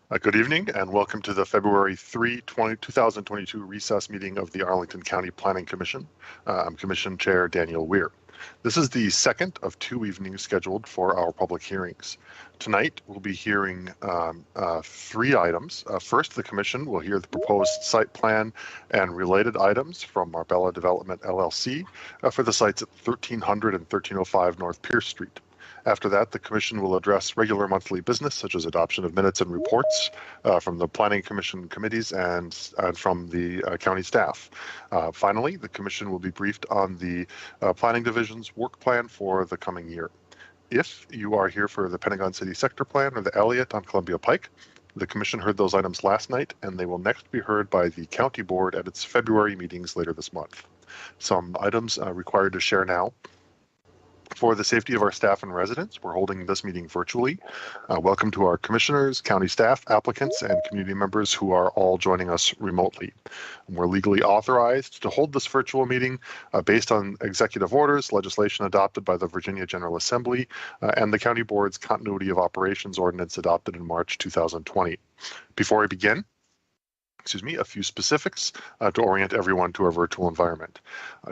Good evening and welcome to the February 3, 2022 recess meeting of the Arlington County Planning Commission. I'm Commission Chair Daniel Weir. This is the second of two evenings scheduled for our public hearings. Tonight we'll be hearing three items. First, the Commission will hear the proposed site plan and related items from Marbella Development LLC for the sites at 1300 and 1305 North Pierce Street. After that, the Commission will address regular monthly business, such as adoption of minutes and reports from the Planning Commission committees and from the county staff. Finally, the Commission will be briefed on the Planning Division's work plan for the coming year. If you are here for the Pentagon City Sector Plan or the Elliott on Columbia Pike, the Commission heard those items last night, and they will next be heard by the County Board at its February meetings later this month. Some items required to share now. For the safety of our staff and residents, we're holding this meeting virtually. Welcome to our commissioners, county staff, applicants, and community members who are all joining us remotely. We're legally authorized to hold this virtual meeting based on executive orders, legislation adopted by the Virginia General Assembly, and the County Board's Continuity of Operations Ordinance adopted in March 2020. Before I begin, a few specifics to orient everyone to our virtual environment.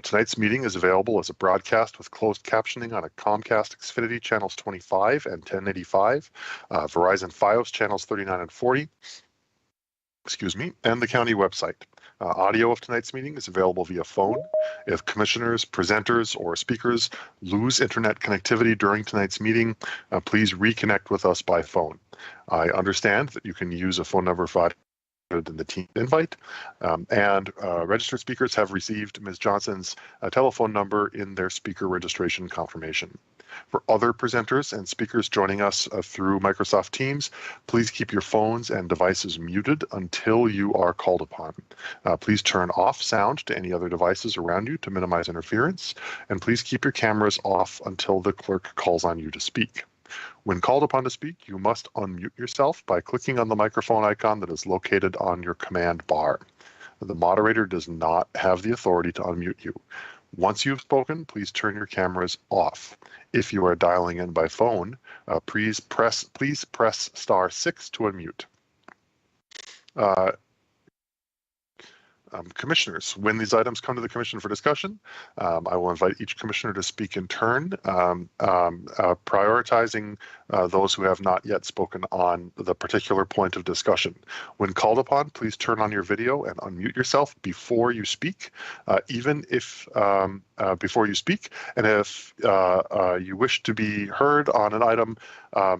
Tonight's meeting is available as a broadcast with closed captioning on a Comcast Xfinity channels 25 and 1085, Verizon Fios channels 39 and 40, and the county website. Audio of tonight's meeting is available via phone. If commissioners, presenters, or speakers lose internet connectivity during tonight's meeting, please reconnect with us by phone. I understand that you can use a phone number provided in the team invite, and registered speakers have received Ms. Johnson's telephone number in their speaker registration confirmation. For other presenters and speakers joining us through Microsoft Teams, please keep your phones and devices muted until you are called upon. Please turn off sound to any other devices around you to minimize interference, and please keep your cameras off until the clerk calls on you to speak. When called upon to speak, you must unmute yourself by clicking on the microphone icon that is located on your command bar. The moderator does not have the authority to unmute you. Once you've spoken, please turn your cameras off. If you are dialing in by phone, please press *6 to unmute. Commissioners, when these items come to the Commission for discussion, I will invite each Commissioner to speak in turn, prioritizing those who have not yet spoken on the particular point of discussion. When called upon, please turn on your video and unmute yourself before you speak, before you speak. And if you wish to be heard on an item,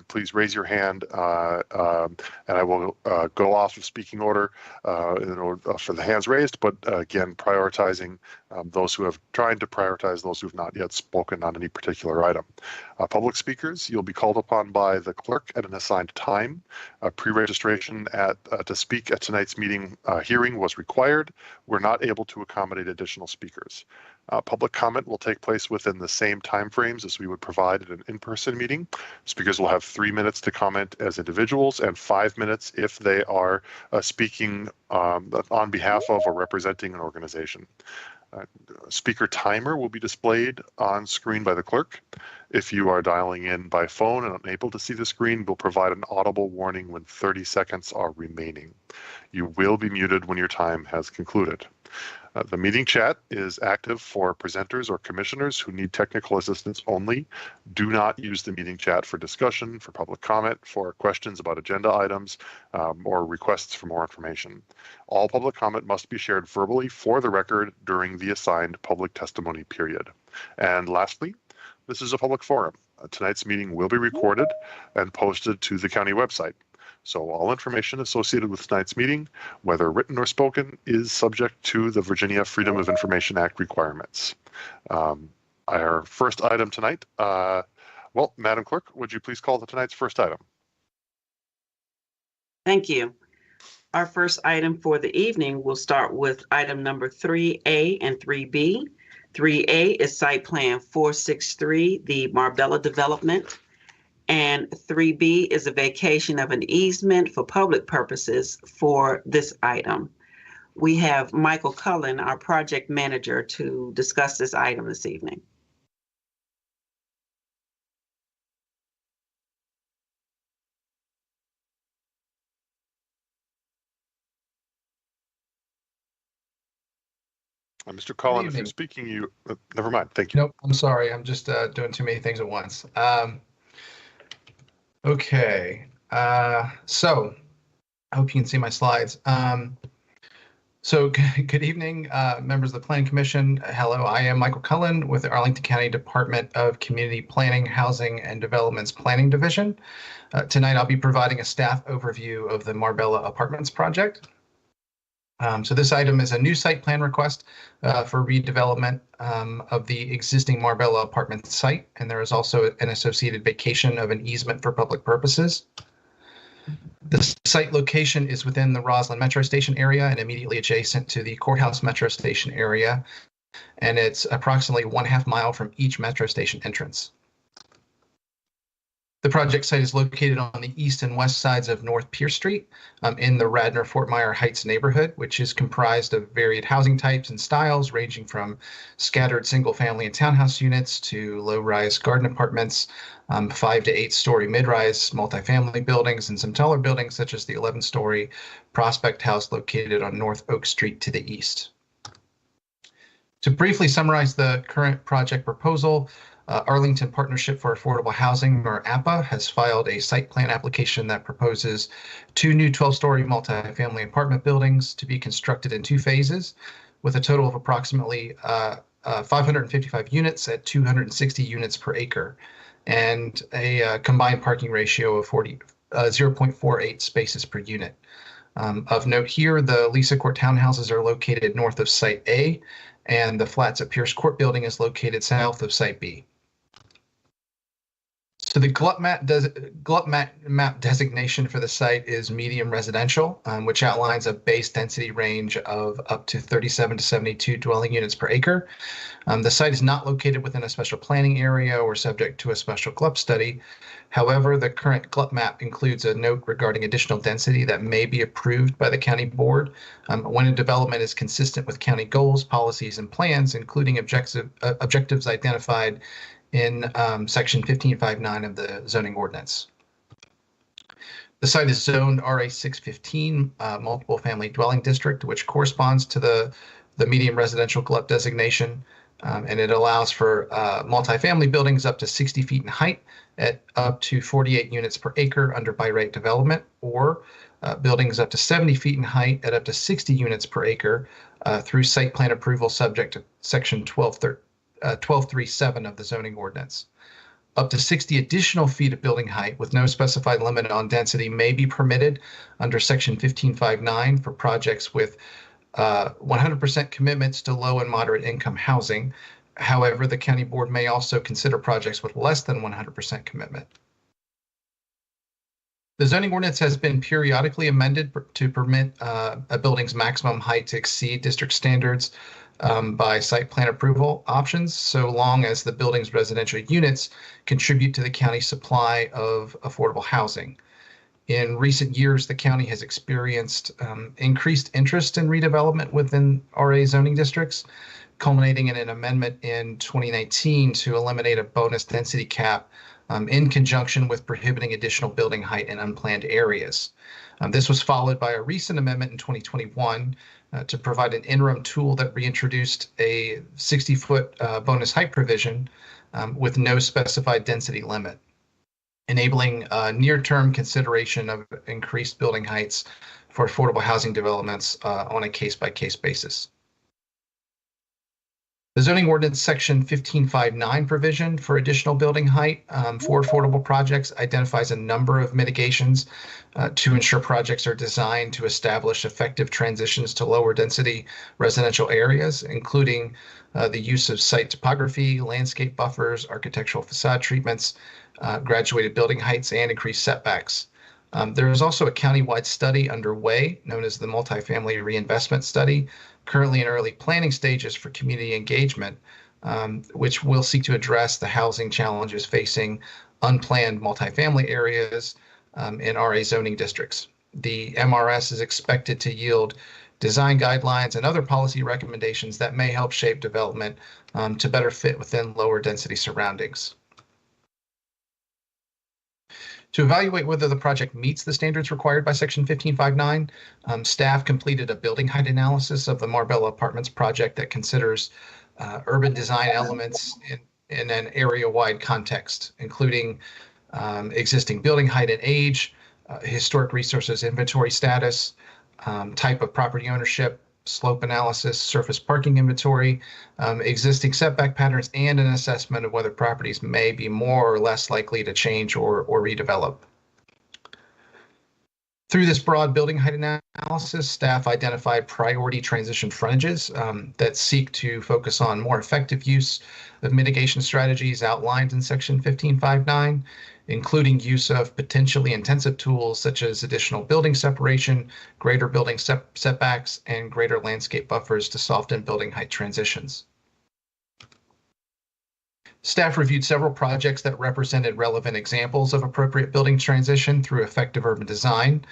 please raise your hand and I will go off of speaking order for the hands raised, but again, prioritizing trying to prioritize those who have not yet spoken on any particular item. Public speakers, you'll be called upon by the clerk at an assigned time. Pre-registration to speak at tonight's hearing was required. We're not able to accommodate additional speakers. Public comment will take place within the same timeframes as we would provide at an in-person meeting. Speakers will have 3 minutes to comment as individuals and 5 minutes if they are speaking on behalf of or representing an organization. Speaker timer will be displayed on screen by the clerk. If you are dialing in by phone and unable to see the screen, we'll provide an audible warning when 30 seconds are remaining. You will be muted when your time has concluded. The meeting chat is active for presenters or commissioners who need technical assistance only. Do not use the meeting chat for discussion, for public comment, for questions about agenda items, or requests for more information. All public comment must be shared verbally for the record during the assigned public testimony period. And lastly, this is a public forum. Tonight's meeting will be recorded and posted to the county website. So all information associated with tonight's meeting, whether written or spoken, is subject to the Virginia Freedom of Information Act requirements. Our first item tonight, Madam Clerk, would you please call tonight's first item? Thank you. Our first item for the evening will start with item number 3A and 3B. 3A is Site Plan 463, the Marbella Development. And 3B is a vacation of an easement for public purposes for this item. We have Michael Cullen, our project manager, to discuss this item this evening. Mr. Collin, if you're evening. speaking, you never mind. Thank you. Nope, I'm sorry. I'm just doing too many things at once. Okay. So I hope you can see my slides. So good evening, members of the Planning Commission. Hello, I am Michael Cullen with the Arlington County Department of Community Planning, Housing, and Development's Planning Division. Tonight, I'll be providing a staff overview of the Marbella Apartments project. So this item is a new site plan request for redevelopment of the existing Marbella apartment site, and there is also an associated vacation of an easement for public purposes. The site location is within the Roslyn Metro Station area and immediately adjacent to the Courthouse Metro Station area, and it's approximately 1/2 mile from each Metro Station entrance. The project site is located on the east and west sides of North Pierce Street in the Radnor-Fort Myer Heights neighborhood, which is comprised of varied housing types and styles ranging from scattered single-family and townhouse units to low-rise garden apartments, 5 to 8 story mid-rise multifamily buildings, and some taller buildings such as the 11-story Prospect House located on North Oak Street to the east. To briefly summarize the current project proposal, Arlington Partnership for Affordable Housing, or APA, has filed a site plan application that proposes 2 new 12-story multifamily apartment buildings to be constructed in 2 phases with a total of approximately 555 units at 260 units per acre and a combined parking ratio of 0.48 spaces per unit. Of note here, the Lisa Court townhouses are located north of Site A, and the Flats at Pierce Court building is located south of Site B. So the GLUT map designation for the site is medium residential, which outlines a base density range of up to 37 to 72 dwelling units per acre. The site is not located within a special planning area or subject to a special GLUT study. However, the current GLUT map includes a note regarding additional density that may be approved by the county board when a development is consistent with county goals, policies, and plans, including objectives identified in section 1559 of the zoning ordinance. The site is zoned RA 615, multiple family dwelling district, which corresponds to the medium residential GLUT designation. And it allows for multifamily buildings up to 60 feet in height at up to 48 units per acre under by right development, or buildings up to 70 feet in height at up to 60 units per acre through site plan approval subject to section 1237 of the zoning ordinance. Up to 60 additional feet of building height with no specified limit on density may be permitted under section 1559 for projects with 100% commitments to low and moderate income housing. However, the county board may also consider projects with less than 100% commitment. The zoning ordinance has been periodically amended to permit a building's maximum height to exceed district standards by site plan approval options, so long as the building's residential units contribute to the county's supply of affordable housing. In recent years, the county has experienced increased interest in redevelopment within RA zoning districts, culminating in an amendment in 2019 to eliminate a bonus density cap in conjunction with prohibiting additional building height in unplanned areas. This was followed by a recent amendment in 2021 to provide an interim tool that reintroduced a 60-foot bonus height provision with no specified density limit, enabling near-term consideration of increased building heights for affordable housing developments on a case-by-case basis. The zoning ordinance section 1559 provision for additional building height for affordable projects identifies a number of mitigations to ensure projects are designed to establish effective transitions to lower density residential areas, including the use of site topography, landscape buffers, architectural facade treatments, graduated building heights, and increased setbacks. There is also a countywide study underway known as the Multifamily Reinvestment Study, currently in early planning stages for community engagement, which will seek to address the housing challenges facing unplanned multifamily areas in RA zoning districts. The MRS is expected to yield design guidelines and other policy recommendations that may help shape development to better fit within lower density surroundings. To evaluate whether the project meets the standards required by Section 1559, staff completed a building height analysis of the Marbella Apartments project that considers urban design elements in an area-wide context, including existing building height and age, historic resources inventory status, type of property ownership, slope analysis, surface parking inventory, existing setback patterns, and an assessment of whether properties may be more or less likely to change or redevelop. Through this broad building height analysis, staff identified priority transition frontages that seek to focus on more effective use of mitigation strategies outlined in Section 1559, including use of potentially intensive tools such as additional building separation, greater building setbacks, and greater landscape buffers to soften building height transitions. Staff reviewed several projects that represented relevant examples of appropriate building transition through effective urban design,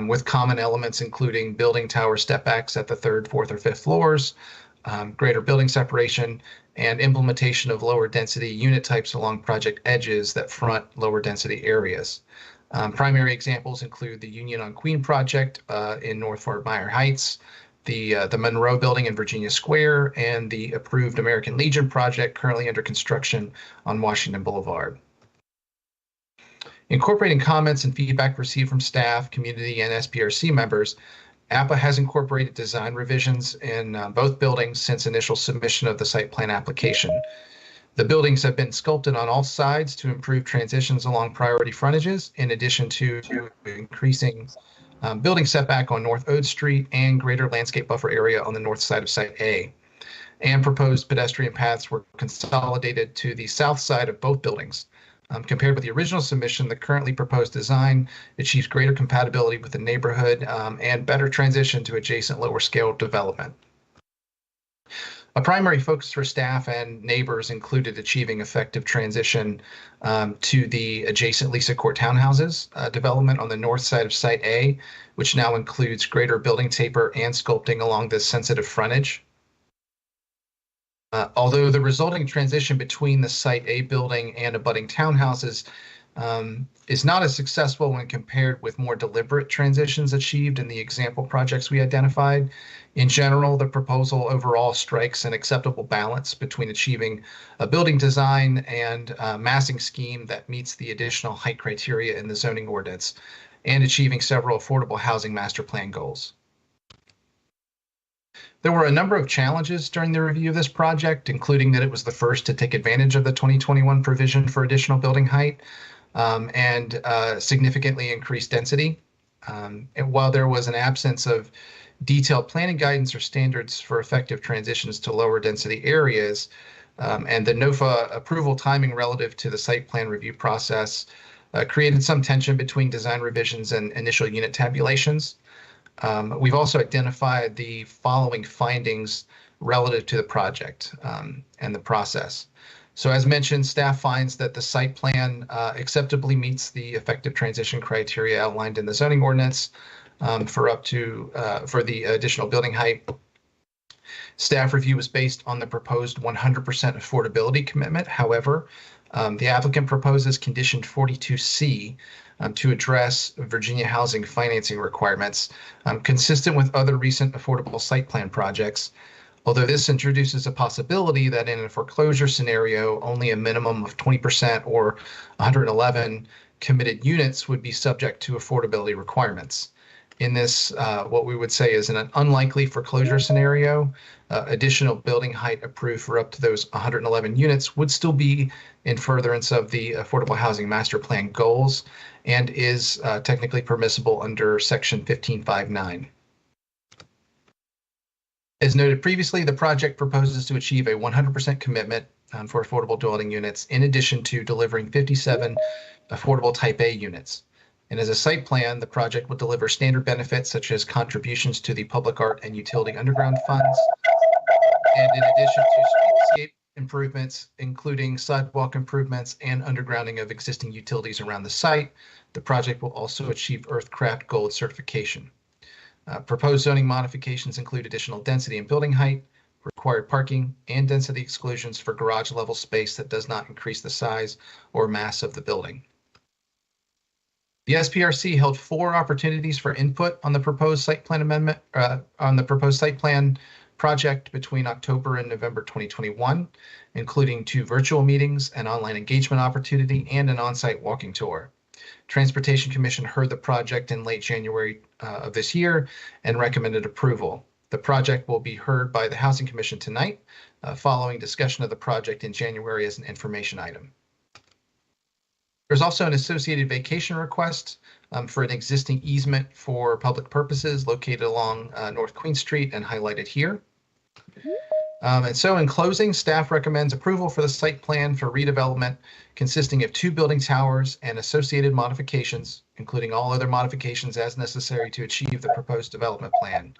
with common elements including building tower stepbacks at the 3rd, 4th, or 5th floors, greater building separation, and implementation of lower density unit types along project edges that front lower density areas. Primary examples include the Union on Queen project in North Fort Myers Heights, the Monroe building in Virginia Square, and the approved American Legion project currently under construction on Washington Boulevard. Incorporating comments and feedback received from staff, community, and SPRC members, APA has incorporated design revisions in both buildings since initial submission of the site plan application. The buildings have been sculpted on all sides to improve transitions along priority frontages, in addition to increasing building setback on North Ode Street and greater landscape buffer area on the north side of Site A. And proposed pedestrian paths were consolidated to the south side of both buildings. Compared with the original submission, the currently proposed design achieves greater compatibility with the neighborhood and better transition to adjacent lower scale development. A primary focus for staff and neighbors included achieving effective transition to the adjacent Lisa Court townhouses development on the north side of Site A, which now includes greater building taper and sculpting along this sensitive frontage. Although the resulting transition between the Site A building and abutting townhouses is not as successful when compared with more deliberate transitions achieved in the example projects we identified, in general, the proposal overall strikes an acceptable balance between achieving a building design and massing scheme that meets the additional height criteria in the zoning ordinance and achieving several affordable housing master plan goals. There were a number of challenges during the review of this project, including that it was the first to take advantage of the 2021 provision for additional building height and significantly increased density. And while there was an absence of detailed planning guidance or standards for effective transitions to lower density areas, and the NOFA approval timing relative to the site plan review process created some tension between design revisions and initial unit tabulations. We've also identified the following findings relative to the project and the process. So as mentioned, staff finds that the site plan acceptably meets the effective transition criteria outlined in the zoning ordinance for the additional building height. Staff review was based on the proposed 100% affordability commitment. However, the applicant proposes condition 42C to address Virginia housing financing requirements consistent with other recent affordable site plan projects. Although this introduces a possibility that in a foreclosure scenario, only a minimum of 20% or 111 committed units would be subject to affordability requirements. In this, what we would say is an unlikely foreclosure scenario, additional building height approved for up to those 111 units would still be in furtherance of the Affordable Housing Master Plan goals and is technically permissible under Section 1559. As noted previously, the project proposes to achieve a 100% commitment for affordable dwelling units, in addition to delivering 57 affordable Type A units. And as a site plan, the project will deliver standard benefits such as contributions to the public art and utility underground funds. And in addition to streetscape improvements, including sidewalk improvements and undergrounding of existing utilities around the site, the project will also achieve Earthcraft Gold certification. Proposed zoning modifications include additional density and building height, required parking, and density exclusions for garage level space that does not increase the size or mass of the building. The SPRC held 4 opportunities for input on the proposed site plan amendment, project between October and November 2021, including 2 virtual meetings, an online engagement opportunity, and an on-site walking tour. Transportation Commission heard the project in late January of this year and recommended approval. The project will be heard by the Housing Commission tonight, following discussion of the project in January as an information item. There's also an associated vacation request for an existing easement for public purposes located along North Queen Street and highlighted here. And so in closing, staff recommends approval for the site plan for redevelopment consisting of 2 building towers and associated modifications, including all other modifications as necessary to achieve the proposed development plan.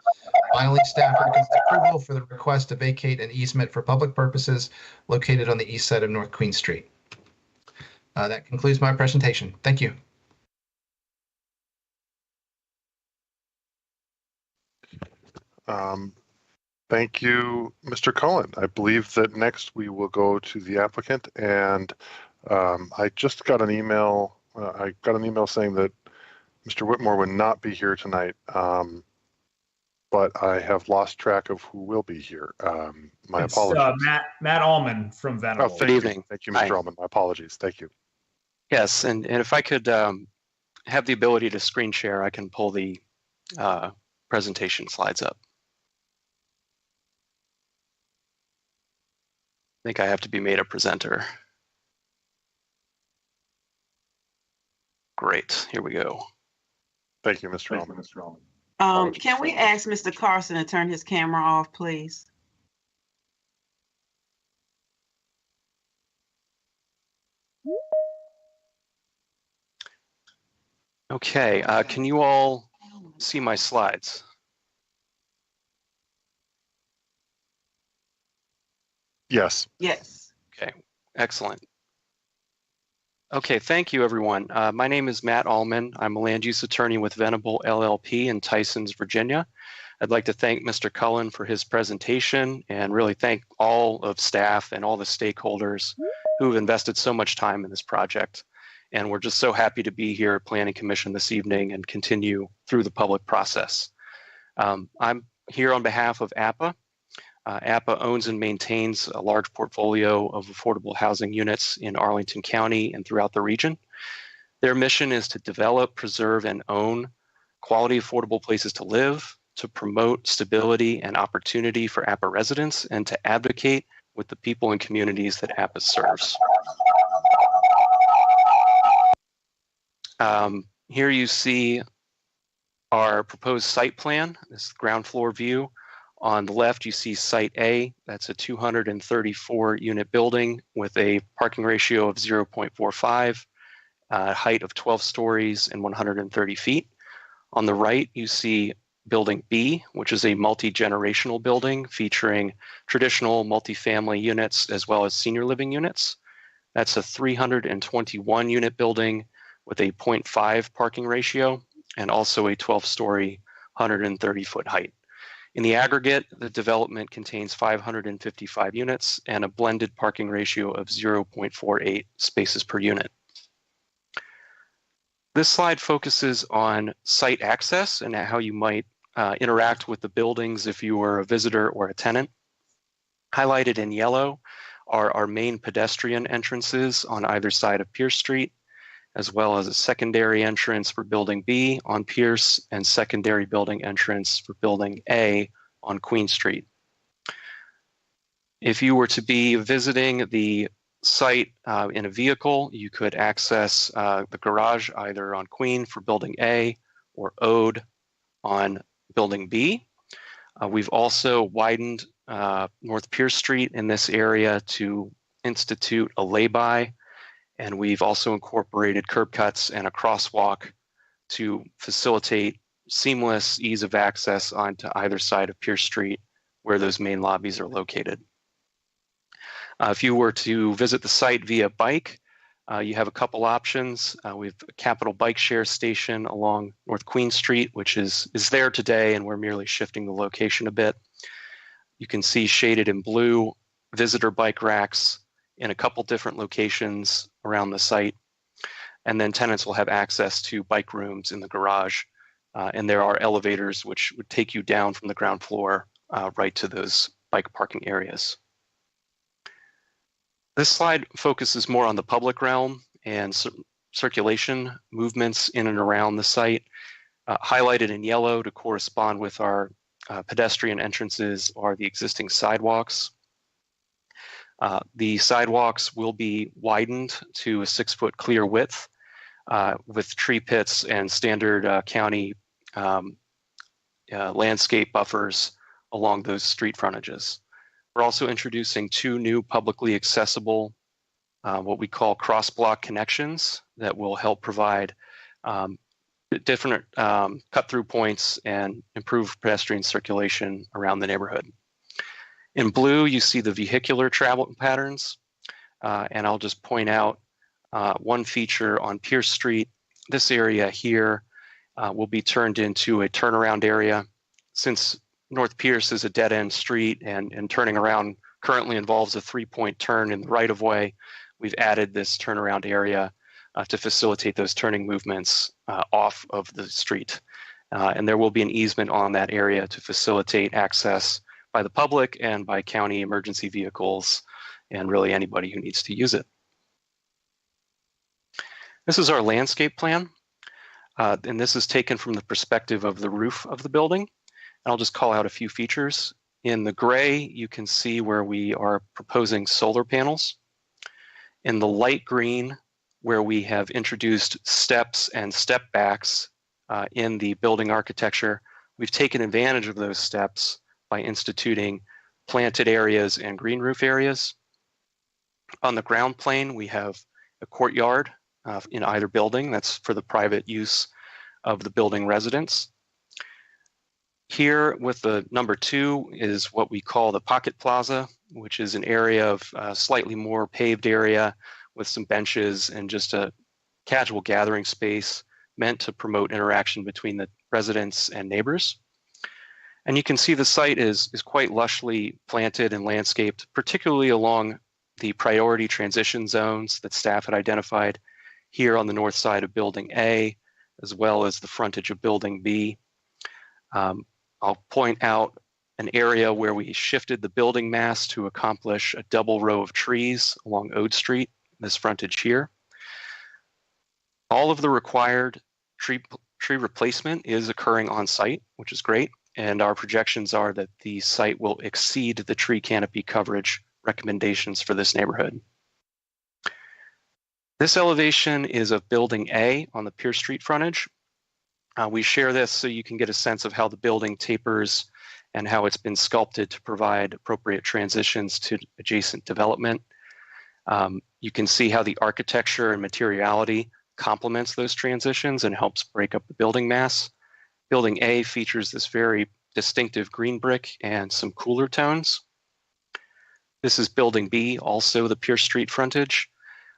Finally, staff recommends approval for the request to vacate an easement for public purposes located on the east side of North Queen Street. That concludes my presentation. Thank you. Thank you, Mr. Cullen. I believe that next we will go to the applicant, and I just got an email. I got an email saying that Mr. Whitmore would not be here tonight, but I have lost track of who will be here. My apologies. Matt Allman from Venable. Oh, Good evening. Thank you, Mr. Allman. My apologies. Thank you. Yes, and if I could have the ability to screen share, I can pull the presentation slides up. I think I have to be made a presenter. Great, here we go. Thank you, Mr. Allman. Can we ask Mr. Carson to turn his camera off, please? Okay, can you all see my slides? Yes. Yes. Okay, excellent. Okay, thank you, everyone. My name is Matt Allman. I'm a land use attorney with Venable LLP in Tysons, Virginia. I'd like to thank Mr. Cullen for his presentation and really thank all of staff and all the stakeholders who have invested so much time in this project. And we're just so happy to be here at Planning Commission this evening and continue through the public process. I'm here on behalf of APA. APA owns and maintains a large portfolio of affordable housing units in Arlington County and throughout the region. Their mission is to develop, preserve, and own quality, affordable places to live, to promote stability and opportunity for APA residents, and to advocate with the people and communities that APA serves. Here you see our proposed site plan, this ground floor view. On the left, you see Site A. That's a 234 unit building with a parking ratio of 0.45, height of 12 stories and 130 feet. On the right, you see Building B, which is a multi-generational building featuring traditional multifamily units as well as senior living units. That's a 321 unit building with a 0.5 parking ratio and also a 12-story, 130-foot height. In the aggregate, the development contains 555 units and a blended parking ratio of 0.48 spaces per unit. This slide focuses on site access and how you might interact with the buildings if you were a visitor or a tenant. Highlighted in yellow are our main pedestrian entrances on either side of Pierce Street, as well as a secondary entrance for Building B on Pierce and secondary building entrance for Building A on Queen Street. If you were to be visiting the site in a vehicle, you could access the garage either on Queen for Building A or Ode on Building B. We've also widened North Pierce Street in this area to institute a lay-by, and we've also incorporated curb cuts and a crosswalk to facilitate seamless ease of access onto either side of Pierce Street where those main lobbies are located. If you were to visit the site via bike, you have a couple options. We have a Capital Bike Share station along North Queen Street, which is there today, and we're merely shifting the location a bit. You can see shaded in blue visitor bike racks in a couple different locations around the site. And then tenants will have access to bike rooms in the garage. And there are elevators which would take you down from the ground floor right to those bike parking areas. This slide focuses more on the public realm and circulation movements in and around the site. Highlighted in yellow to correspond with our pedestrian entrances are the existing sidewalks. The sidewalks will be widened to a 6-foot clear width with tree pits and standard county landscape buffers along those street frontages. We're also introducing 2 new publicly accessible, what we call cross-block connections that will help provide different cut-through points and improve pedestrian circulation around the neighborhood. In blue, you see the vehicular travel patterns, and I'll just point out one feature on Pierce Street. This area here will be turned into a turnaround area. Since North Pierce is a dead-end street and turning around currently involves a 3-point turn in the right-of-way, we've added this turnaround area to facilitate those turning movements off of the street. And there will be an easement on that area to facilitate access by the public and by county emergency vehicles and really anybody who needs to use it. This is our landscape plan. And this is taken from the perspective of the roof of the building. And I'll just call out a few features. In the gray, you can see where we are proposing solar panels. In the light green, where we have introduced steps and step backs in the building architecture, we've taken advantage of those steps by instituting planted areas and green roof areas. On the ground plane, we have a courtyard in either building. That's for the private use of the building residents. Here with the number 2 is what we call the Pocket Plaza, which is an area of slightly more paved area with some benches and just a casual gathering space meant to promote interaction between the residents and neighbors. And you can see the site is quite lushly planted and landscaped, particularly along the priority transition zones that staff had identified here on the north side of Building A, as well as the frontage of Building B. I'll point out an area where we shifted the building mass to accomplish a double row of trees along Ode Street, this frontage here. All of the required tree replacement is occurring on site, which is great. And our projections are that the site will exceed the tree canopy coverage recommendations for this neighborhood. This elevation is of Building A on the Pierce Street frontage. We share this so you can get a sense of how the building tapers and how it's been sculpted to provide appropriate transitions to adjacent development. You can see how the architecture and materiality complements those transitions and helps break up the building mass. Building A features this very distinctive green brick and some cooler tones. This is Building B, also the Pierce Street frontage.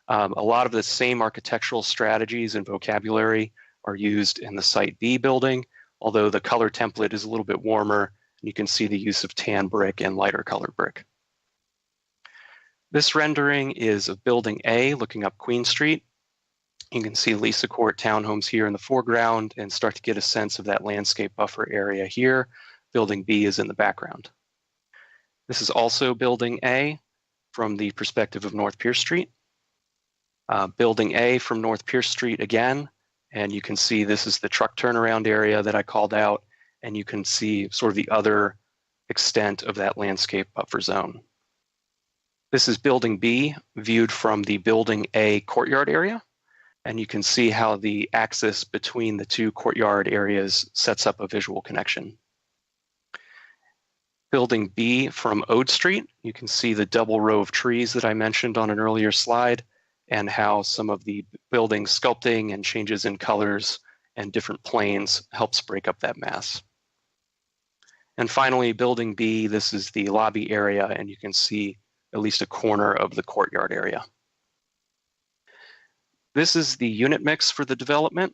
A lot of the same architectural strategies and vocabulary are used in the Site B building, although the color template is a little bit warmer. You can see the use of tan brick and lighter colored brick. This rendering is of Building A looking up Queen Street. You can see Lisa Court townhomes here in the foreground and start to get a sense of that landscape buffer area here. Building B is in the background. This is also Building A from the perspective of North Pierce Street. Building A from North Pierce Street again, and you can see this is the truck turnaround area that I called out, and you can see sort of the other extent of that landscape buffer zone. This is Building B viewed from the Building A courtyard area, and you can see how the axis between the two courtyard areas sets up a visual connection. Building B from Ode Street, you can see the double row of trees that I mentioned on an earlier slide and how some of the building sculpting and changes in colors and different planes helps break up that mass. And finally, Building B, this is the lobby area, and you can see at least a corner of the courtyard area. This is the unit mix for the development.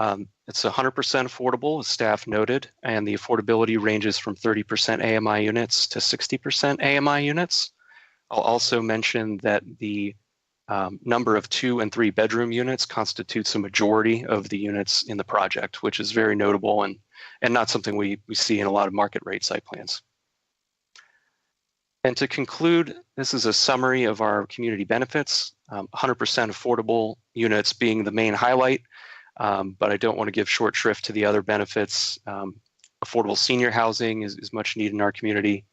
It's 100% affordable, as staff noted, and the affordability ranges from 30% AMI units to 60% AMI units. I'll also mention that the number of 2 and 3 bedroom units constitutes a majority of the units in the project, which is very notable and not something we see in a lot of market rate site plans. And to conclude, this is a summary of our community benefits, 100% affordable units being the main highlight, but I don't want to give short shrift to the other benefits. Affordable senior housing is much needed in our community.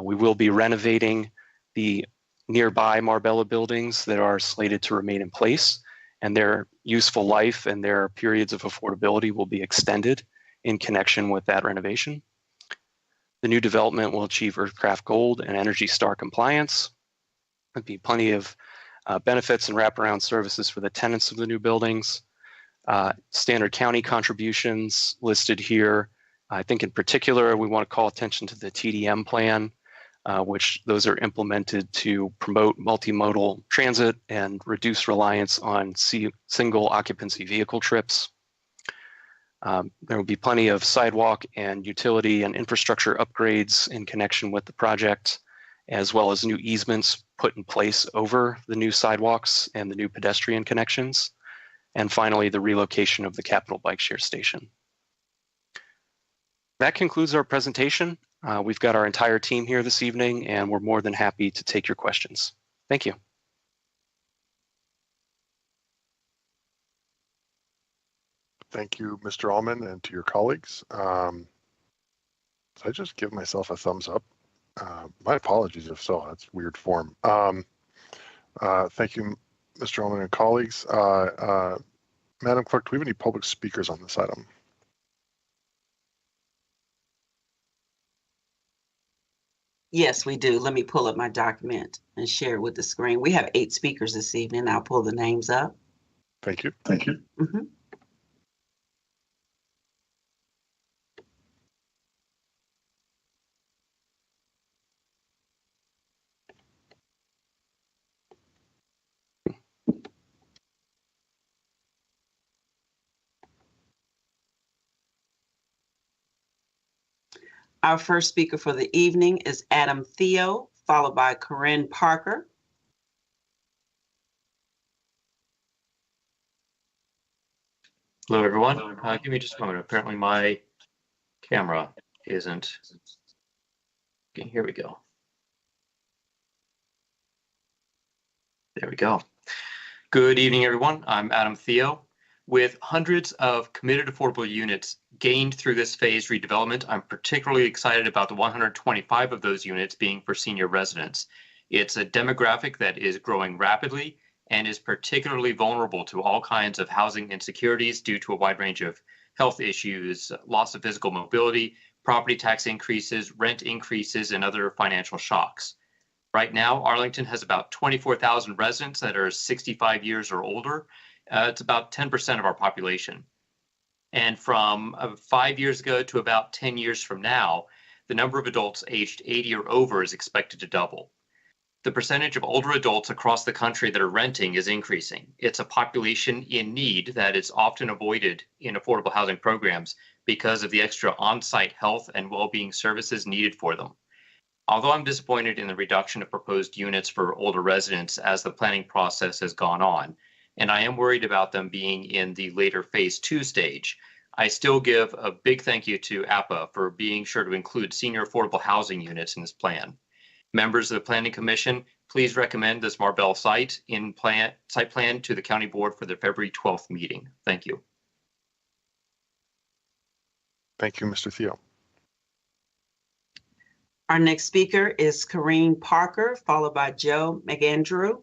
We will be renovating the nearby Marbella buildings that are slated to remain in place, and their useful life and their periods of affordability will be extended in connection with that renovation. The new development will achieve Earthcraft Gold and Energy Star compliance. There'll be plenty of benefits and wraparound services for the tenants of the new buildings. Standard county contributions listed here. I think in particular, we want to call attention to the Tdm Plan, which those are implemented to promote multimodal transit and reduce reliance on single occupancy vehicle trips. There will be plenty of sidewalk and utility and infrastructure upgrades in connection with the project, as well as new easements put in place over the new sidewalks and the new pedestrian connections. And finally, the relocation of the Capitol Bike Share Station. That concludes our presentation. We've got our entire team here this evening, and we're more than happy to take your questions. Thank you. Thank you, Mr. Allman, and to your colleagues. Did I just give myself a thumbs up? My apologies if so, that's weird form. Thank you, Mr. Allman and colleagues. Madam Clerk, do we have any public speakers on this item? Yes, we do. Let me pull up my document and share it with the screen. We have 8 speakers this evening. I'll pull the names up. Thank you. Thank you. Mm-hmm. Our first speaker for the evening is Adam Theo, followed by Corinne Parker. Hello, everyone. Give me just a moment. Apparently my camera isn't. Okay, here we go. There we go. Good evening, everyone. I'm Adam Theo. With hundreds of committed affordable units gained through this phased redevelopment, I'm particularly excited about the 125 of those units being for senior residents. It's a demographic that is growing rapidly and is particularly vulnerable to all kinds of housing insecurities due to a wide range of health issues, loss of physical mobility, property tax increases, rent increases, and other financial shocks. Right now, Arlington has about 24,000 residents that are 65 years or older. It's about 10% of our population. And from 5 years ago to about 10 years from now, the number of adults aged 80 or over is expected to double. The percentage of older adults across the country that are renting is increasing. It's a population in need that is often avoided in affordable housing programs because of the extra on-site health and well-being services needed for them. Although I'm disappointed in the reduction of proposed units for older residents as the planning process has gone on, and I am worried about them being in the later phase 2 stage, I still give a big thank you to APA for being sure to include senior affordable housing units in this plan. Members of the Planning Commission, please recommend this Marbella site plan to the County Board for the February 12th meeting. Thank you. Thank you, Mr. Theo. Our next speaker is Corinne Parker, followed by Joe Mcandrew.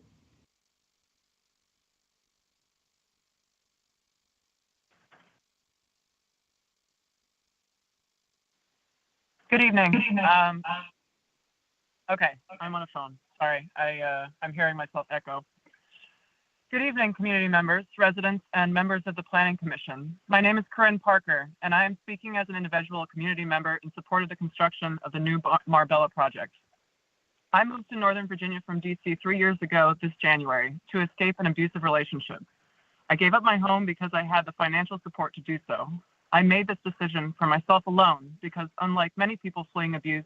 Good evening. Okay, I'm on a phone. Sorry, I'm hearing myself echo. Good evening, community members, residents, and members of the Planning Commission. My name is Corinne Parker, and I am speaking as an individual community member in support of the construction of the new Marbella project. I moved to Northern Virginia from DC 3 years ago this January to escape an abusive relationship. I gave up my home because I had the financial support to do so. I made this decision for myself alone because, unlike many people fleeing abuse,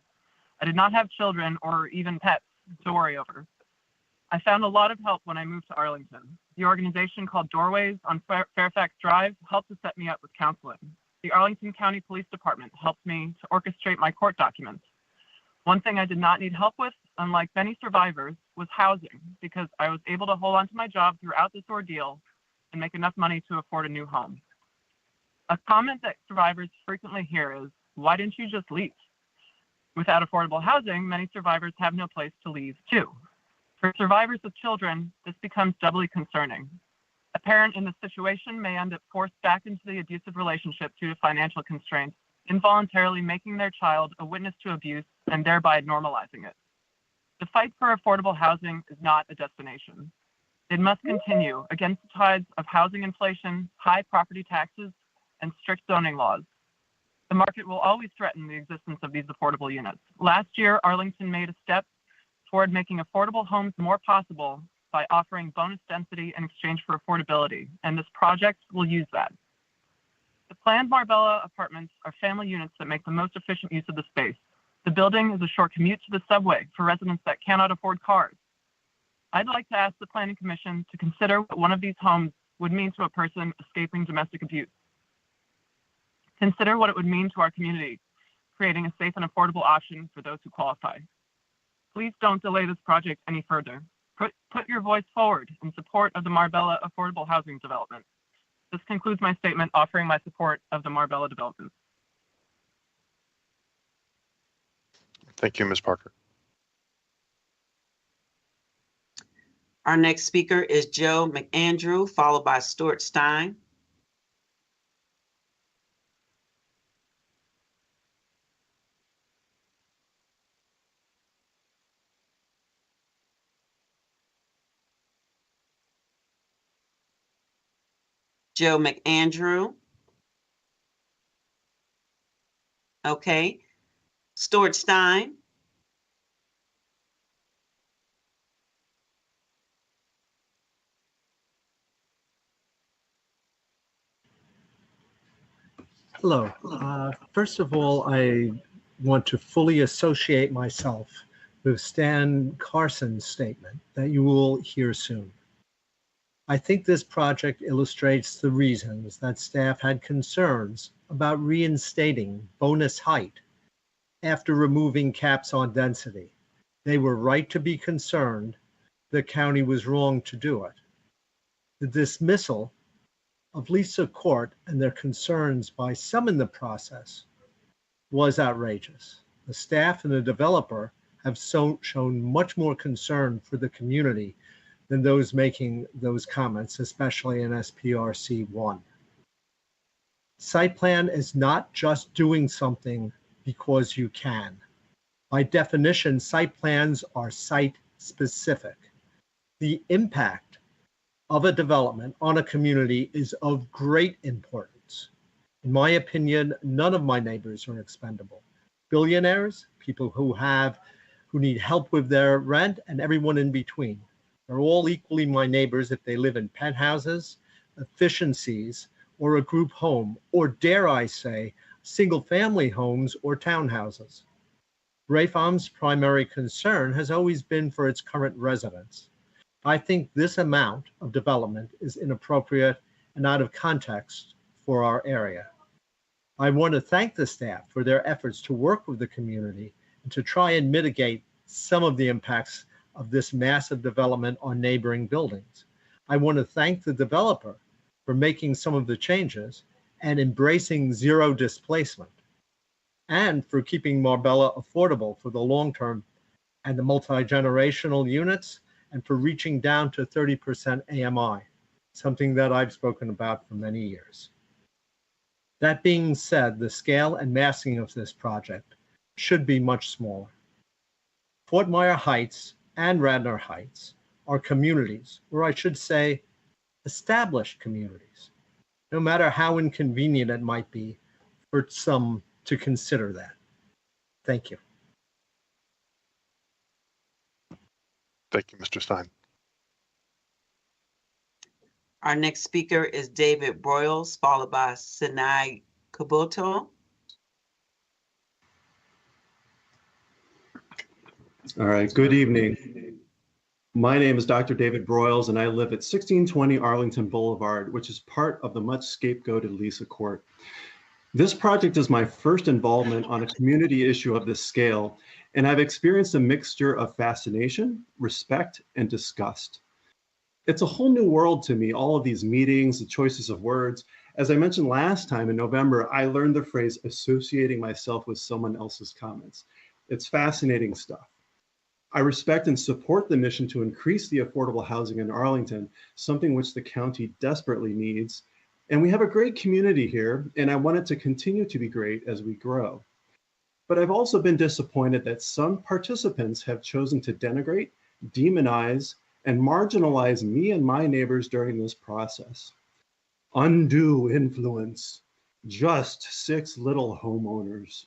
I did not have children or even pets to worry over. I found a lot of help when I moved to Arlington. The organization called Doorways on Fairfax Drive helped to set me up with counseling. The Arlington County Police Department helped me to orchestrate my court documents. One thing I did not need help with, unlike many survivors, was housing, because I was able to hold on to my job throughout this ordeal and make enough money to afford a new home. A comment that survivors frequently hear is, "Why didn't you just leave?" Without affordable housing, many survivors have no place to leave to. For survivors with children, this becomes doubly concerning. A parent in this situation may end up forced back into the abusive relationship due to financial constraints, involuntarily making their child a witness to abuse and thereby normalizing it. The fight for affordable housing is not a destination. It must continue against the tides of housing inflation, high property taxes, and strict zoning laws. The market will always threaten the existence of these affordable units. Last year, Arlington made a step toward making affordable homes more possible by offering bonus density in exchange for affordability, and this project will use that. The planned Marbella apartments are family units that make the most efficient use of the space. The building is a short commute to the subway for residents that cannot afford cars. I'd like to ask the Planning Commission to consider what one of these homes would mean to a person escaping domestic abuse. Consider what it would mean to our community, creating a safe and affordable option for those who qualify. Please don't delay this project any further. Put your voice forward in support of the Marbella affordable housing development. This concludes my statement offering my support of the Marbella development. Thank you, Ms. Parker. Our next speaker is Joe Mcandrew, followed by Stuart Stein. Joe Mcandrew. Okay. Stuart Stein. Hello. First of all, I want to fully associate myself with Stan Carson's statement that you will hear soon. I think this project illustrates the reasons that staff had concerns about reinstating bonus height after removing caps on density. They were right to be concerned. The county was wrong to do it. The dismissal of Lisa Court and their concerns by some in the process was outrageous. The staff and the developer have shown much more concern for the community than those making those comments, especially in SPRC 1. Site plan is not just doing something because you can. By definition, site plans are site specific. The impact of a development on a community is of great importance. In my opinion, none of my neighbors are expendable. Billionaires, people who need help with their rent, and everyone in between. They're all equally my neighbors if they live in penthouses, efficiencies, or a group home, or dare I say, single-family homes or townhouses. Rayfom's primary concern has always been for its current residents. I think this amount of development is inappropriate and out of context for our area. I want to thank the staff for their efforts to work with the community and to try and mitigate some of the impacts of this massive development on neighboring buildings. I want to thank the developer for making some of the changes and embracing zero displacement, and for keeping Marbella affordable for the long term and the multi-generational units, and for reaching down to 30% AMI, something that I've spoken about for many years. That being said, the scale and massing of this project should be much smaller. Fort Myer Heights and Radnor Heights are communities, or I should say, established communities, no matter how inconvenient it might be for some to consider that. Thank you. Thank you, Mr. Stein. Our next speaker is David Broyles, followed by Sinai Kabuto. All right, good evening. My name is Dr. David Broyles, and I live at 1620 Arlington Boulevard, which is part of the much scapegoated Lisa Court. This project is my first involvement on a community issue of this scale, and I've experienced a mixture of fascination, respect, and disgust. It's a whole new world to me, all of these meetings, the choices of words. As I mentioned last time in November, I learned the phrase associating myself with someone else's comments. It's fascinating stuff. I respect and support the mission to increase the affordable housing in Arlington, something which the county desperately needs. And we have a great community here, and I want it to continue to be great as we grow. But I've also been disappointed that some participants have chosen to denigrate, demonize, and marginalize me and my neighbors during this process. Undue influence, just 6 little homeowners,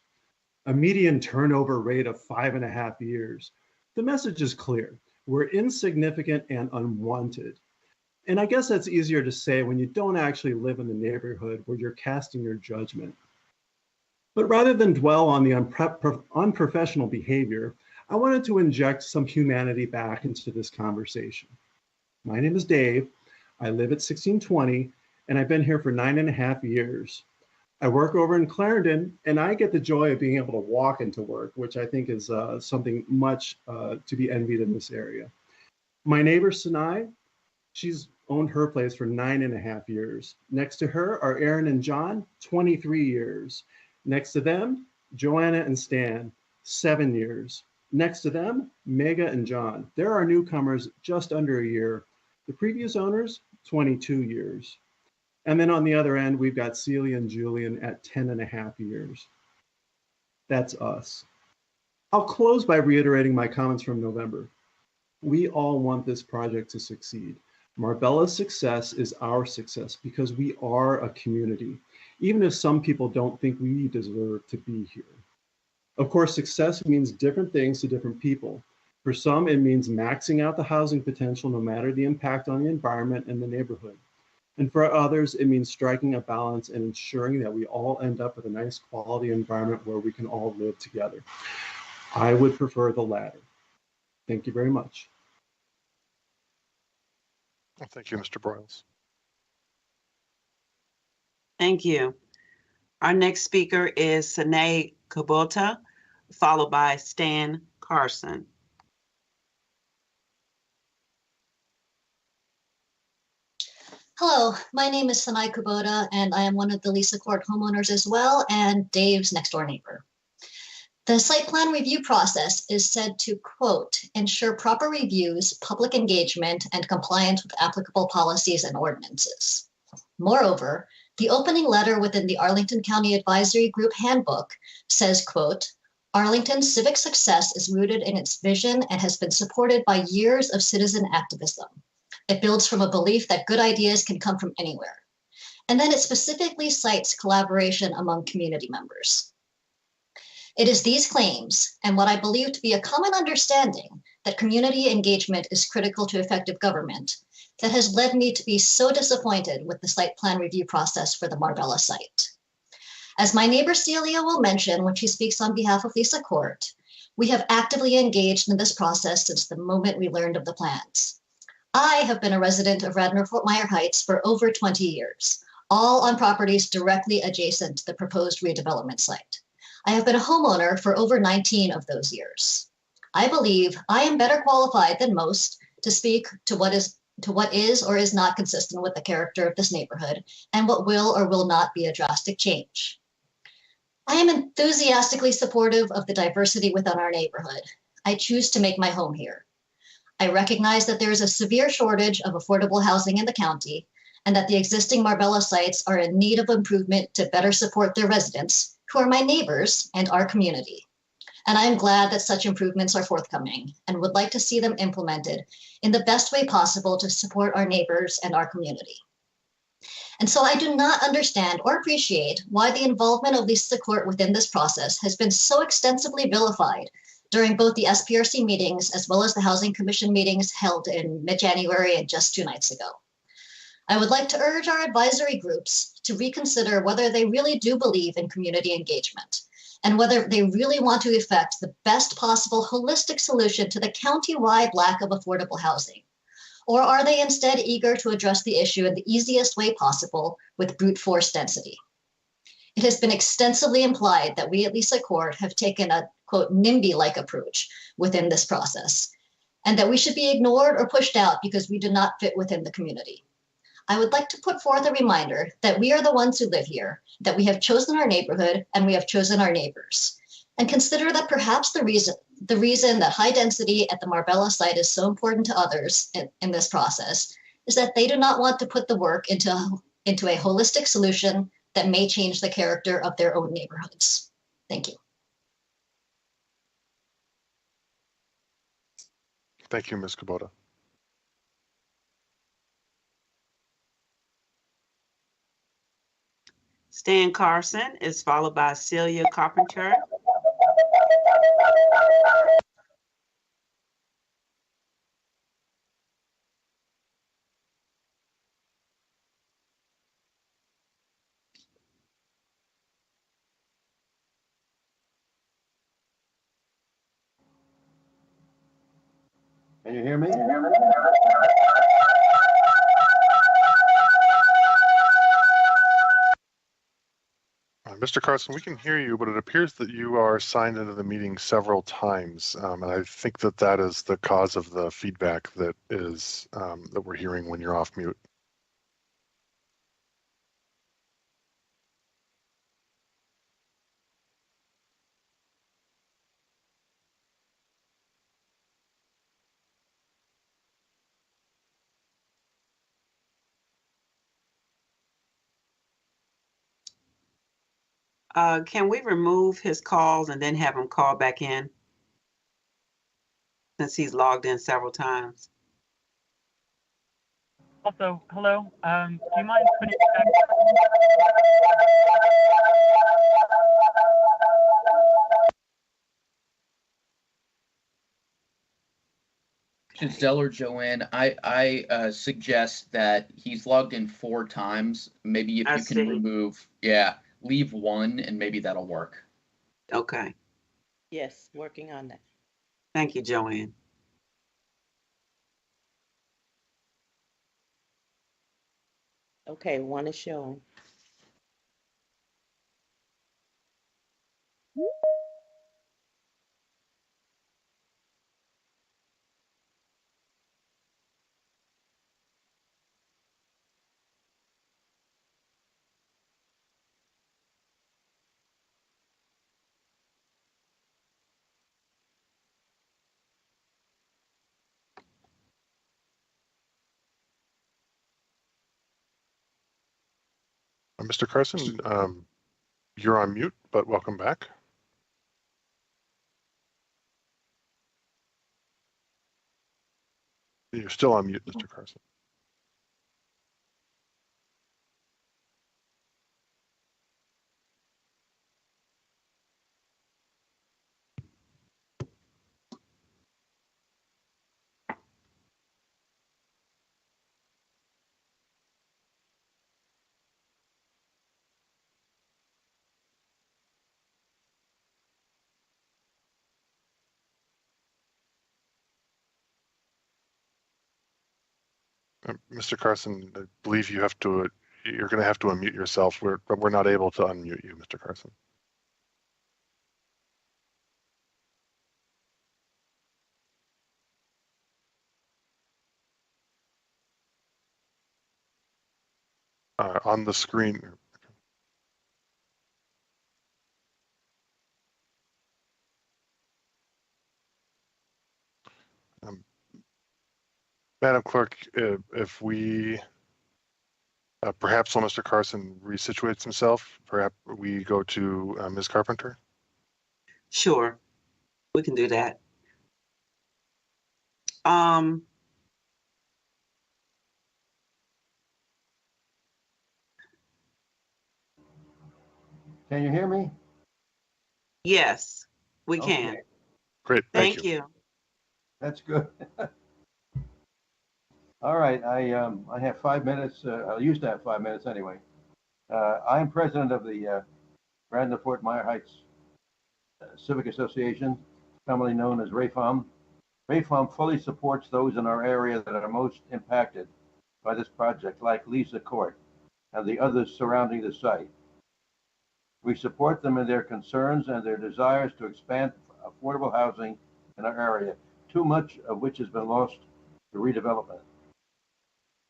a median turnover rate of 5.5 years. The message is clear. We're insignificant and unwanted. And I guess that's easier to say when you don't actually live in the neighborhood where you're casting your judgment. But rather than dwell on the unprofessional behavior, I wanted to inject some humanity back into this conversation. My name is Dave. I live at 1620, and I've been here for 9.5 years. I work over in Clarendon, and I get the joy of being able to walk into work, which I think is something much to be envied in this area. My neighbor, Sinai, she's owned her place for 9.5 years. Next to her are Aaron and John, 23 years. Next to them, Joanna and Stan, 7 years. Next to them, Mega and John. There are newcomers just under a year. The previous owners, 22 years. And then on the other end, we've got Celia and Julian at 10.5 years. That's us. I'll close by reiterating my comments from November. We all want this project to succeed. Marbella's success is our success because we are a community, even if some people don't think we deserve to be here. Of course, success means different things to different people. For some, it means maxing out the housing potential no matter the impact on the environment and the neighborhood. And for others, it means striking a balance and ensuring that we all end up with a nice quality environment where we can all live together. I would prefer the latter. Thank you very much. Well, thank you, Mr. Broyles. Thank you. Our next speaker is Sine Kubota, followed by Stan Carson. Hello, my name is Sinai Kubota, and I am one of the Lisa Court homeowners as well, and Dave's next door neighbor. The site plan review process is said to, quote, ensure proper reviews, public engagement, and compliance with applicable policies and ordinances. Moreover, the opening letter within the Arlington County Advisory Group Handbook says, quote, Arlington's civic success is rooted in its vision and has been supported by years of citizen activism. It builds from a belief that good ideas can come from anywhere. And then it specifically cites collaboration among community members. It is these claims, and what I believe to be a common understanding that community engagement is critical to effective government, that has led me to be so disappointed with the site plan review process for the Marbella site. As my neighbor Celia will mention when she speaks on behalf of Lisa Court, we have actively engaged in this process since the moment we learned of the plans. I have been a resident of Radnor-Fort Myers Heights for over 20 years, all on properties directly adjacent to the proposed redevelopment site. I have been a homeowner for over 19 of those years. I believe I am better qualified than most to speak to what is or is not consistent with the character of this neighborhood and what will or will not be a drastic change. I am enthusiastically supportive of the diversity within our neighborhood. I choose to make my home here. I recognize that there is a severe shortage of affordable housing in the county and that the existing Marbella sites are in need of improvement to better support their residents, who are my neighbors and our community. And I am glad that such improvements are forthcoming and would like to see them implemented in the best way possible to support our neighbors and our community. And so I do not understand or appreciate why the involvement of Lisa Court within this process has been so extensively vilified during both the SPRC meetings as well as the Housing Commission meetings held in mid-January and just 2 nights ago. I would like to urge our advisory groups to reconsider whether they really do believe in community engagement and whether they really want to effect the best possible holistic solution to the county-wide lack of affordable housing. Or are they instead eager to address the issue in the easiest way possible with brute force density? It has been extensively implied that we at Lisa Court have taken a, quote, NIMBY-like approach within this process, and that we should be ignored or pushed out because we do not fit within the community. I would like to put forth a reminder that we are the ones who live here, that we have chosen our neighborhood and we have chosen our neighbors. And consider that perhaps the reason that high density at the Marbella site is so important to others in this process is that they do not want to put the work into a holistic solution that may change the character of their own neighborhoods. Thank you. Thank you, Ms. Kubota. Stan Carson is followed by Celia Carpenter. Can you hear me? Mr. Carson, we can hear you, but it appears that you are signed into the meeting several times, and I think that that is the cause of the feedback that is that we're hearing when you're off mute. Can we remove his calls and then have him call back in? Since he's logged in several times. Also, hello. Do you mind putting back? Giselle or Joanne, I suggest that he's logged in 4 times. Maybe if you can remove, leave 1 and maybe that'll work. Okay. Yes, working on that. Thank you, Joanne. Okay, 1 is showing. Mr. Carson, you're on mute, but welcome back. You're still on mute, Mr. Carson. Mr. Carson, I believe you're going to have to unmute yourself. We're not able to unmute you, Mr. Carson. On the screen. Madam Clerk, if we perhaps while Mr. Carson resituates himself, perhaps we go to Ms. Carpenter? Sure, we can do that. Can you hear me? Yes, we can. Okay. Great, thank you. That's good. All right, I have 5 minutes. I used to have 5 minutes anyway. I am president of the Brandon Fort Myers Heights Civic Association, commonly known as RAFOM. RAFOM fully supports those in our area that are most impacted by this project, like Lisa Court and the others surrounding the site. We support them in their concerns and their desires to expand affordable housing in our area, too much of which has been lost to redevelopment.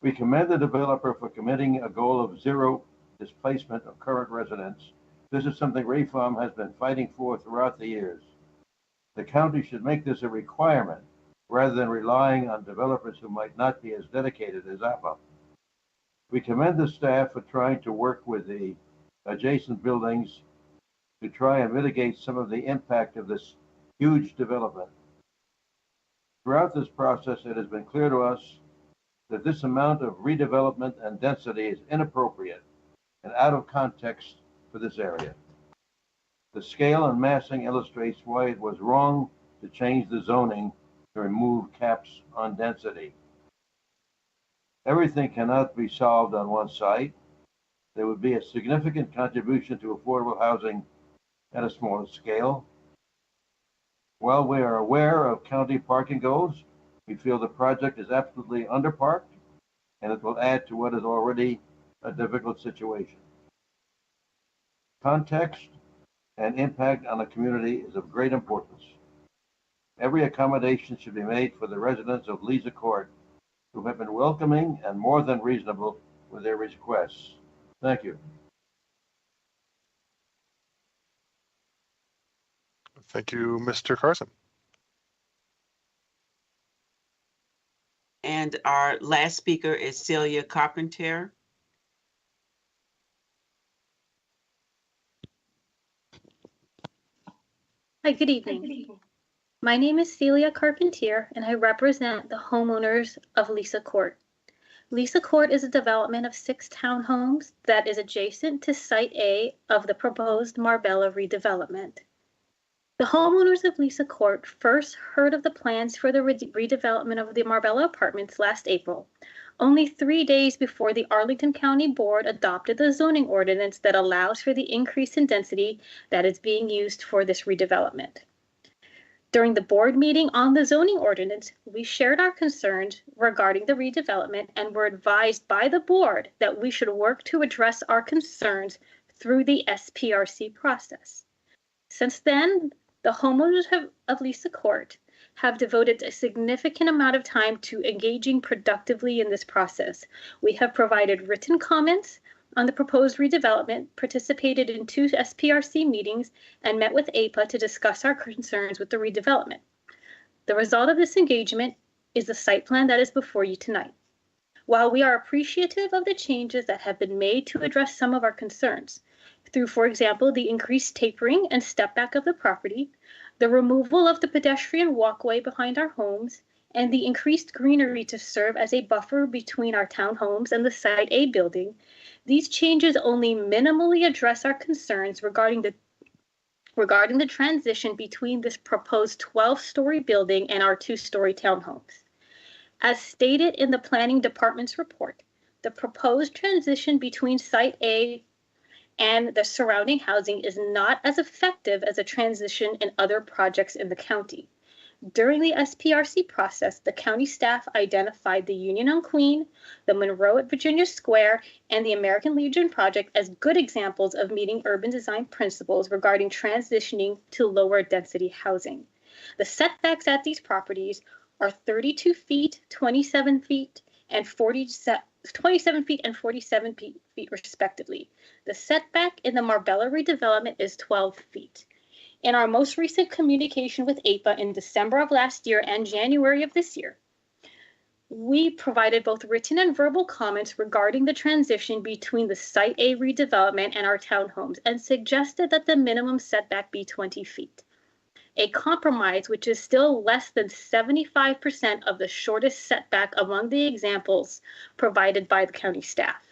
We commend the developer for committing a goal of zero displacement of current residents. This is something RAFOM has been fighting for throughout the years. The county should make this a requirement rather than relying on developers who might not be as dedicated as APA. We commend the staff for trying to work with the adjacent buildings to try and mitigate some of the impact of this huge development. Throughout this process, it has been clear to us that this amount of redevelopment and density is inappropriate and out of context for this area. The scale and massing illustrates why it was wrong to change the zoning to remove caps on density. Everything cannot be solved on one site. There would be a significant contribution to affordable housing at a smaller scale. While we are aware of county parking goals, we feel the project is absolutely underparked, and it will add to what is already a difficult situation. Context and impact on the community is of great importance. Every accommodation should be made for the residents of Lisa Court, who have been welcoming and more than reasonable with their requests. Thank you. Thank you, Mr. Carson. And our last speaker is Celia Carpentier. Hi, good evening. My name is Celia Carpentier, and I represent the homeowners of Lisa Court. Lisa Court is a development of 6 townhomes that is adjacent to Site A of the proposed Marbella redevelopment. The homeowners of Lisa Court first heard of the plans for the redevelopment of the Marbella apartments last April, only 3 days before the Arlington County Board adopted the zoning ordinance that allows for the increase in density that is being used for this redevelopment. During the board meeting on the zoning ordinance, we shared our concerns regarding the redevelopment and were advised by the board that we should work to address our concerns through the SPRC process. Since then, the homeowners of Lisa Court have devoted a significant amount of time to engaging productively in this process. We have provided written comments on the proposed redevelopment, participated in 2 SPRC meetings, and met with APA to discuss our concerns with the redevelopment. The result of this engagement is the site plan that is before you tonight. While we are appreciative of the changes that have been made to address some of our concerns, through, for example, the increased tapering and step back of the property, the removal of the pedestrian walkway behind our homes, and the increased greenery to serve as a buffer between our townhomes and the Site A building, these changes only minimally address our concerns regarding the transition between this proposed 12-story building and our 2-story townhomes. As stated in the Planning Department's report, the proposed transition between Site A and the surrounding housing is not as effective as a transition in other projects in the county. During the SPRC process, the county staff identified the Union on Queen, the Monroe at Virginia Square, and the American Legion project as good examples of meeting urban design principles regarding transitioning to lower density housing. The setbacks at these properties are 32 feet, 27 feet, and 27 feet and 47 feet respectively. The setback in the Marbella redevelopment is 12 feet. In our most recent communication with APA in December of last year and January of this year, we provided both written and verbal comments regarding the transition between the Site A redevelopment and our townhomes and suggested that the minimum setback be 20 feet. A compromise which is still less than 75% of the shortest setback among the examples provided by the county staff.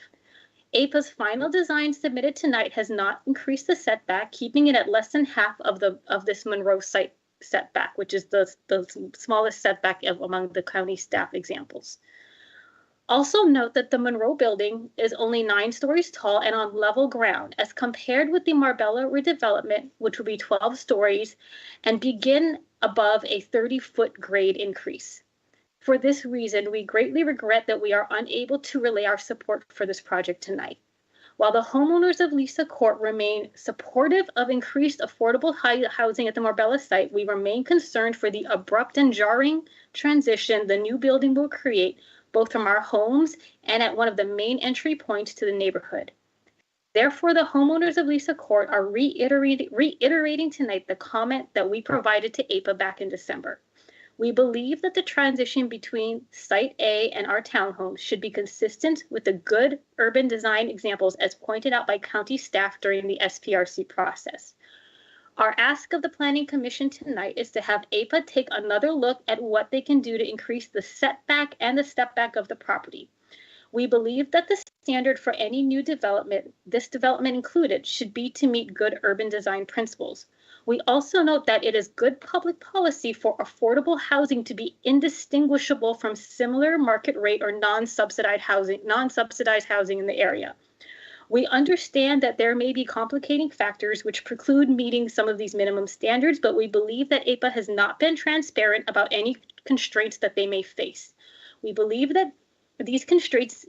APA's final design submitted tonight has not increased the setback, keeping it at less than half of this Monroe site setback, which is the smallest setback among the county staff examples. Also note that the Monroe building is only 9 stories tall and on level ground as compared with the Marbella redevelopment, which will be 12 stories and begin above a 30-foot grade increase. For this reason, we greatly regret that we are unable to relay our support for this project tonight. While the homeowners of Lisa Court remain supportive of increased affordable housing at the Marbella site, we remain concerned for the abrupt and jarring transition the new building will create, both from our homes and at one of the main entry points to the neighborhood. Therefore, the homeowners of Lisa Court are reiterating tonight the comment that we provided to APA back in December. We believe that the transition between Site A and our townhomes should be consistent with the good urban design examples as pointed out by county staff during the SPRC process. Our ask of the Planning Commission tonight is to have APA take another look at what they can do to increase the setback and the step back of the property. We believe that the standard for any new development, this development included, should be to meet good urban design principles. We also note that it is good public policy for affordable housing to be indistinguishable from similar market rate or non-subsidized housing in the area. We understand that there may be complicating factors which preclude meeting some of these minimum standards, but we believe that APA has not been transparent about any constraints that they may face. We believe that these constraints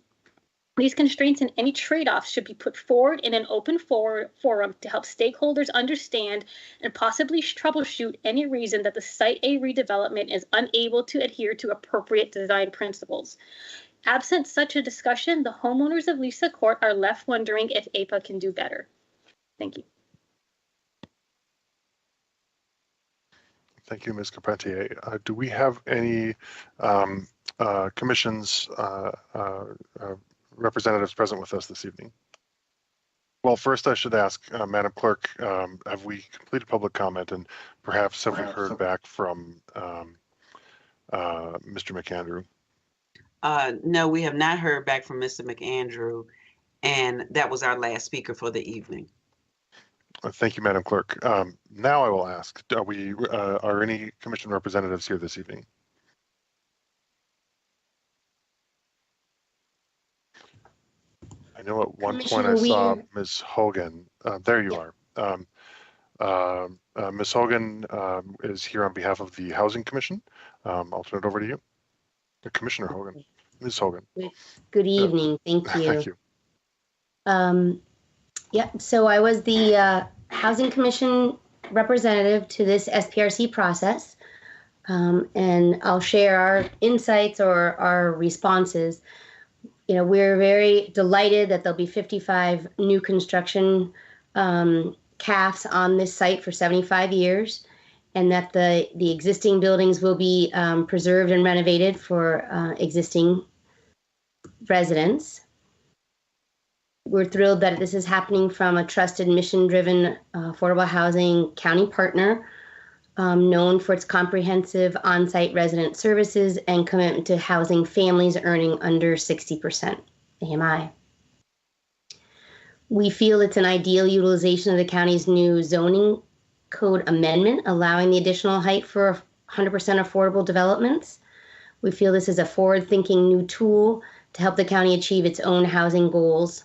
and any trade-offs should be put forward in an open forum to help stakeholders understand and possibly troubleshoot any reason that the Site A redevelopment is unable to adhere to appropriate design principles. Absent such a discussion, the homeowners of Lisa Court are left wondering if APA can do better. Thank you. Thank you, Ms. Carpentier. Do we have any commissions representatives present with us this evening? Well, first I should ask, Madam Clerk, have we completed public comment, and perhaps have we heard back from Mr. Mcandrew? No, we have not heard back from Mr. Mcandrew, and that was our last speaker for the evening. Thank you, Madam Clerk. Now I will ask, are any commission representatives here this evening? I know at one point I saw Ms. Hogan. There you are. Ms. Hogan is here on behalf of the Housing Commission. I'll turn it over to you. Commissioner Hogan. Ms. Hogan. Good evening. Thank you. Thank you. Yeah, so I was the Housing Commission representative to this SPRC process, and I'll share our insights or our responses. You know, we're very delighted that there'll be 55 new construction CAFs on this site for 75 years, and that the existing buildings will be preserved and renovated for existing residents. We're thrilled that this is happening from a trusted, mission-driven affordable housing county partner known for its comprehensive on-site resident services and commitment to housing families earning under 60% AMI. We feel it's an ideal utilization of the county's new zoning code amendment, allowing the additional height for 100% affordable developments. We feel this is a forward-thinking new tool to help the county achieve its own housing goals.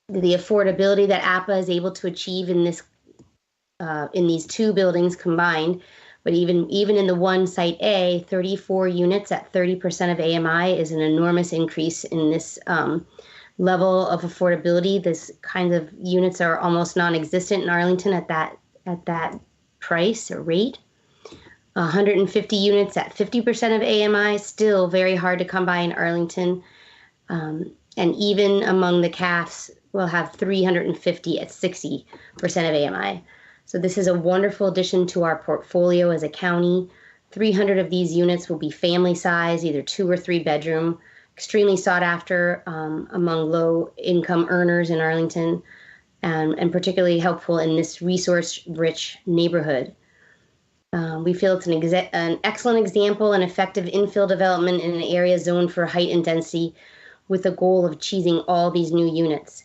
The affordability that APA is able to achieve in this in these two buildings combined, but even in the one Site A, 34 units at 30% of AMI is an enormous increase in this level of affordability. This kind of units are almost non-existent in Arlington at that price or rate. 150 units at 50% of AMI, still very hard to come by in Arlington. And even among the CAFs, we'll have 350 at 60% of AMI. So this is a wonderful addition to our portfolio as a county. 300 of these units will be family size, either 2 or 3 bedroom, extremely sought after among low income earners in Arlington, and particularly helpful in this resource-rich neighborhood. We feel it's an excellent example and effective infill development in an area zoned for height and density, with the goal of achieving all these new units.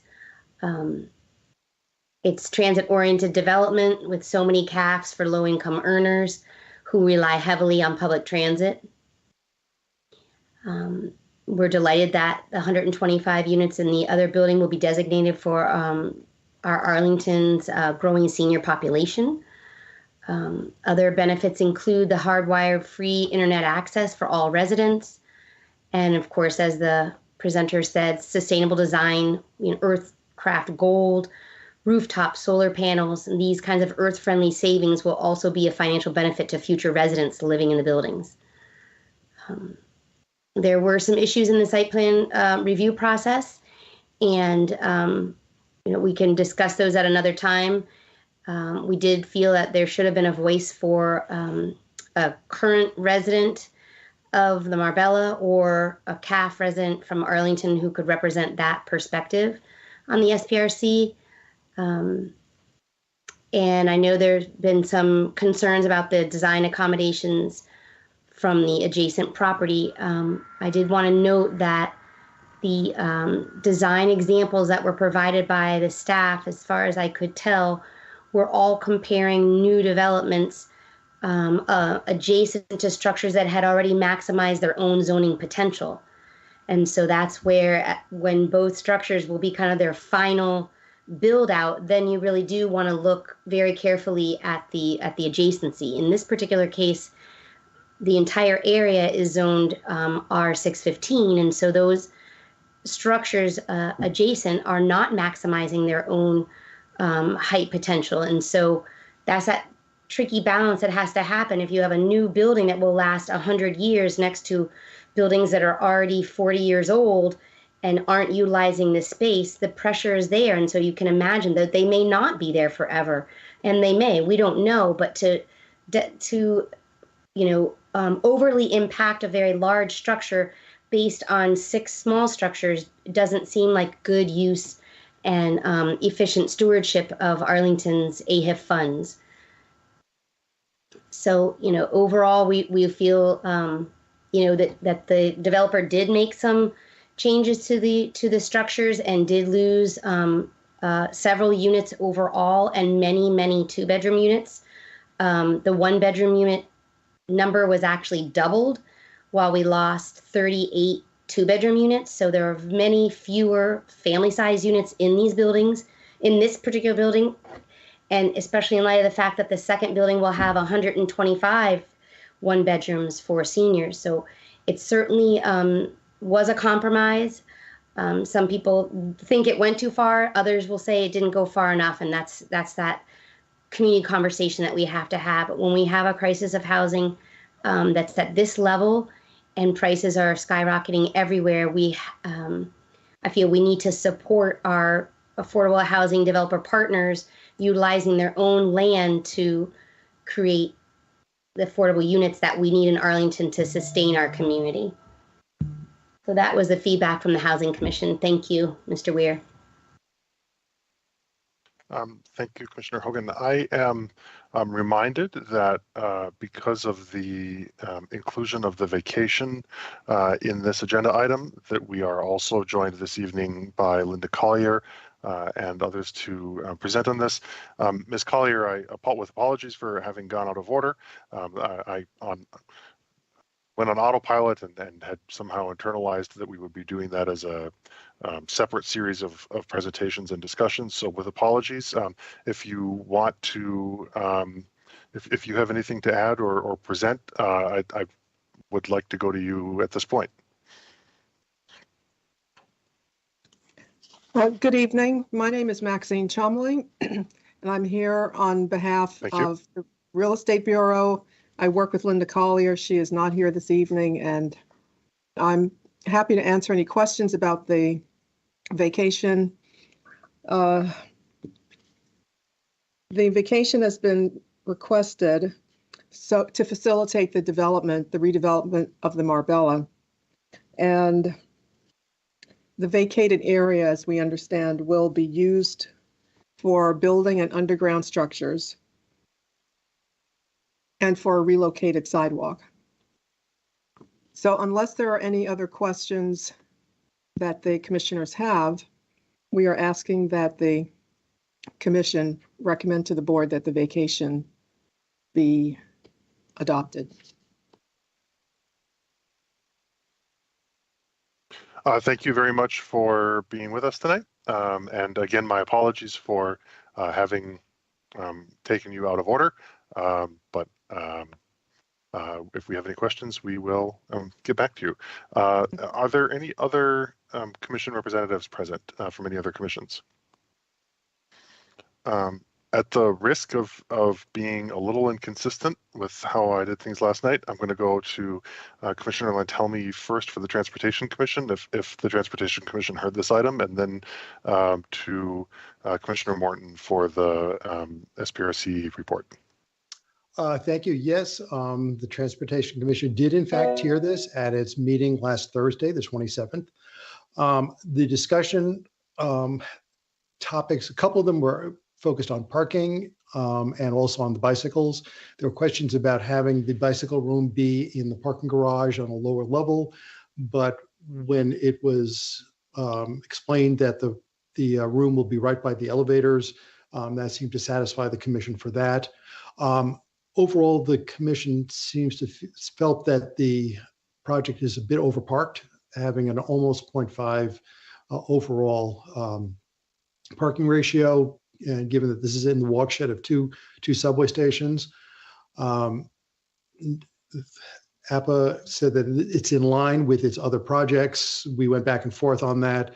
It's transit-oriented development with so many CAFs for low-income earners who rely heavily on public transit. We're delighted that the 125 units in the other building will be designated for our Arlington's growing senior population. Other benefits include the hardwired free internet access for all residents. And of course, as the presenter said, sustainable design, Earthcraft Gold, rooftop solar panels, and these kinds of earth-friendly savings will also be a financial benefit to future residents living in the buildings. There were some issues in the site plan review process, and we can discuss those at another time. We did feel that there should have been a voice for a current resident of the Marbella or a CAF resident from Arlington who could represent that perspective on the SPRC. And I know there's been some concerns about the design accommodations from the adjacent property. I did want to note that the design examples that were provided by the staff, as far as I could tell, were all comparing new developments adjacent to structures that had already maximized their own zoning potential. And so that's where, when both structures will be kind of their final build out, then you really do want to look very carefully at the adjacency. In this particular case, the entire area is zoned R615, and so those structures adjacent are not maximizing their own height potential. And so that's that tricky balance that has to happen. If you have a new building that will last 100 years next to buildings that are already 40 years old and aren't utilizing this space, the pressure is there. And so you can imagine that they may not be there forever, and they may, we don't know, but to overly impact a very large structure based on 6 small structures doesn't seem like good use and efficient stewardship of Arlington's AHIF funds. So, overall, we feel, that the developer did make some changes to the structures and did lose several units overall and many 2-bedroom units. The 1-bedroom unit number was actually doubled, while we lost 38 2-bedroom units. So there are many fewer family-size units in these buildings, in this particular building, and especially in light of the fact that the second building will have 125 1-bedrooms for seniors. So it certainly was a compromise. Some people think it went too far. Others will say it didn't go far enough, and that's that community conversation that we have to have. But when we have a crisis of housing that's at this level and prices are skyrocketing everywhere, I feel we need to support our affordable housing developer partners utilizing their own land to create the affordable units that we need in Arlington to sustain our community. So that was the feedback from the Housing Commission. Thank you, Mr. Weir. Thank you, Commissioner Hogan. I am reminded that because of the inclusion of the vacation in this agenda item, that we are also joined this evening by Linda Collier and others to present on this. Ms. Collier, with apologies for having gone out of order. I went on autopilot and had somehow internalized that we would be doing that as a separate series of presentations and discussions. So with apologies, if you want to, if you have anything to add or present, I would like to go to you at this point. Good evening. My name is Maxine Chumley, and I'm here on behalf of the Real Estate Bureau. I work with Linda Collier. She is not here this evening, and I'm happy to answer any questions about the vacation. The vacation has been requested to facilitate the redevelopment of the Marbella. And the vacated area, as we understand, will be used for building and underground structures and for a relocated sidewalk. So unless there are any other questions that the commissioners have, we are asking that the commission recommend to the board that the vacation be adopted. Thank you very much for being with us tonight. And again, my apologies for having taken you out of order. But if we have any questions, we will get back to you. Are there any other commission representatives present from any other commissions? At the risk of being a little inconsistent with how I did things last night, I'm going to go to Commissioner Lantelmi first for the Transportation Commission, if the Transportation Commission heard this item, and then to Commissioner Morton for the SPRC report. Thank you. Yes, the Transportation Commission did in fact hear this at its meeting last Thursday, the 27th. The discussion topics, a couple of them were focused on parking and also on the bicycles. There were questions about having the bicycle room be in the parking garage on a lower level, but when it was explained that the room will be right by the elevators, that seemed to satisfy the commission for that. Overall, the commission seems to felt that the project is a bit overparked, having an almost 0.5 overall parking ratio. And given that this is in the watershed of two subway stations, APA said that it's in line with its other projects. We went back and forth on that.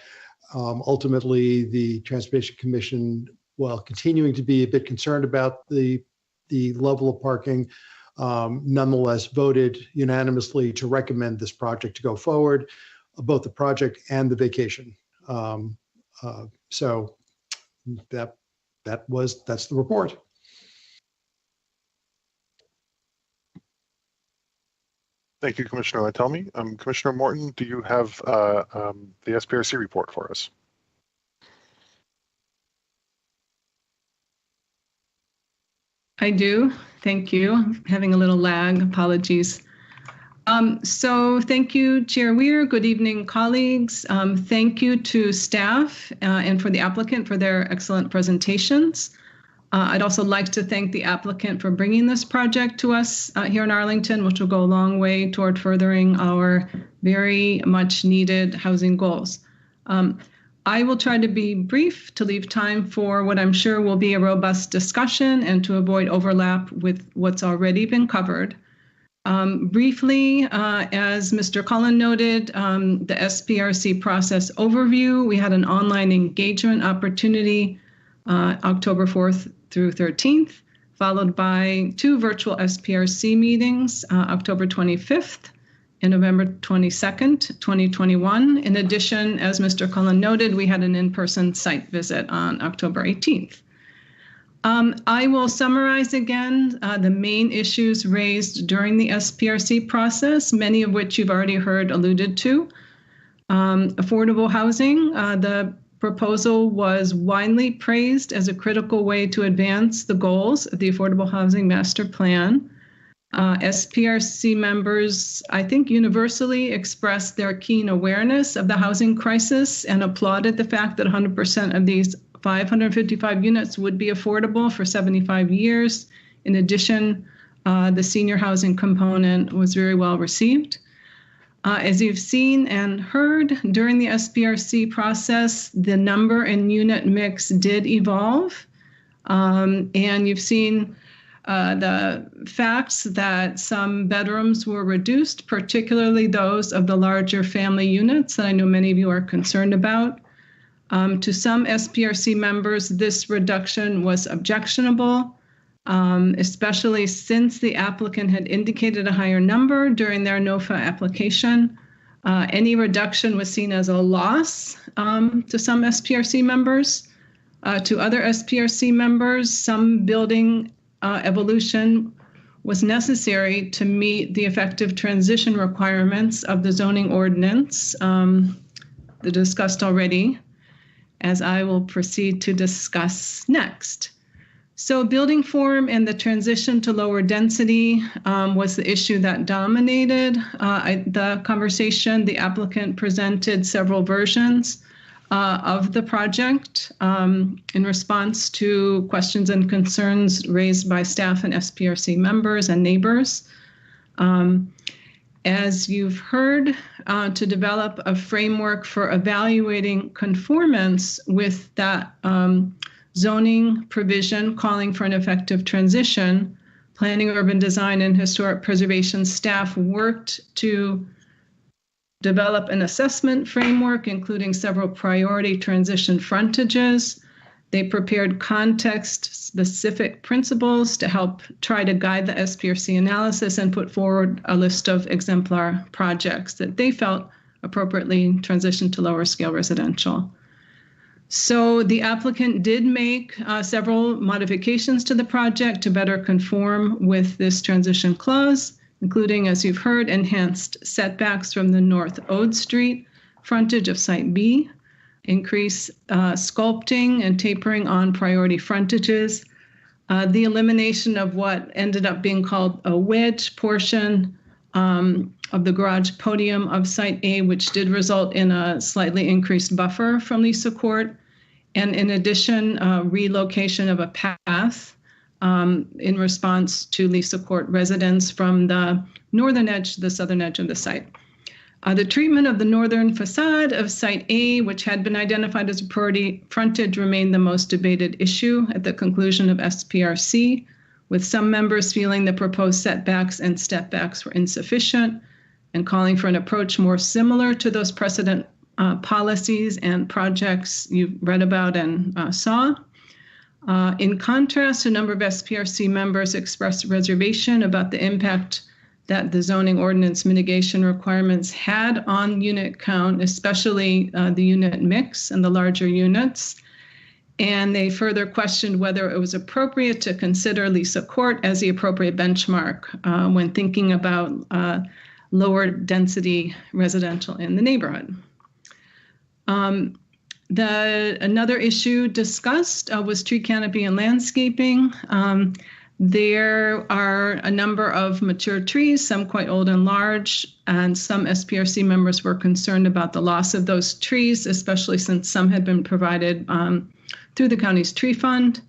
Ultimately, the Transportation Commission, while continuing to be a bit concerned about the level of parking, nonetheless voted unanimously to recommend this project to go forward, both the project and the vacation. So that's the report. Thank you, Commissioner Lantelmi. Commissioner Morton, do you have the SPRC report for us? I do. Thank you. I'm having a little lag. Apologies. So thank you, Chair Weir. Good evening, colleagues. Thank you to staff and for the applicant for their excellent presentations. I'd also like to thank the applicant for bringing this project to us here in Arlington, which will go a long way toward furthering our very much needed housing goals. I will try to be brief to leave time for what I'm sure will be a robust discussion and to avoid overlap with what's already been covered. Briefly, as Mr. Cullen noted, the SPRC process overview, we had an online engagement opportunity October 4th through 13th, followed by 2 virtual SPRC meetings, October 25th and November 22nd, 2021. In addition, as Mr. Cullen noted, we had an in-person site visit on October 18th. I will summarize again the main issues raised during the SPRC process, many of which you've already heard alluded to. Affordable housing, the proposal was widely praised as a critical way to advance the goals of the Affordable Housing Master Plan. SPRC members, I think, universally expressed their keen awareness of the housing crisis and applauded the fact that 100% of these 555 units would be affordable for 75 years. In addition, the senior housing component was very well received. As you've seen and heard during the SPRC process, the number and unit mix did evolve. And you've seen the facts that some bedrooms were reduced, particularly those of the larger family units that I know many of you are concerned about. To some SPRC members, this reduction was objectionable, especially since the applicant had indicated a higher number during their NOFA application. Any reduction was seen as a loss to some SPRC members. To other SPRC members, some building evolution was necessary to meet the effective transition requirements of the zoning ordinance, discussed already, as I will proceed to discuss next. So building form and the transition to lower density was the issue that dominated the conversation. The applicant presented several versions of the project in response to questions and concerns raised by staff and SPRC members and neighbors. As you've heard, to develop a framework for evaluating conformance with that zoning provision calling for an effective transition, Planning, Urban Design, and Historic Preservation staff worked to develop an assessment framework, including several priority transition frontages. They prepared context-specific principles to help try to guide the SPRC analysis and put forward a list of exemplar projects that they felt appropriately transitioned to lower-scale residential. So the applicant did make several modifications to the project to better conform with this transition clause, including, as you've heard, enhanced setbacks from the North Ode Street frontage of Site B, increase sculpting and tapering on priority frontages, the elimination of what ended up being called a wedge portion of the garage podium of Site A, which did result in a slightly increased buffer from Lisa Court, and in addition, relocation of a path in response to Lisa Court residents from the northern edge to the southern edge of the site. The treatment of the northern facade of Site A, which had been identified as a priority frontage, remained the most debated issue at the conclusion of SPRC, with some members feeling the proposed setbacks and stepbacks were insufficient and calling for an approach more similar to those precedent policies and projects you've read about and saw. In contrast, a number of SPRC members expressed reservation about the impact that the zoning ordinance mitigation requirements had on unit count, especially the unit mix and the larger units. And they further questioned whether it was appropriate to consider Lisa Court as the appropriate benchmark when thinking about lower density residential in the neighborhood. Another issue discussed was tree canopy and landscaping. There are a number of mature trees, some quite old and large, and some SPRC members were concerned about the loss of those trees, especially since some had been provided through the county's tree fund.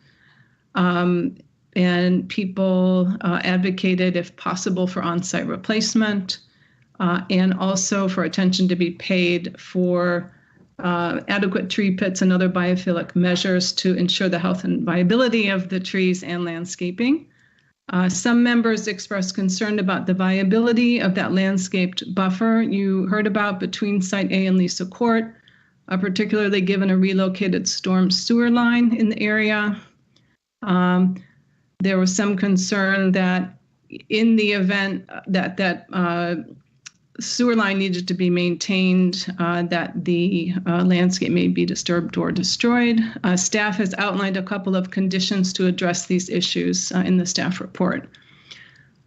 And people advocated, if possible, for on-site replacement and also for attention to be paid for adequate tree pits and other biophilic measures to ensure the health and viability of the trees and landscaping. Some members expressed concern about the viability of that landscaped buffer you heard about between Site A and Lisa Court, particularly given a relocated storm sewer line in the area. There was some concern that in the event that sewer line needed to be maintained, that the landscape may be disturbed or destroyed. Staff has outlined a couple of conditions to address these issues in the staff report.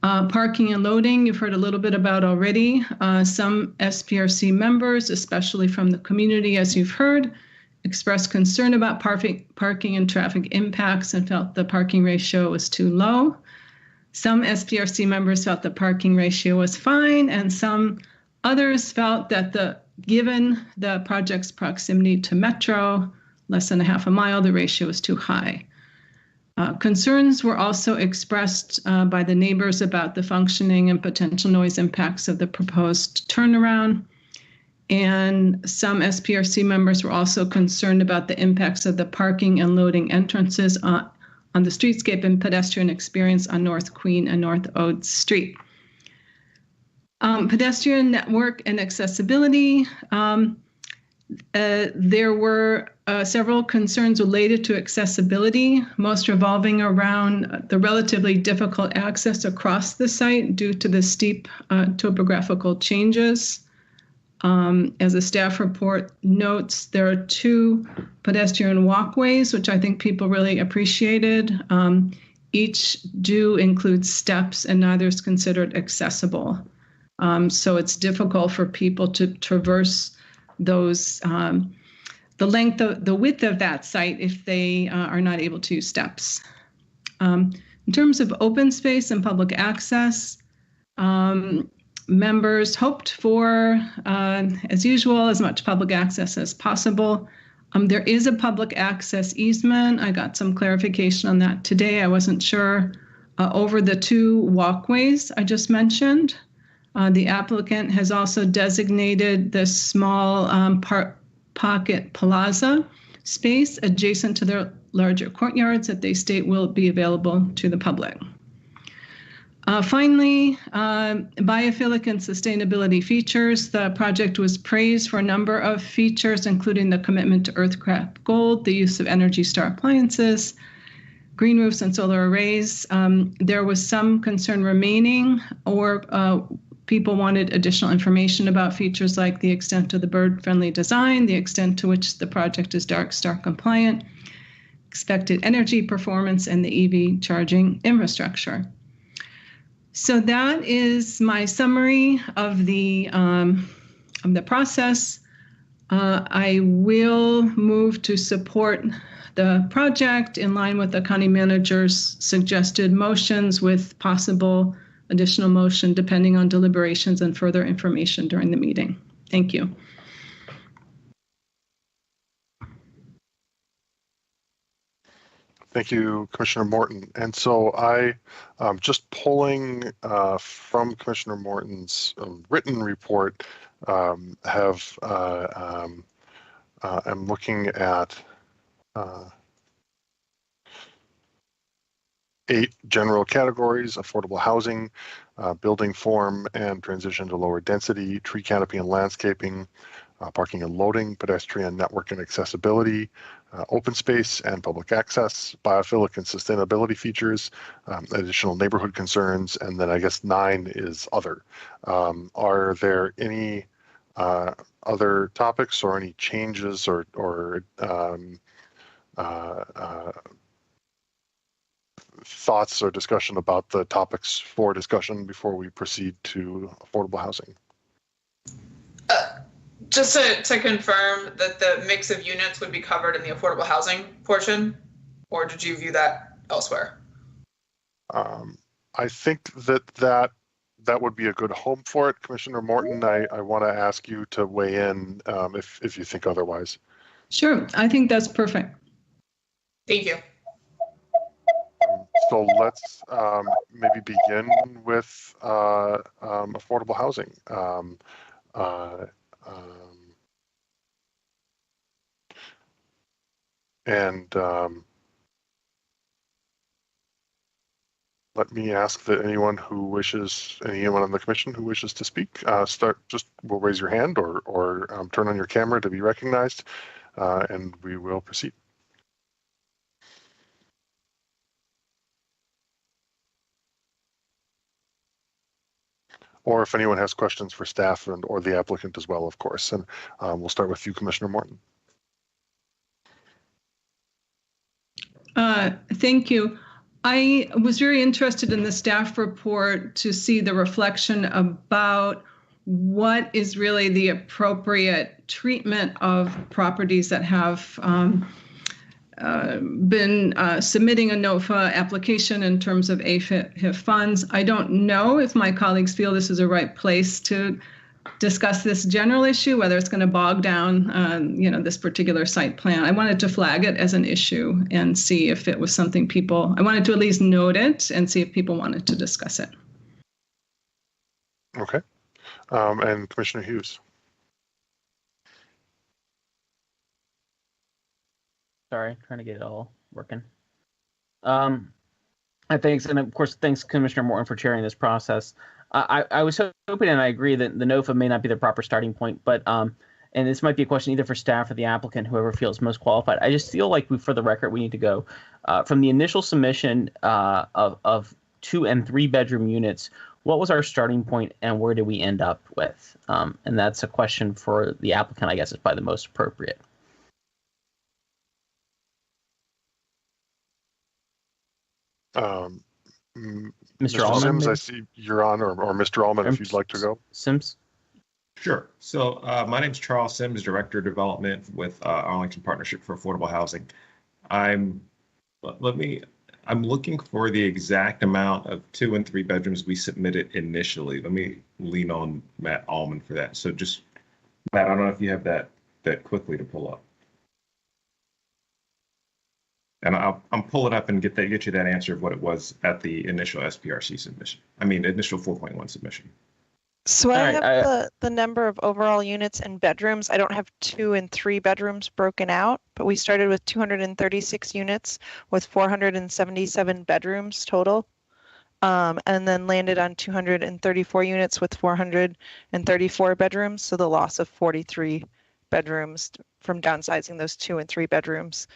Parking and loading, you've heard a little bit about already. Some SPRC members, especially from the community, as you've heard, expressed concern about parking and traffic impacts and felt the parking ratio was too low. Some SPRC members felt the parking ratio was fine, and some others felt that given the project's proximity to Metro, less than a half a mile, the ratio was too high. Concerns were also expressed by the neighbors about the functioning and potential noise impacts of the proposed turnaround. And some SPRC members were also concerned about the impacts of the parking and loading entrances on the streetscape and pedestrian experience on North Queen and North Ode Street. Pedestrian network and accessibility. There were several concerns related to accessibility, most revolving around the relatively difficult access across the site due to the steep topographical changes. As a staff report notes, there are 2 pedestrian walkways, which I think people really appreciated. Each do include steps, and neither is considered accessible. So it's difficult for people to traverse those, the width of that site if they are not able to use steps. In terms of open space and public access, members hoped for, as usual, as much public access as possible. There is a public access easement. I got some clarification on that today. I wasn't sure over the 2 walkways I just mentioned. The applicant has also designated the small Pocket Plaza space adjacent to their larger courtyards that they state will be available to the public. Finally, biophilic and sustainability features. The project was praised for a number of features, including the commitment to Earthcraft Gold, the use of Energy Star appliances, green roofs and solar arrays. There was some concern remaining, or people wanted additional information about features like the extent of the bird-friendly design, the extent to which the project is dark star compliant, expected energy performance, and the EV charging infrastructure. So that is my summary of the process. I will move to support the project in line with the county manager's suggested motions, with possible additional motion depending on deliberations and further information during the meeting. Thank you. Thank you, Commissioner Morton. And so I, just pulling from Commissioner Morton's written report, I'm looking at 8 general categories: affordable housing, building form and transition to lower density, tree canopy and landscaping, parking and loading, pedestrian network and accessibility, open space and public access, biophilic and sustainability features, additional neighborhood concerns, and then I guess 9 is other. Are there any other topics or any changes or thoughts or discussion about the topics for discussion before we proceed to affordable housing? Just to confirm that the mix of units would be covered in the affordable housing portion, or did you view that elsewhere? I think that would be a good home for it. Commissioner Morton, I want to ask you to weigh in if you think otherwise. Sure, I think that's perfect. Thank you. So let's maybe begin with affordable housing. Let me ask that anyone on the commission who wishes to speak, will raise your hand or turn on your camera to be recognized, and we will proceed. Or if anyone has questions for staff or the applicant as well, of course. And we'll start with you, Commissioner Morton. Thank you. I was very interested in the staff report to see the reflection about what is really the appropriate treatment of properties that have been submitting a NOFA application in terms of AFIF funds. I don't know if my colleagues feel this is a right place to discuss this general issue, whether it's going to bog down, this particular site plan. I wanted to flag it as an issue and see if it was something I wanted to at least note it and see if people wanted to discuss it. Okay. And Commissioner Hughes. Sorry, trying to get it all working. Thanks, and of course, thanks Commissioner Morton for chairing this process. I was hoping, and I agree, that the NOFA may not be the proper starting point, but and this might be a question either for staff or the applicant, whoever feels most qualified. I just feel like, for the record, we need to go from the initial submission of 2 and 3 bedroom units. What was our starting point, and where did we end up with? And that's a question for the applicant, I guess, is probably the most appropriate. Mr. Allman, Sims, I see you're on, or Mr. Allman, if you'd like to go. Sims? Sure. So my name is Charles Sims, Director of Development with Arlington Partnership for Affordable Housing. I'm looking for the exact amount of 2 and 3 bedrooms we submitted initially. Let me lean on Matt Allman for that. So just, Matt, I don't know if you have that quickly to pull up. And I'm pull it up and get you that answer of what it was at the initial SPRC submission. I mean, initial 4.1 submission. So I All right, have the number of overall units and bedrooms. I don't have 2 and 3 bedrooms broken out, but we started with 236 units with 477 bedrooms total. And then landed on 234 units with 434 bedrooms. So the loss of 43 bedrooms from downsizing those 2 and 3 bedrooms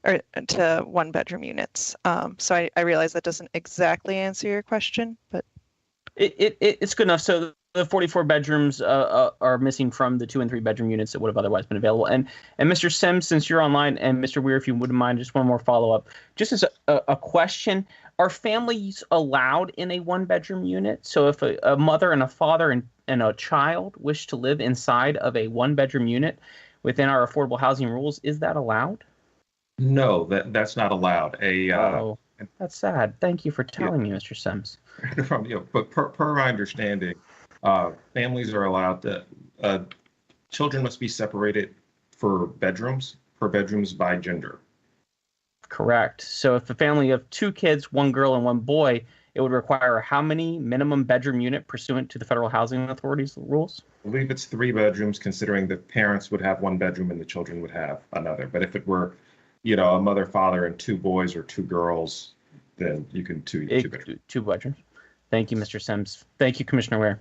or to 1 bedroom units. So I realize that doesn't exactly answer your question, but it's good enough. So the 44 bedrooms are missing from the 2 and 3 bedroom units that would have otherwise been available. And Mr. Sims, since you're online, and Mr. Weir, if you wouldn't mind, just one more follow up. Just as a question, are families allowed in a 1 bedroom unit? So if a mother and a father and a child wish to live inside of a 1 bedroom unit within our affordable housing rules, is that allowed? No, that's not allowed. Oh, that's sad. Thank you for telling me, Mr. Sims. But per my understanding, families are allowed to, children must be separated per bedrooms by gender. Correct. So if a family of 2 kids, 1 girl and 1 boy, it would require how many minimum bedroom unit pursuant to the Federal Housing Authority's rules? I believe it's 3 bedrooms, considering the parents would have 1 bedroom and the children would have another. But if it were, a mother, father, and 2 boys or 2 girls, then you can 2 bedrooms. 2 bedrooms. Thank you, Mr. Sims. Thank you, Commissioner Ware.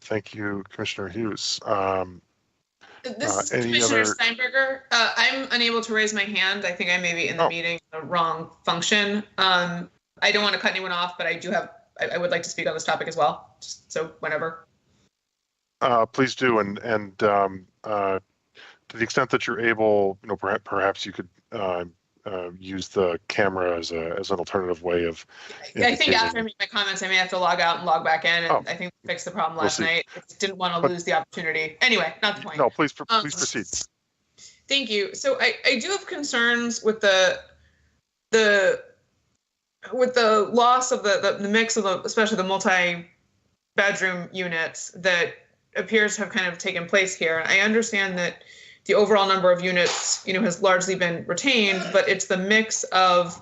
Thank you, Commissioner Hughes. This is Commissioner Steinberger. I'm unable to raise my hand. I think I may be in the meeting, the wrong function. I don't want to cut anyone off, but I would like to speak on this topic as well. Just so whenever. Please do, and to the extent that you're able, perhaps you could use the camera as an alternative way of. I think after I make my comments, I may have to log out and log back in, and I think we fixed the problem last night. I just didn't want to lose the opportunity. Anyway, not the point. No, please proceed. Thank you. So I do have concerns with the loss of the mix of especially the multi-bedroom units that appears to have kind of taken place here. I understand that the overall number of units, has largely been retained, but it's the mix of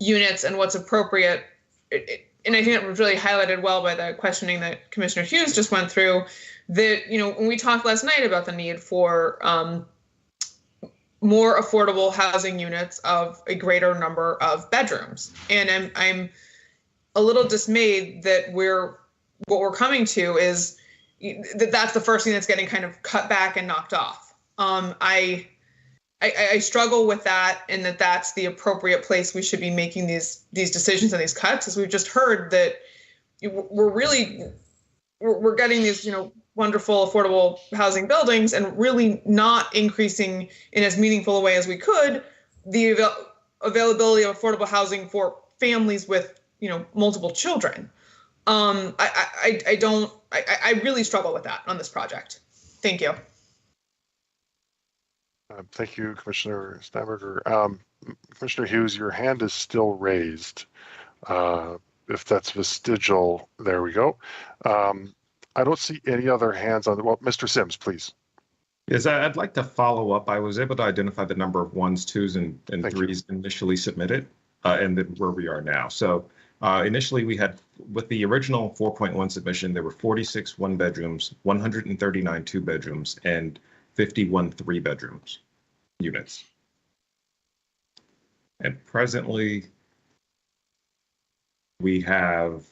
units and what's appropriate. And I think that was really highlighted well by the questioning that Commissioner Hughes just went through, that, when we talked last night about the need for more affordable housing units of a greater number of bedrooms. And I'm a little dismayed that what we're coming to is that's the first thing that's getting kind of cut back and knocked off. I struggle with that, and that's the appropriate place we should be making these decisions and these cuts, as we've just heard that we're getting these wonderful affordable housing buildings and really not increasing in as meaningful a way as we could the availability of affordable housing for families with multiple children. I really struggle with that on this project. Thank you. Thank you, Commissioner Steinberger. Commissioner Hughes, your hand is still raised. If that's vestigial, there we go. I don't see any other hands on the, well, Mr. Sims, please. Yes, I'd like to follow up. I was able to identify the number of 1s, 2s, and 3s initially submitted, and then where we are now. So initially we had, with the original 4.1 submission, there were 46 1-bedrooms, 139 2-bedrooms, and 51 3-bedrooms units. And presently we have,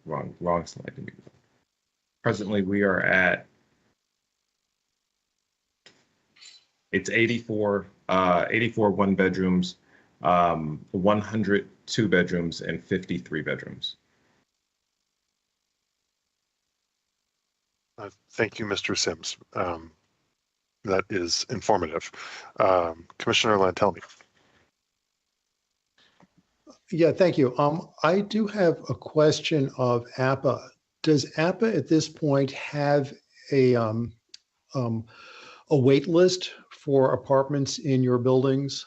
wrong slide. Presently we are at, it's 84 1-bedrooms, 100 2-bedrooms, and 53 bedrooms. Thank you, Mr. Sims. That is informative. Commissioner Lantelmi. Yeah, thank you. I do have a question of APA. Does APA at this point have a wait list for apartments in your buildings?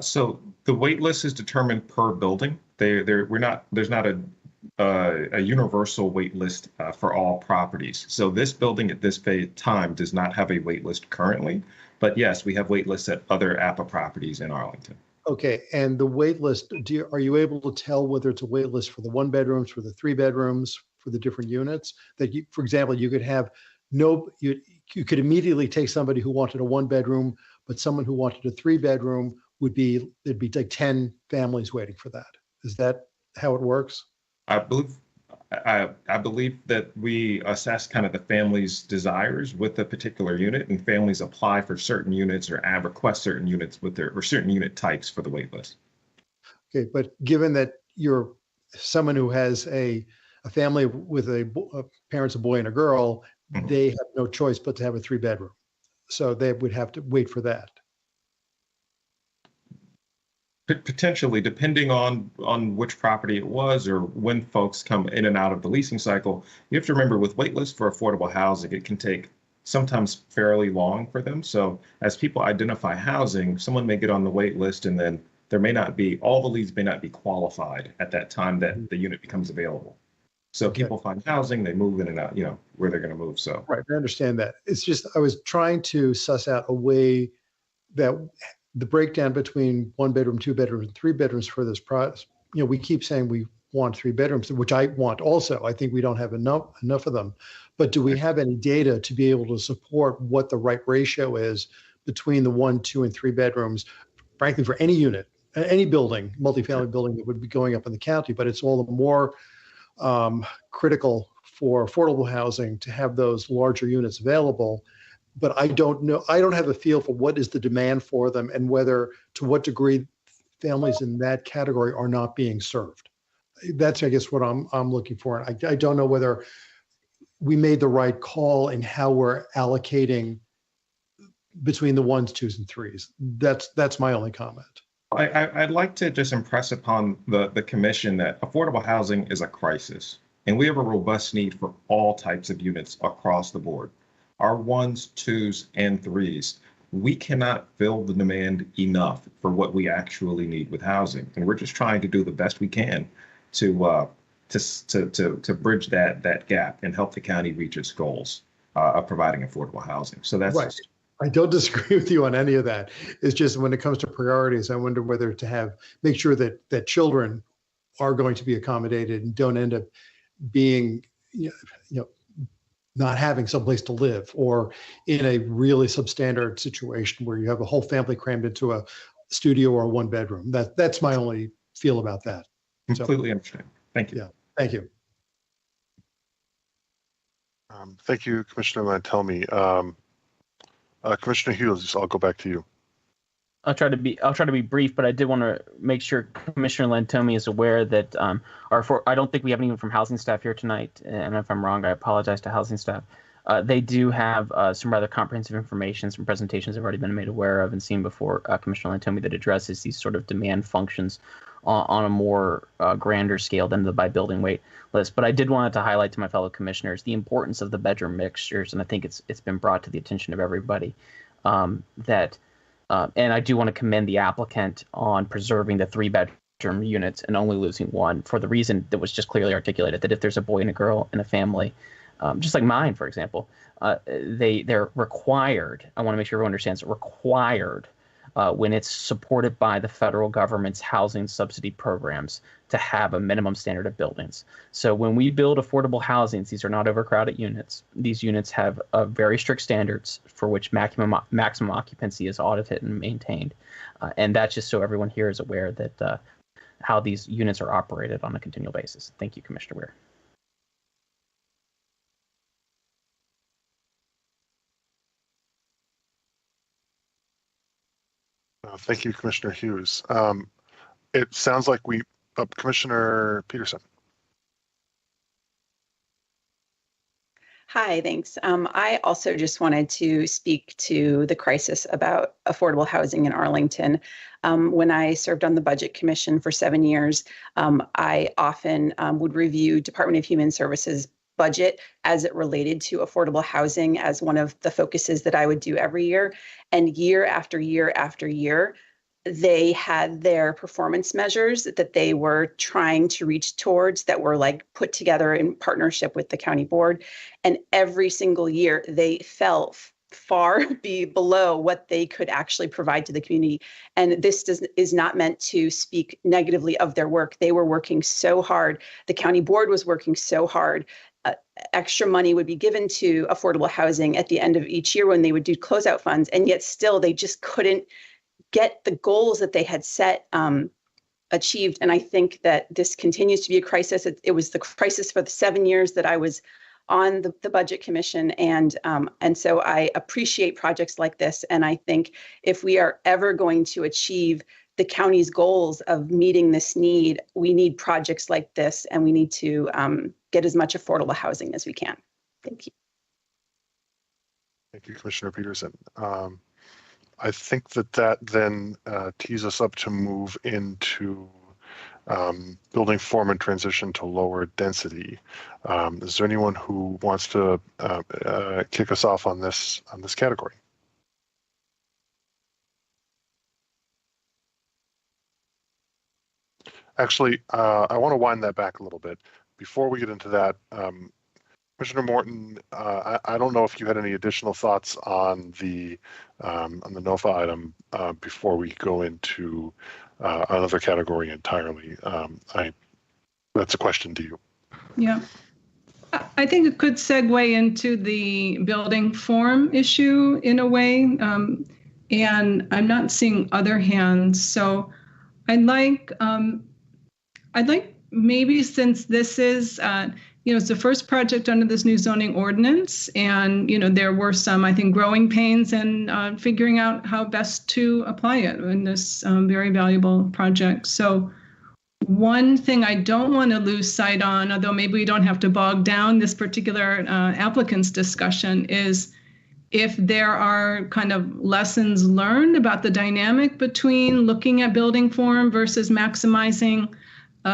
So the wait list is determined per building. There's not a universal wait list for all properties. So this building at this time does not have a wait list currently, but yes, we have wait lists at other APA properties in Arlington. Okay, and the wait list, are you able to tell whether it's a wait list for the 1 bedrooms, for the 3 bedrooms, for the different units? That you, for example, you could have you could immediately take somebody who wanted a 1 bedroom, but someone who wanted a 3 bedroom there'd be like 10 families waiting for that. Is that how it works? I believe that we assess kind of the family's desires with a particular unit, and families apply for certain units or request certain units or certain unit types for the wait list. Okay, but given that you're someone who has a family with parents, a boy and a girl, Mm-hmm. they have no choice but to have a 3 bedroom. So they would have to wait for that. Potentially, depending on which property it was or when folks come in and out of the leasing cycle. You have to remember, with wait lists for affordable housing, it can take sometimes fairly long for them. So as people identify housing, someone may get on the wait list, and then there may not be, all the leads may not be qualified at that time that the unit becomes available. So people find housing, they move in and out, where they're going to move. So right, I understand that. It's just I was trying to suss out a way that the breakdown between 1 bedroom, 2 bedrooms, and 3 bedrooms for this process. We keep saying we want 3 bedrooms, which I want also. I think we don't have enough of them. But do we have any data to be able to support what the right ratio is between the 1, 2, and 3 bedrooms, frankly, for any unit, any building, multifamily building that would be going up in the county? But it's all the more critical for affordable housing to have those larger units available. But I don't know, I don't have a feel for what is the demand for them and to what degree families in that category are not being served. That's, I guess, what I'm looking for. I don't know whether we made the right call in how we're allocating between the 1s, 2s, and 3s. That's my only comment. I'd like to just impress upon the commission that affordable housing is a crisis, and we have a robust need for all types of units across the board. Our 1s, 2s, and 3s, we cannot fill the demand enough for what we actually need with housing, and we're just trying to do the best we can to bridge that gap and help the county reach its goals of providing affordable housing. So that's right. I don't disagree with you on any of that. It's just when it comes to priorities, I wonder whether to make sure that children are going to be accommodated and don't end up being, not having someplace to live, or in a really substandard situation where you have a whole family crammed into a studio or a 1 bedroom. That's my only feel about that. Completely understand. Thank you. Yeah, thank you. Thank you, Commissioner Lantelmi. Commissioner Hughes, I'll go back to you. I'll try to be brief, but I did want to make sure Commissioner Lantelmi is aware that I don't think we have anyone from housing staff here tonight, and if I'm wrong, I apologize to housing staff. They do have some rather comprehensive information, some presentations have already been made aware of and seen before Commissioner Lantelmi that addresses these sort of demand functions on a more grander scale than the by building wait list. But I did want to highlight to my fellow commissioners the importance of the bedroom mixtures, and I think it's been brought to the attention of everybody and I do want to commend the applicant on preserving the 3-bedroom units and only losing 1 for the reason that was just clearly articulated, that if there's a boy and a girl in a family, just like mine, for example, they're required. I want to make sure everyone understands required when it's supported by the federal government's housing subsidy programs to have a minimum standard of buildings. So when we build affordable housings, these are not overcrowded units. These units have very strict standards for which maximum occupancy is audited and maintained. And that's just so everyone here is aware that how these units are operated on a continual basis. Thank you, Commissioner Weir. Thank you, Commissioner Hughes. It sounds like Commissioner Peterson. Hi, thanks. I also just wanted to speak to the crisis about affordable housing in Arlington. When I served on the Budget Commission for 7 years, I often would review Department of Human Services budget as it related to affordable housing as one of the focuses that I would do every year. And year after year after year, they had their performance measures that they were trying to reach towards that were put together in partnership with the county board. And every single year they fell far be below what they could actually provide to the community. And this is not meant to speak negatively of their work. They were working so hard. The county board was working so hard. Extra money would be given to affordable housing at the end of each year when they would do closeout funds. And yet still, they just couldn't get the goals that they had set achieved. And I think that this continues to be a crisis. It was the crisis for the 7 years that I was on the Budget Commission. And so I appreciate projects like this. And I think if we are ever going to achieve the county's goals of meeting this need, we need projects like this, and we need to get as much affordable housing as we can. Thank you. Thank you, Commissioner Peterson. I think that then tees us up to move into building form and transition to lower density. Is there anyone who wants to kick us off on this category? Actually, I want to wind that back a little bit. Before we get into that, Commissioner Morton, I don't know if you had any additional thoughts on the NOFA item before we go into another category entirely. That's a question to you. Yeah. I think it could segue into the building form issue in a way, and I'm not seeing other hands. So I'd like maybe, since this is, it's the first project under this new zoning ordinance, and, there were some, I think, growing pains and figuring out how best to apply it in this very valuable project. So one thing I don't want to lose sight on, although maybe we don't have to bog down this particular applicant's discussion, is if there are kind of lessons learned about the dynamic between looking at building form versus maximizing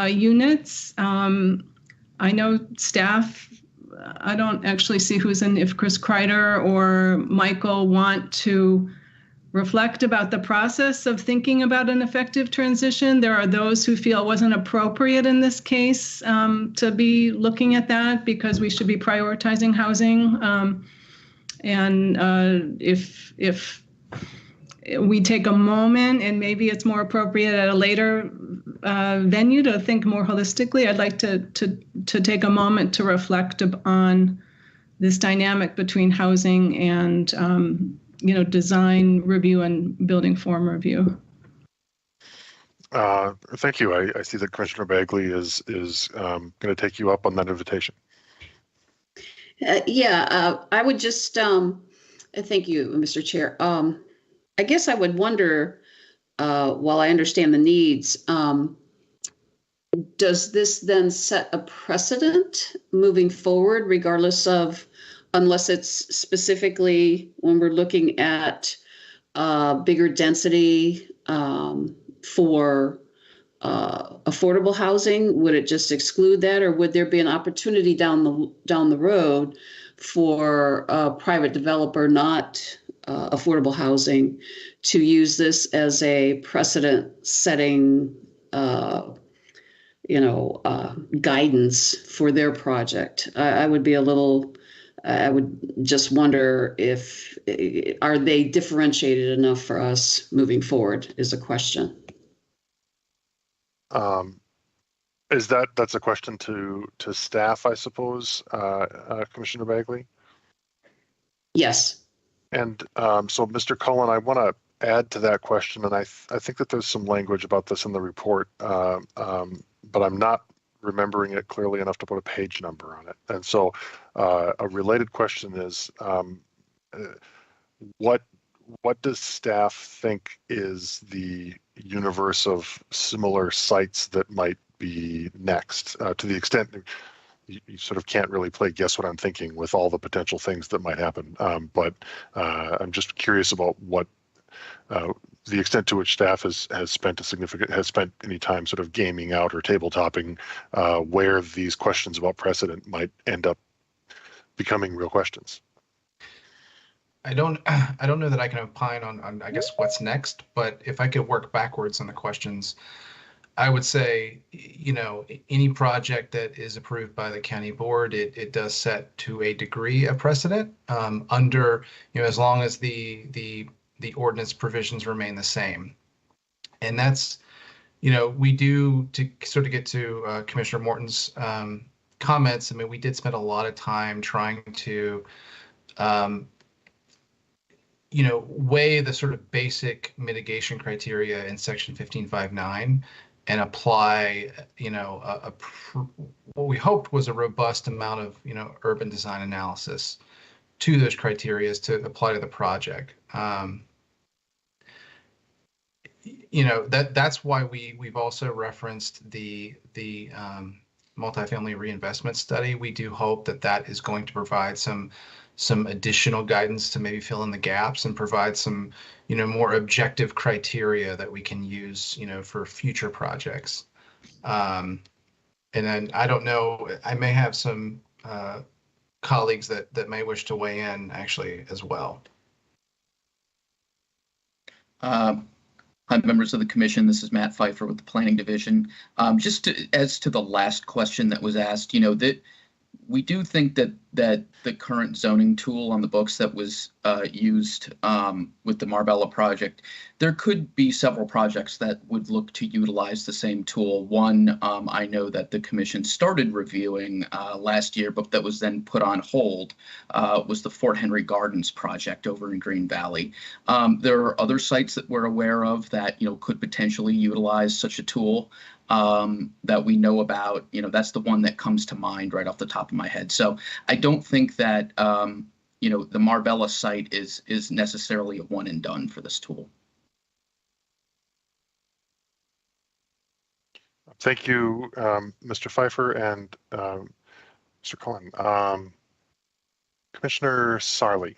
units. I know staff, I don't actually see who's in, if Chris Kreider or Michael want to reflect about the process of thinking about an effective transition. There are those who feel it wasn't appropriate in this case to be looking at that because we should be prioritizing housing. If we take a moment, and maybe it's more appropriate at a later venue to think more holistically, I'd like to take a moment to reflect on this dynamic between housing and design review and building form review. Thank you. I see that Commissioner Bagley is going to take you up on that invitation. I would just thank you, Mr. Chair. I guess I would wonder, while I understand the needs, does this then set a precedent moving forward, regardless of, unless it's specifically when we're looking at bigger density for affordable housing? Would it just exclude that, or would there be an opportunity down the road for a private developer, not affordable housing, to use this as a precedent-setting, guidance for their project? I would just wonder if, are they differentiated enough for us moving forward, is a question. That's a question to staff, I suppose, Commissioner Bagley? Yes. And so, Mr. Cullen, I want to add to that question, and I think that there's some language about this in the report, but I'm not remembering it clearly enough to put a page number on it. And so a related question is, what does staff think is the universe of similar sites that might be next, to the extent you sort of can't really play guess what I'm thinking with all the potential things that might happen. But I'm just curious about what the extent to which staff has spent any time sort of gaming out or tabletopping where these questions about precedent might end up becoming real questions. I don't know that I can opine on I guess what's next, but if I could work backwards on the questions. I would say, any project that is approved by the county board, it does set to a degree of precedent under, as long as the ordinance provisions remain the same. And that's, we do, to sort of get to Commissioner Morton's comments, I mean, we did spend a lot of time trying to, weigh the sort of basic mitigation criteria in Section 1559 and apply, what we hoped was a robust amount of, urban design analysis to those criteria to apply to the project. That's why we've also referenced the multifamily reinvestment study. We do hope that is going to provide some additional guidance to maybe fill in the gaps and provide some, more objective criteria that we can use, for future projects. And then I don't know, I may have some colleagues that may wish to weigh in actually as well. Hi, members of the commission. This is Matt Pfeiffer with the Planning Division. As to the last question that was asked, that we do think that the current zoning tool on the books that was used with the Marbella project, there could be several projects that would look to utilize the same tool. One, I know that the commission started reviewing last year, but that was then put on hold, was the Fort Henry Gardens project over in Green Valley. There are other sites that we're aware of that could potentially utilize such a tool. That we know about, that's the one that comes to mind right off the top of my head. So I don't think that, the Marbella site is necessarily a one and done for this tool. Thank you, Mr. Pfeiffer and Mr. Cullen. Commissioner Sarli.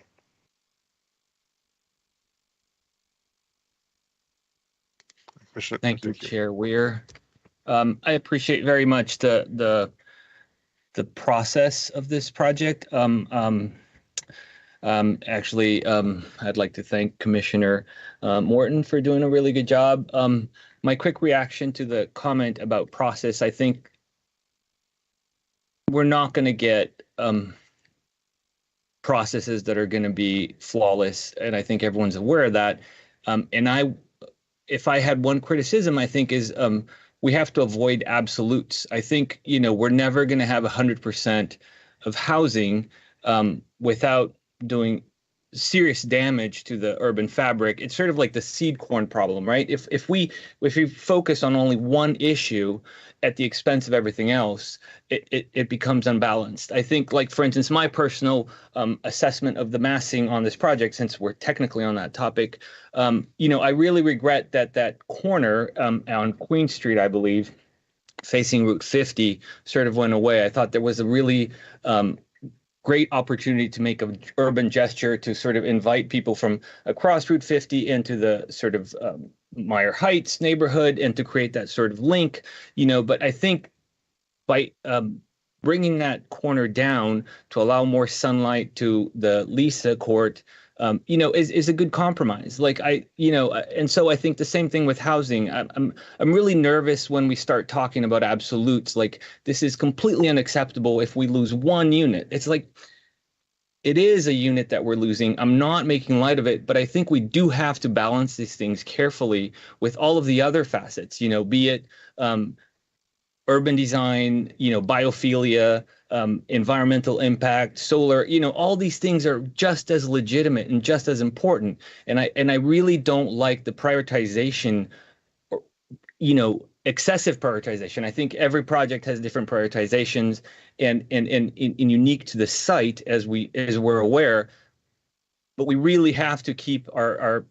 Thank you, Chair Weir. I appreciate very much the process of this project. Actually, I'd like to thank Commissioner Morton for doing a really good job. My quick reaction to the comment about process, I think we're not going to get processes that are going to be flawless, and I think everyone's aware of that. If I had one criticism, I think is we have to avoid absolutes. I think, we're never going to have 100% of housing without doing serious damage to the urban fabric. It's sort of like the seed corn problem, right? If we focus on only one issue at the expense of everything else, it becomes unbalanced. I think, like, for instance, my personal assessment of the massing on this project, since we're technically on that topic, I really regret that corner on Queen Street, I believe, facing Route 50, sort of went away. I thought there was a really great opportunity to make an urban gesture to sort of invite people from across Route 50 into the sort of Meyer Heights neighborhood and to create that sort of link, but I think by bringing that corner down to allow more sunlight to the Lisa Court, is a good compromise. And so I think the same thing with housing. I'm really nervous when we start talking about absolutes. Like, this is completely unacceptable if we lose one unit. It's like, it is a unit that we're losing. I'm not making light of it, but I think we do have to balance these things carefully with all of the other facets, be it urban design, biophilia, environmental impact, solar, all these things are just as legitimate and just as important. And I really don't like the prioritization, excessive prioritization. I think every project has different prioritizations and unique to the site as we're aware, but we really have to keep our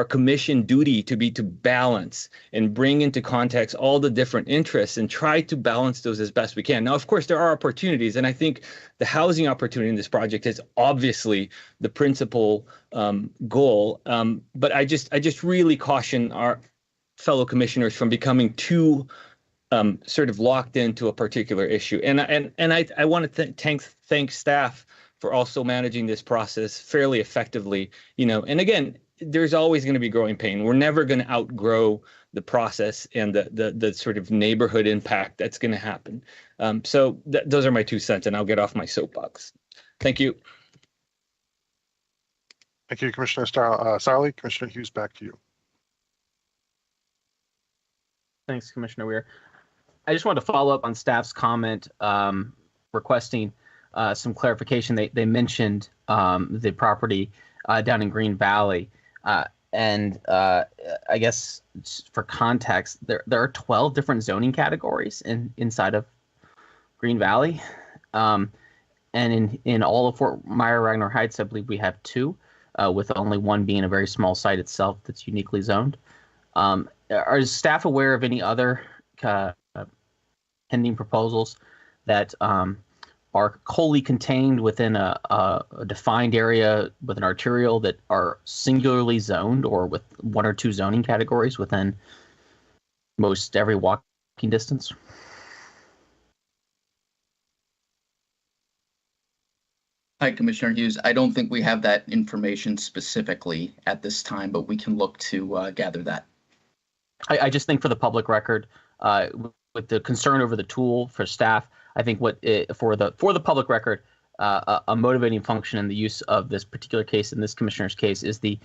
commission duty to be to balance and bring into context all the different interests and try to balance those as best we can. Now, of course, there are opportunities, and I think the housing opportunity in this project is obviously the principal goal. But I just really caution our fellow commissioners from becoming too sort of locked into a particular issue. And I want to thank staff for also managing this process fairly effectively. And again, there's always going to be growing pain. We're never going to outgrow the process and the sort of neighborhood impact that's going to happen. So those are my 2 cents, and I'll get off my soapbox. Thank you. Thank you, Commissioner Sarli. Commissioner Hughes, back to you. Thanks, Commissioner Weir. I just wanted to follow up on staff's comment requesting some clarification. They mentioned the property down in Green Valley. And I guess for context, there are 12 different zoning categories inside of Green Valley. And in all of Fort Myers-Ragnar Heights, I believe we have 2, with only one being a very small site itself that's uniquely zoned. Are staff aware of any other pending proposals that are wholly contained within a defined area with an arterial that are singularly zoned, or with 1 or 2 zoning categories within most every walking distance? Hi, Commissioner Hughes. I don't think we have that information specifically at this time, but we can look to gather that. I just think for the public record, with the concern over the tool for staff, I think for the public record, a motivating function in the use of this particular case, in this commissioner's case, is the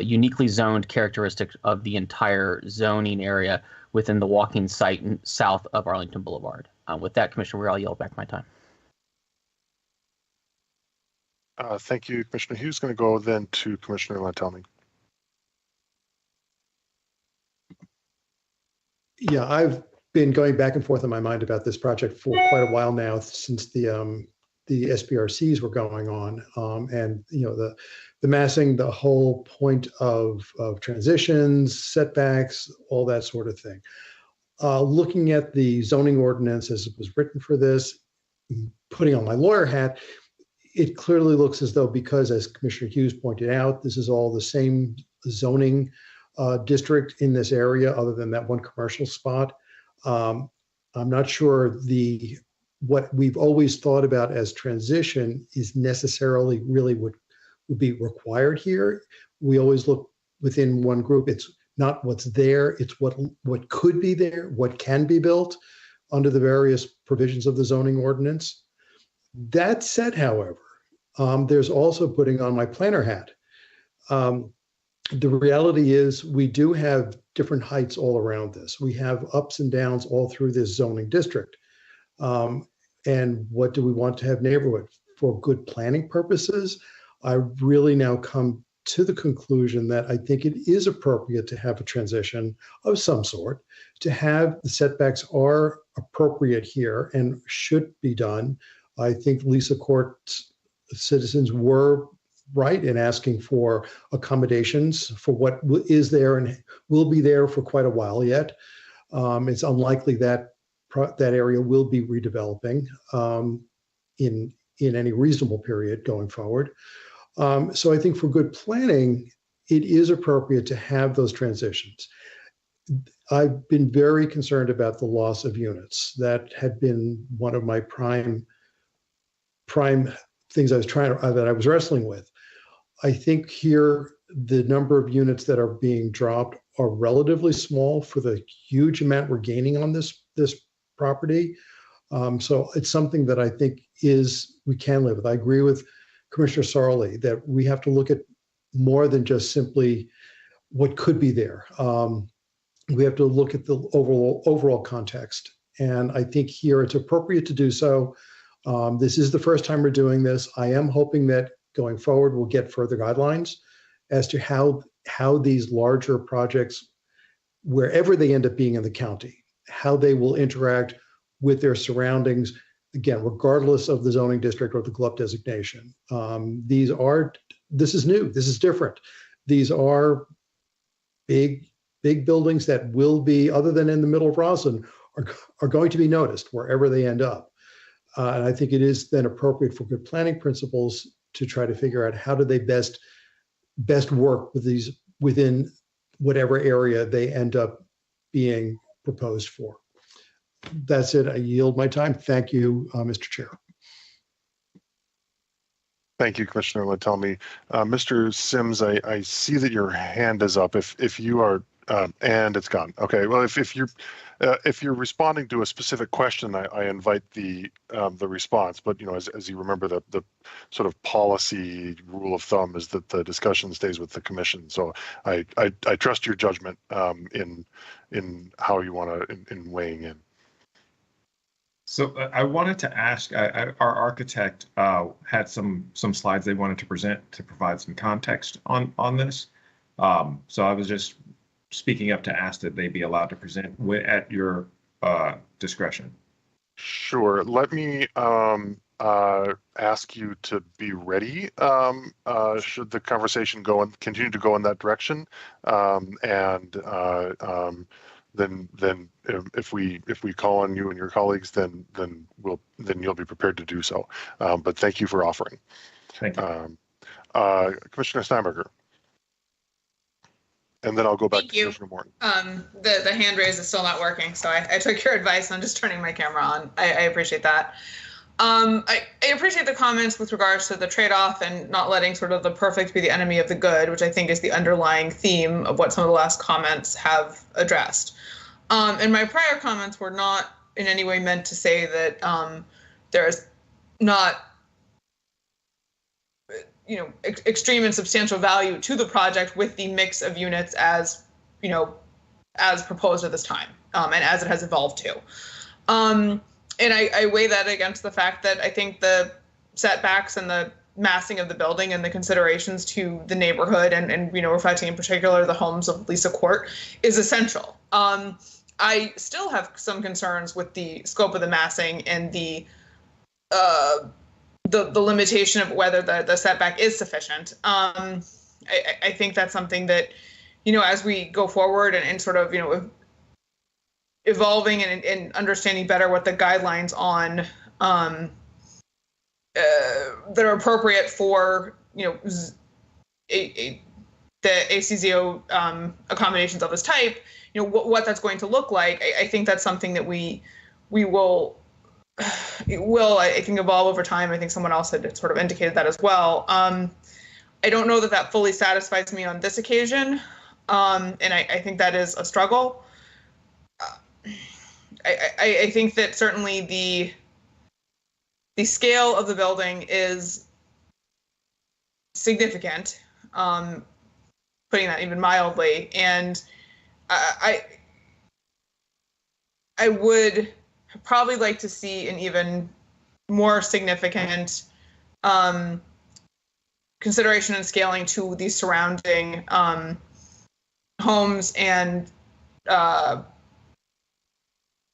uniquely zoned characteristic of the entire zoning area within the walking site south of Arlington Boulevard. With that, Commissioner Weir, I'll yield back my time. Thank you, Commissioner Hughes. Going to go then to Commissioner Lantelmi. Yeah, I've been going back and forth in my mind about this project for quite a while now, since the SPRCs were going on, and the massing, the whole point of transitions, setbacks, all that sort of thing. Looking at the zoning ordinance as it was written for this, putting on my lawyer hat, it clearly looks as though, because, as Commissioner Hughes pointed out, this is all the same zoning district in this area, other than that one commercial spot. I'm not sure what we've always thought about as transition is necessarily really would be required here. We always look within one group. It's not what's there, it's what could be there, what can be built under the various provisions of the zoning ordinance. That said, however, there's also putting on my planner hat. The reality is we do have different heights all around this. We have ups and downs all through this zoning district. And what do we want to have neighborhood? For good planning purposes, I really now come to the conclusion that I think it is appropriate to have a transition of some sort, to have the setbacks are appropriate here and should be done. I think Lisa Court's citizens were right in asking for accommodations for what is there and will be there for quite a while yet. It's unlikely that that area will be redeveloping in any reasonable period going forward. So I think for good planning, it is appropriate to have those transitions. I've been very concerned about the loss of units. That had been one of my prime things that I was wrestling with. I think here the number of units that are being dropped are relatively small for the huge amount we're gaining on this property. So it's something that I think we can live with. I agree with Commissioner Sarli that we have to look at more than just simply what could be there. We have to look at the overall context. And I think here it's appropriate to do so. This is the first time we're doing this. I am hoping that going forward, we'll get further guidelines as to how these larger projects, wherever they end up being in the county, how they will interact with their surroundings, again, regardless of the zoning district or the GLUP designation. This is new, this is different. These are big buildings that will be, other than in the middle of Roslyn, are going to be noticed wherever they end up. And I think it is then appropriate for good planning principles to try to figure out how do they best work with these within whatever area they end up being proposed for. That's it. I yield my time. Thank you, Mr. Chair. Thank you, Commissioner Latelmi. Mr. Sims, I see that your hand is up. If you are, and it's gone. Okay. Well, if you're responding to a specific question, I invite the response. But as you remember, the sort of policy rule of thumb is that the discussion stays with the commission. So I trust your judgment in how you want to in weighing in. So I wanted to ask, our architect had some slides they wanted to present to provide some context on this. So I was just speaking up to ask that they be allowed to present at your discretion. Sure. Let me ask you to be ready should the conversation continue to go in that direction, then if we call on you and your colleagues, then you'll be prepared to do so. But thank you for offering. Thank you. Commissioner Steinberger. And then I'll go back to Commissioner Morton. The hand raise is still not working, so I took your advice on just turning my camera on. I appreciate that. I appreciate the comments with regards to the trade-off and not letting sort of the perfect be the enemy of the good, which I think is the underlying theme of what some of the last comments have addressed. And my prior comments were not in any way meant to say that there is not extreme and substantial value to the project with the mix of units as proposed at this time, and as it has evolved to. And I weigh that against the fact that I think the setbacks and the massing of the building and the considerations to the neighborhood and reflecting in particular the homes of Lisa Court is essential. I still have some concerns with the scope of the massing and the limitation of whether the setback is sufficient. I think that's something that, as we go forward and sort of, evolving and understanding better what the guidelines on that are appropriate for, the ACZO accommodations of this type, what that's going to look like. I think that's something that we will. It will, I think, evolve over time. I think someone else had sort of indicated that as well. I don't know that fully satisfies me on this occasion, and I think that is a struggle. I think that certainly the scale of the building is significant, putting that even mildly, and I would probably like to see an even more significant consideration and scaling to the surrounding homes and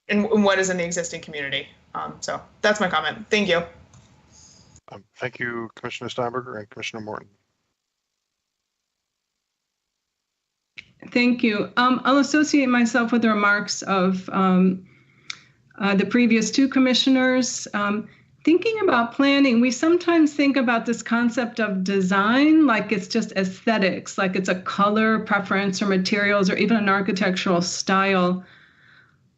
what is in the existing community. So that's my comment. Thank you. Thank you, Commissioner Steinberger and Commissioner Morton. Thank you. I'll associate myself with the remarks of the previous two commissioners. Thinking about planning, we sometimes think about this concept of design like it's just aesthetics, like it's a color preference or materials or even an architectural style.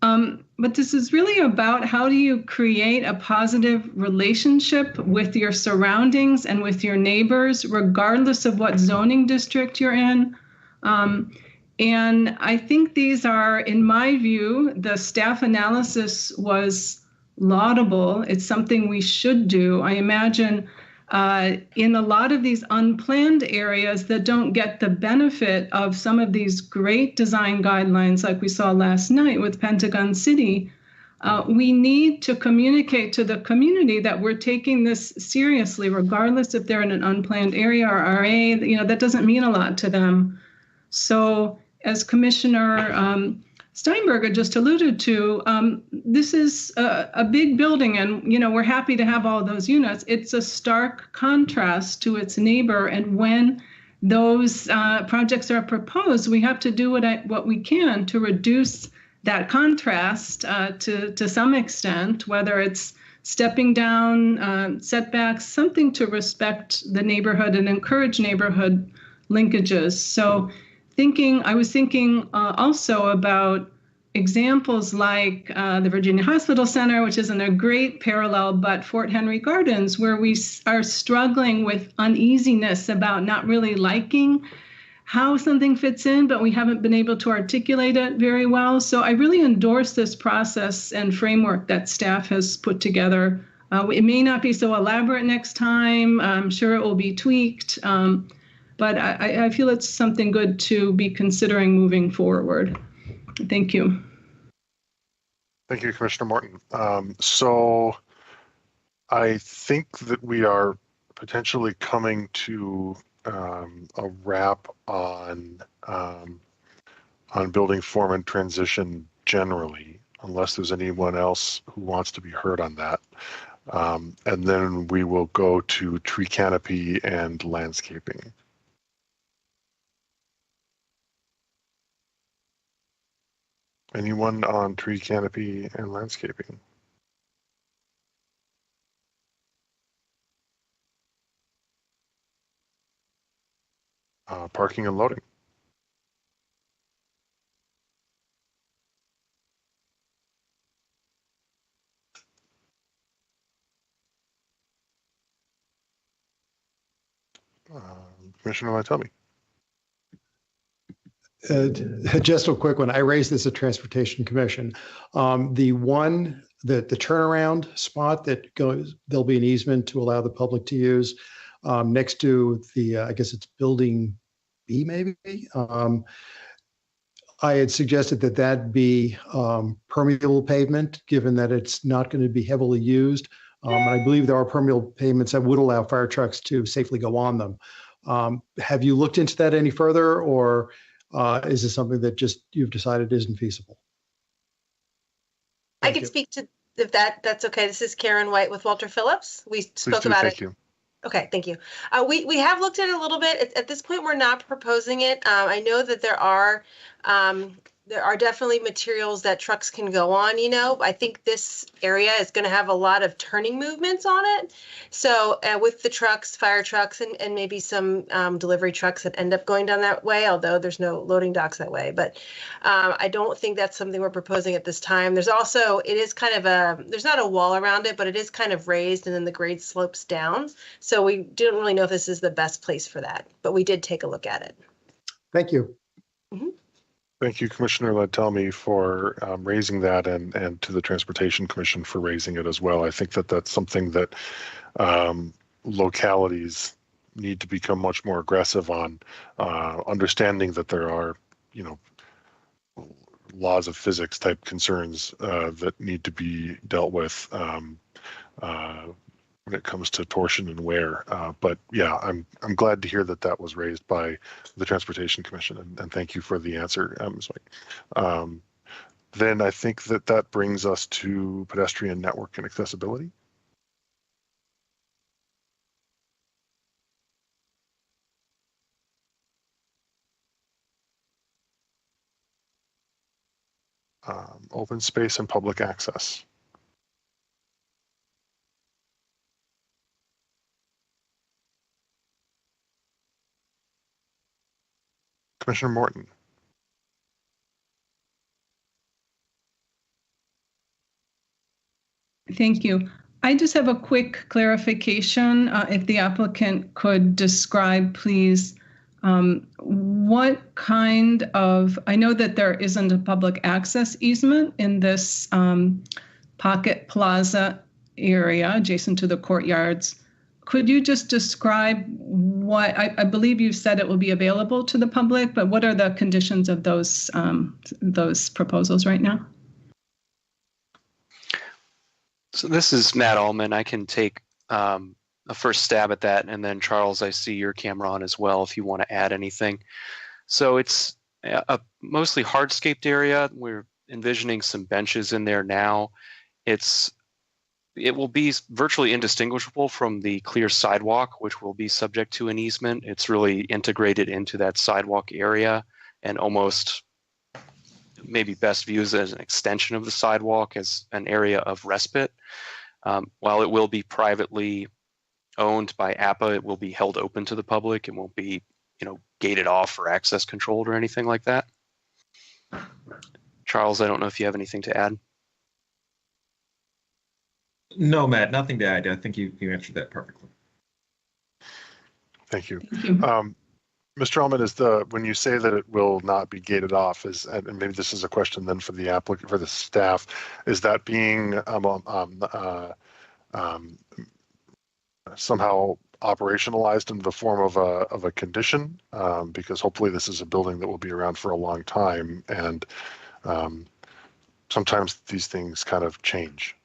But this is really about how do you create a positive relationship with your surroundings and with your neighbors, regardless of what zoning district you're in. And I think these are, in my view, the staff analysis was laudable. It's something we should do. I imagine in a lot of these unplanned areas that don't get the benefit of some of these great design guidelines like we saw last night with Pentagon City, we need to communicate to the community that we're taking this seriously, regardless if they're in an unplanned area or RA. That doesn't mean a lot to them. So as Commissioner Steinberger just alluded to, this is a big building, and we're happy to have all those units. It's a stark contrast to its neighbor, and when those projects are proposed, we have to do what we can to reduce that contrast to some extent, whether it's stepping down setbacks, something to respect the neighborhood and encourage neighborhood linkages. So I was thinking also about examples like the Virginia Hospital Center, which isn't a great parallel, but Fort Henry Gardens, where we are struggling with uneasiness about not really liking how something fits in, but we haven't been able to articulate it very well. So I really endorse this process and framework that staff has put together. It may not be so elaborate next time. I'm sure it will be tweaked, but I feel it's something good to be considering moving forward. Thank you. Thank you, Commissioner Morton. So I think that we are potentially coming to a wrap on building form and transition generally, unless there's anyone else who wants to be heard on that. And then we will go to tree canopy and landscaping. Anyone on tree canopy and landscaping? Parking and loading. Commissioner Lytell. Just a quick one. I raised this at Transportation Commission. The turnaround spot that goes, there'll be an easement to allow the public to use next to the, I guess it's building B maybe. I had suggested that that be permeable pavement, given that it's not going to be heavily used. And I believe there are permeable pavements that would allow fire trucks to safely go on them. Have you looked into that any further, or is this something that just you've decided isn't feasible? I can speak to if that's okay. This is Karen White with Walter Phillips. We spoke about it. Thank you. Okay, thank you. We have looked at it a little bit. At this point, we're not proposing it. I know that there are definitely materials that trucks can go on, you know. I think this area is going to have a lot of turning movements on it. So with the trucks, fire trucks, and maybe some delivery trucks that end up going down that way, although there's no loading docks that way. But I don't think that's something we're proposing at this time. There's also, it is kind of there's not a wall around it, but it is kind of raised and then the grade slopes down. So we didn't really know if this is the best place for that, but we did take a look at it. Thank you. Mm-hmm. Thank you, Commissioner Lytell, for raising that, and to the Transportation Commission for raising it as well. I think that that's something that localities need to become much more aggressive on, understanding that there are, you know, laws of physics type concerns that need to be dealt with when it comes to torsion and wear. But yeah, I'm glad to hear that that was raised by the Transportation Commission, and thank you for the answer, Ms. White. Then I think that brings us to pedestrian network and accessibility. Open space and public access. Commissioner Morton. Thank you. I just have a quick clarification. If the applicant could describe, please, what kind of, I know that there isn't a public access easement in this Pocket Plaza area adjacent to the courtyards. Could you just describe what, I believe you said it will be available to the public, but what are the conditions of those proposals right now? So this is Matt Allman. I can take a first stab at that, and then Charles, I see your camera on as well if you want to add anything. So it's a mostly hardscaped area. We're envisioning some benches in there now. It will be virtually indistinguishable from the clear sidewalk, which will be subject to an easement. It's really integrated into that sidewalk area and almost maybe best viewed as an extension of the sidewalk, as an area of respite. While it will be privately owned by APA, it will be held open to the public. It won't be, gated off or access controlled or anything like that. Charles, I don't know if you have anything to add. No, Matt, nothing to add. I think you answered that perfectly. Thank you. Thank you. Mr. Allman, when you say that it will not be gated off, and maybe this is a question then for the applicant, for the staff, is that being somehow operationalized in the form of a condition? Because hopefully this is a building that will be around for a long time, and sometimes these things kind of change.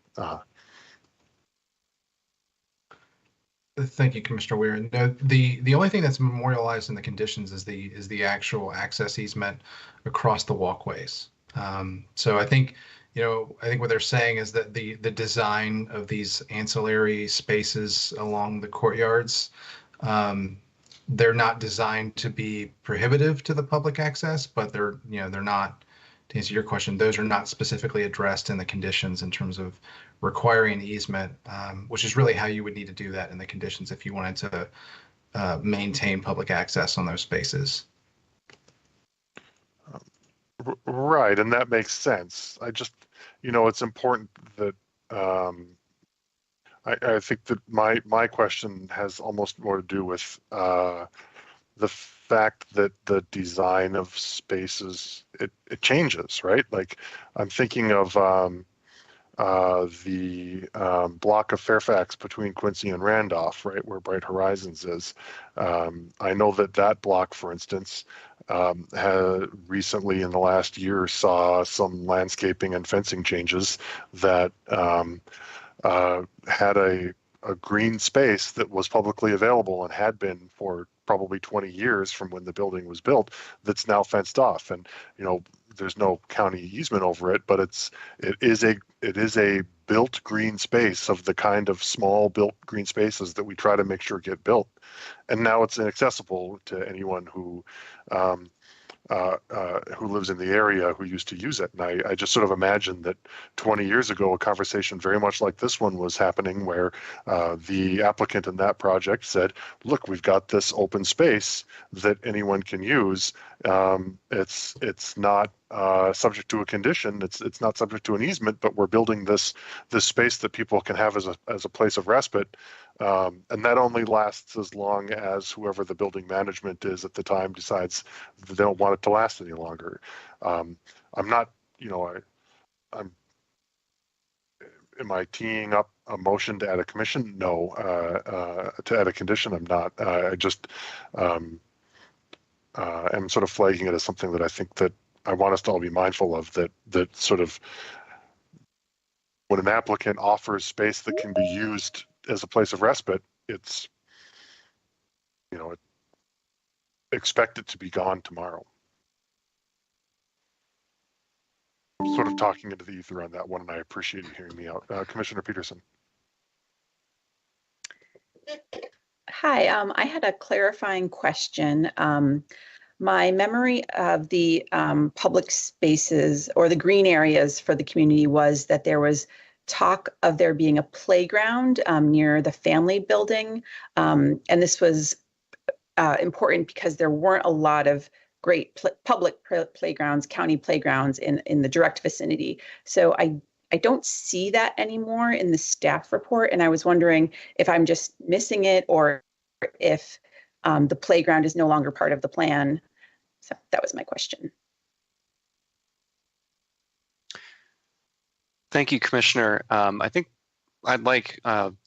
Thank you, Commissioner Weir. No, the only thing that's memorialized in the conditions is the actual access easement across the walkways. So I think what they're saying is that the design of these ancillary spaces along the courtyards, they're not designed to be prohibitive to the public access, but they're not. To answer your question, those are not specifically addressed in the conditions in terms of requiring an easement, which is really how you would need to do that in the conditions if you wanted to maintain public access on those spaces. Right, and that makes sense. I just, it's important that I think that my question has almost more to do with the fact that the design of spaces, it changes, right? Like I'm thinking of the block of Fairfax between Quincy and Randolph, right, where Bright Horizons is. I know that block, for instance, had recently in the last year saw some landscaping and fencing changes that had a green space that was publicly available and had been for probably 20 years from when the building was built, that's now fenced off. And there's no county easement over it, but it is a built green space of the kind of small built green spaces that we try to make sure get built. And now it's inaccessible to anyone who lives in the area who used to use it. And I just sort of imagine that 20 years ago, a conversation very much like this one was happening, where the applicant in that project said, look, we've got this open space that anyone can use. It's not subject to a condition. It's not subject to an easement, but we're building this space that people can have as a place of respite. And that only lasts as long as whoever the building management is at the time decides that they don't want it to last any longer. I'm not, am I teeing up a motion to add a commission? No. To add a condition, I'm not. I just am sort of flagging it as something that I think that I want us to all be mindful of, that sort of when an applicant offers space that can be used as a place of respite, it's, expect it to be gone tomorrow. I'm sort of talking into the ether on that one, and I appreciate you hearing me out. Commissioner Peterson. Hi, I had a clarifying question. My memory of the public spaces or the green areas for the community was that there was talk of there being a playground near the family building. And this was important because there weren't a lot of great public playgrounds, county playgrounds in the direct vicinity. So I don't see that anymore in the staff report. And I was wondering if I'm just missing it or if the playground is no longer part of the plan. So that was my question. Thank you, Commissioner. I think I'd like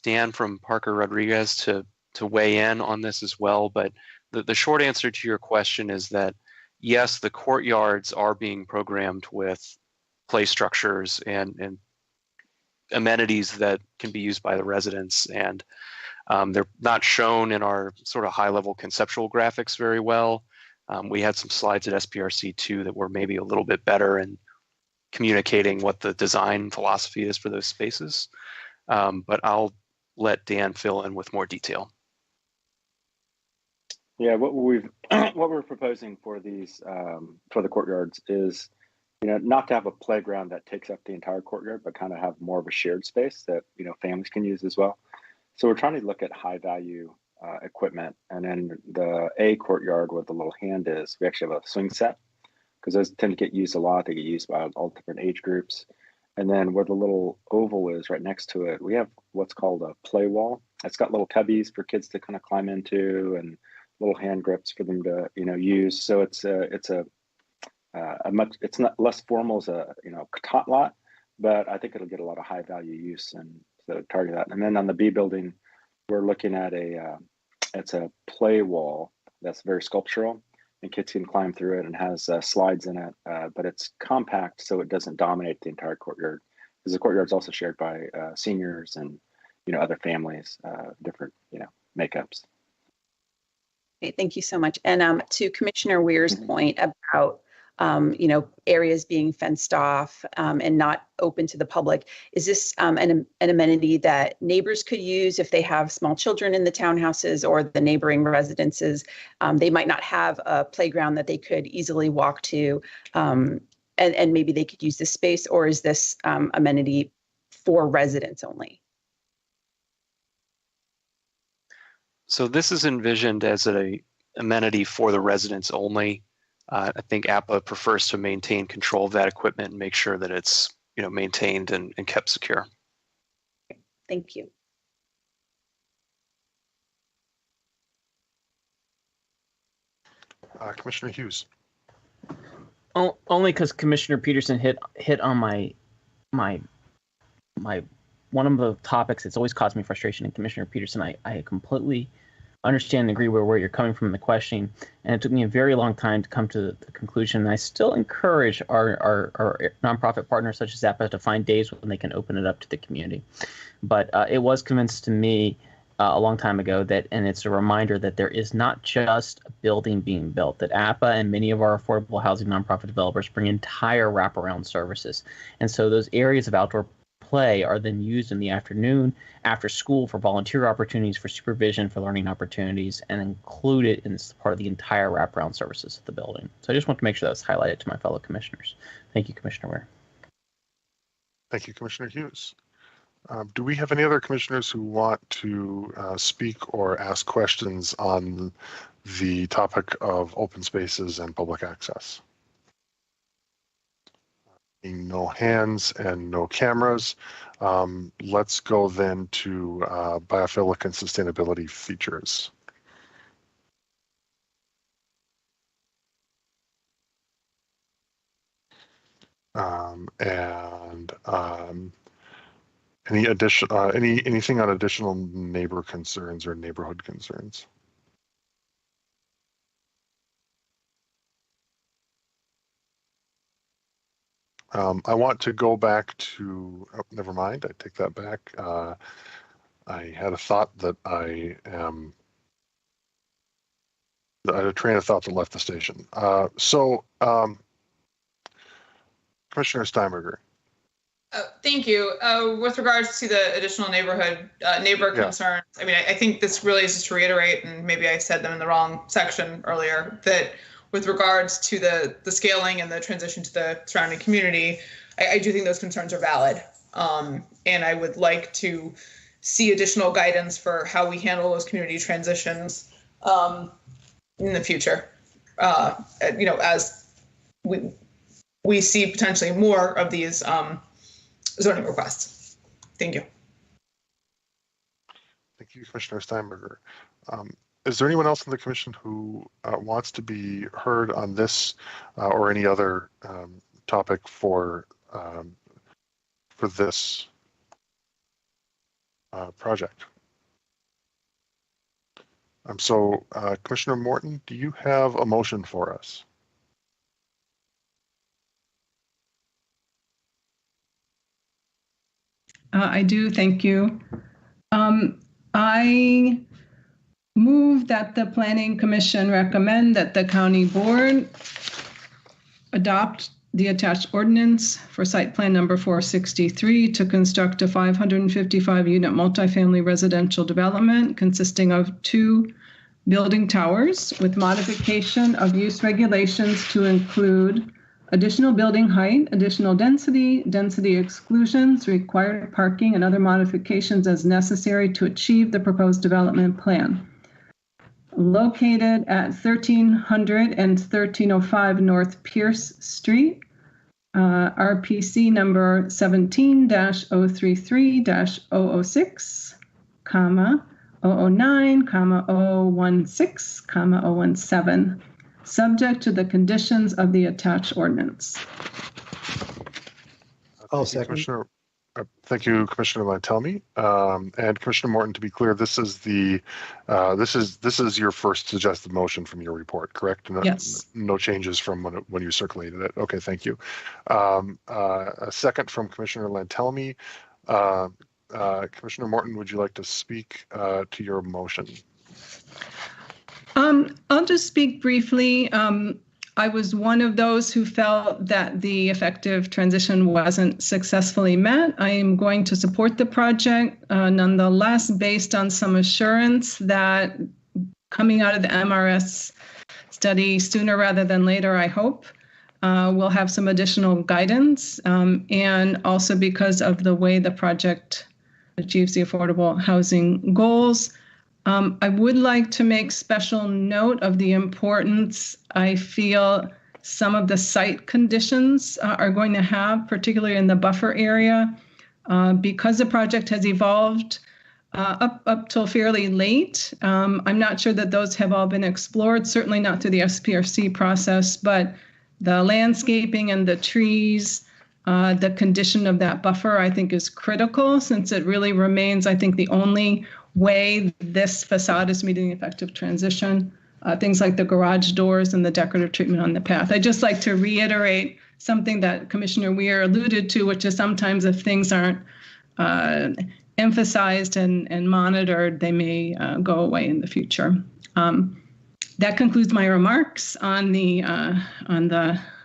Dan from Parker Rodriguez to weigh in on this as well. But the short answer to your question is that, yes, the courtyards are being programmed with play structures and amenities that can be used by the residents. And they're not shown in our sort of high-level conceptual graphics very well. We had some slides at SPRC 2 that were maybe a little bit better in communicating what the design philosophy is for those spaces. But I'll let Dan fill in with more detail. Yeah, what we're proposing for these for the courtyards is, not to have a playground that takes up the entire courtyard, but kind of have more of a shared space that families can use as well. So we're trying to look at high value equipment, and then the A courtyard where the little hand is, we actually have a swing set, because those tend to get used a lot. They get used by all different age groups. And then where the little oval is right next to it, we have what's called a play wall. It's got little cubbies for kids to kind of climb into and little hand grips for them to, use. So it's not less formal as a, tot lot, but I think it'll get a lot of high value use, and so target that. And then on the B building, we're looking at it's a play wall that's very sculptural, and kids can climb through it and has slides in it, but it's compact, so it doesn't dominate the entire courtyard, because the courtyard is also shared by seniors and other families, different makeups. Okay, thank you so much. And to Commissioner Weir's point about areas being fenced off and not open to the public, is this an amenity that neighbors could use if they have small children in the townhouses or the neighboring residences? They might not have a playground that they could easily walk to, and maybe they could use this space, or is this amenity for residents only? So this is envisioned as an amenity for the residents only. I think APA prefers to maintain control of that equipment and make sure that it's maintained and kept secure. Thank you. Commissioner Hughes. Only because Commissioner Peterson hit on my one of the topics that's always caused me frustration. And Commissioner Peterson, I completely understand and agree where you're coming from in the questioning, and it took me a very long time to come to the conclusion. And I still encourage our nonprofit partners such as APA to find days when they can open it up to the community. But it was convinced to me a long time ago that, and it's a reminder that there is not just a building being built, that APA and many of our affordable housing nonprofit developers bring entire wraparound services. And so those areas of outdoor play are then used in the afternoon, after school, for volunteer opportunities, for supervision, for learning opportunities, and included in part of the entire wraparound services of the building. So I just want to make sure that's highlighted to my fellow commissioners. Thank you, Commissioner Ware. Thank you, Commissioner Hughes. Do we have any other commissioners who want to speak or ask questions on the topic of open spaces and public access? No hands and no cameras. Let's go then to biophilic and sustainability features. Anything on additional neighbor concerns or neighborhood concerns? I want to go back to, never mind, I take that back. I had a thought that I had a train of thought that left the station. Commissioner Steinberger. Thank you. With regards to the additional neighbor concerns, I mean, I think this really is just to reiterate, and maybe I said them in the wrong section earlier, that with regards to the scaling and the transition to the surrounding community, I do think those concerns are valid. And I would like to see additional guidance for how we handle those community transitions in the future, as we see potentially more of these zoning requests. Thank you. Thank you, Commissioner Steinberger. Is there anyone else in the commission who wants to be heard on this or any other topic for this project? So, Commissioner Morton, do you have a motion for us? I do, thank you. I move that the Planning Commission recommend that the County Board adopt the attached ordinance for site plan number 463 to construct a 555-unit multifamily residential development consisting of 2 building towers with modification of use regulations to include additional building height, additional density, density exclusions, required parking, and other modifications as necessary to achieve the proposed development plan. located at 1300 and 1305 North Pierce Street, RPC number 17-033-006, 009, 016, 017, subject to the conditions of the attached ordinance. I'll second. Thank you, Commissioner Lantelmi. And Commissioner Morton, to be clear, this is this is your first suggested motion from your report, correct? Yes. No changes from when you circulated it. Okay, thank you. A second from Commissioner Lantelmi. Commissioner Morton, would you like to speak to your motion? I'll just speak briefly. I was one of those who felt that the effective transition wasn't successfully met. I am going to support the project nonetheless, based on some assurance that coming out of the MRS study sooner rather than later, I hope, we'll have some additional guidance, and also because of the way the project achieves the affordable housing goals. I would like to make special note of the importance I feel some of the site conditions are going to have, particularly in the buffer area, because the project has evolved up till fairly late. I'm not sure that those have all been explored, certainly not through the SPRC process, but the landscaping and the trees, the condition of that buffer, I think, is critical, since it really remains, I think, the only way this facade is meeting effective transition, things like the garage doors and the decorative treatment on the path. I'd just like to reiterate something that Commissioner Weir alluded to, which is sometimes if things aren't emphasized and monitored, they may go away in the future. That concludes my remarks on the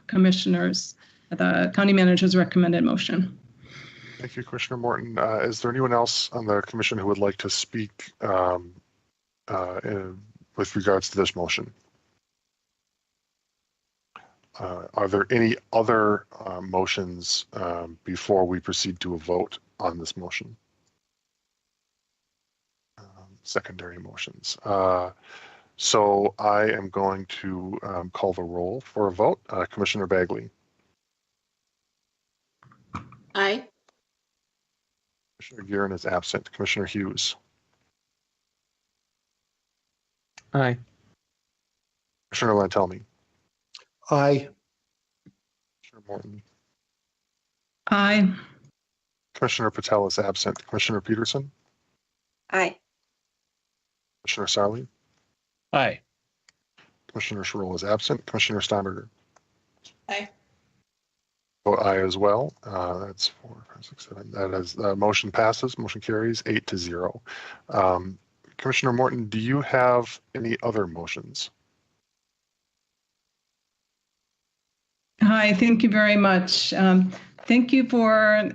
commissioner's, the county manager's recommended motion. Thank you, Commissioner Morton. Is there anyone else on the commission who would like to speak with regards to this motion? Are there any other motions before we proceed to a vote on this motion? Secondary motions. So I am going to call the roll for a vote. Commissioner Bagley. Aye. Commissioner Guerin is absent. Commissioner Hughes. Aye. Commissioner Lantelmi. Aye. Commissioner Morton. Aye. Commissioner Patel is absent. Commissioner Peterson. Aye. Commissioner Sarli. Aye. Commissioner Sherrill is absent. Commissioner Steinberger. Aye. Vote aye as well. That's 4, 5, 6, 7. That is motion passes. Motion carries 8-0. Commissioner Morton, do you have any other motions? Hi, thank you very much. Thank you for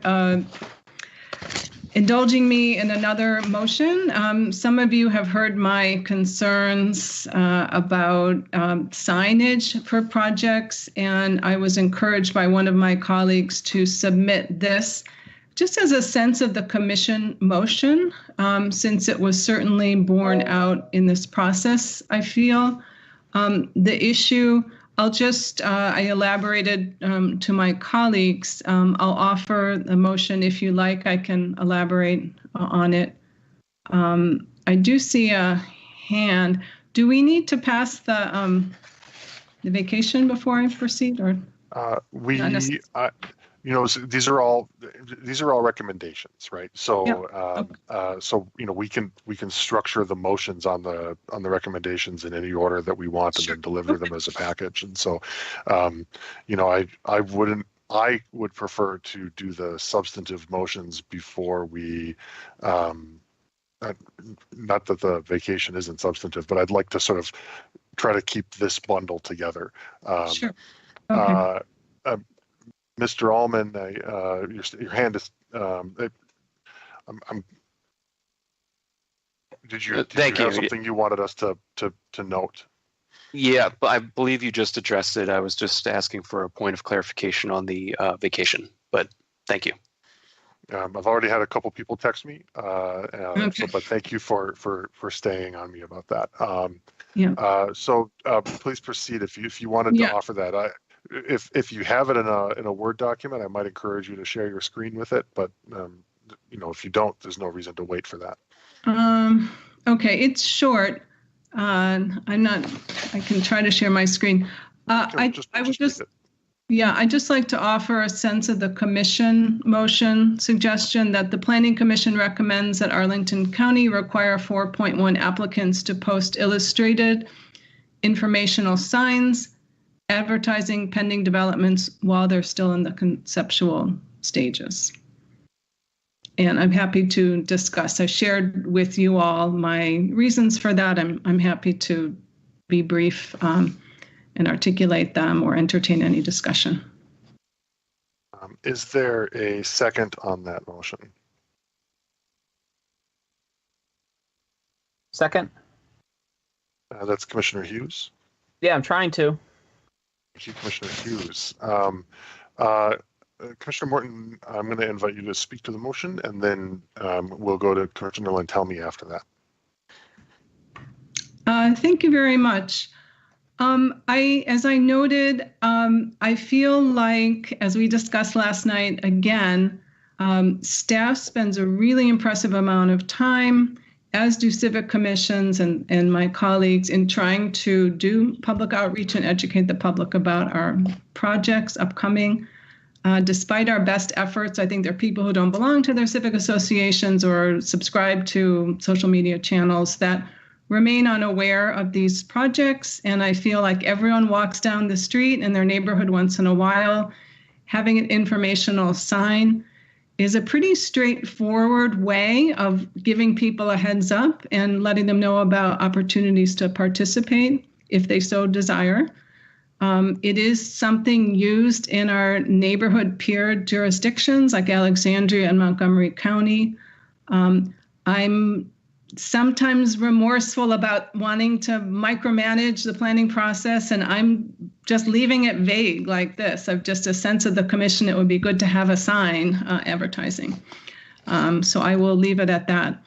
indulging me in another motion. Some of you have heard my concerns about signage for projects, and I was encouraged by one of my colleagues to submit this just as a sense of the commission motion, since it was certainly borne out in this process, I feel. The issue, I'll just, I elaborated to my colleagues. I'll offer the motion if you like. I can elaborate on it. I do see a hand. Do we need to pass the vacation before I proceed, or? You know, these are all recommendations, right? So, so you know, we can structure the motions on the recommendations in any order that we want, and then deliver them as a package. And so, you know, I would prefer to do the substantive motions before we. Not that the vacation isn't substantive, but I'd like to sort of try to keep this bundle together. Sure. Okay. Mr. Allman, your hand is. Did you have something you wanted us to note? Yeah, but I believe you just addressed it. I was just asking for a point of clarification on the vacation, but thank you. I've already had a couple people text me, Okay. but thank you for staying on me about that. Yeah. So please proceed if you wanted to Yeah. offer that. If you have it in a Word document, I might encourage you to share your screen with it. But if you don't, there's no reason to wait for that. Okay, it's short. I can try to share my screen. I'd just like to offer a sense of the commission motion suggestion that the Planning Commission recommends that Arlington County require 4.1 applicants to post illustrated informational signs advertising pending developments while they're still in the conceptual stages. And I'm happy to discuss. I shared with you all my reasons for that. I'm happy to be brief and articulate them or entertain any discussion. Is there a second on that motion? Second. That's Commissioner Hughes. Yeah, I'm trying to. Thank you, Commissioner Hughes. Commissioner Morton, I'm going to invite you to speak to the motion, and then we'll go to Commissioner Lantelmi after that. Thank you very much. As I noted, I feel like, as we discussed last night, again, staff spends a really impressive amount of time, as do civic commissions and my colleagues, in trying to do public outreach and educate the public about our projects upcoming. Despite our best efforts, I think there are people who don't belong to their civic associations or subscribe to social media channels that remain unaware of these projects. And I feel like everyone walks down the street in their neighborhood once in a while. Having an informational sign is a pretty straightforward way of giving people a heads up and letting them know about opportunities to participate if they so desire. It is something used in our neighborhood peer jurisdictions like Alexandria and Montgomery County. I'm sometimes remorseful about wanting to micromanage the planning process, and I'm just leaving it vague like this. I've just a sense of the commission, it would be good to have a sign advertising. So I will leave it at that.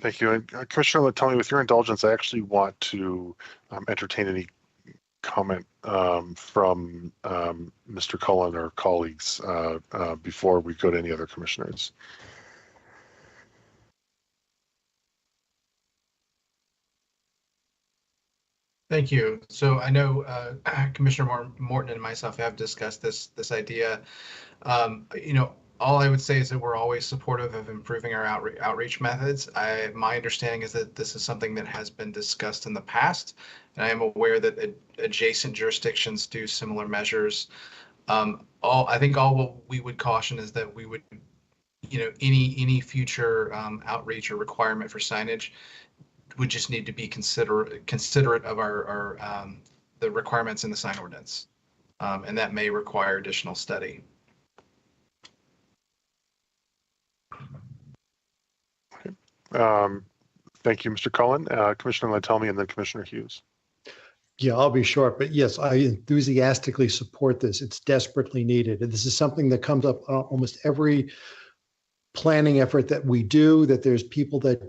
Thank you. And Commissioner Lantelmi, with your indulgence, I actually want to entertain any comment from Mr. Cullen or colleagues before we go to any other commissioners. Thank you. So I know Commissioner Morton and myself have discussed this idea. All I would say is that we're always supportive of improving our outreach methods. My understanding is that this is something that has been discussed in the past, and I am aware that adjacent jurisdictions do similar measures. I think all what we would caution is that we would, any future outreach or requirement for signage would just need to be considerate of our the requirements in the sign ordinance, and that may require additional study. Thank you, Mr. Cullen. Commissioner Lantelmi and then Commissioner Hughes. Yeah, I'll be short, but yes, I enthusiastically support this. It's desperately needed. And this is something that comes up almost every planning effort that we do, that there's people that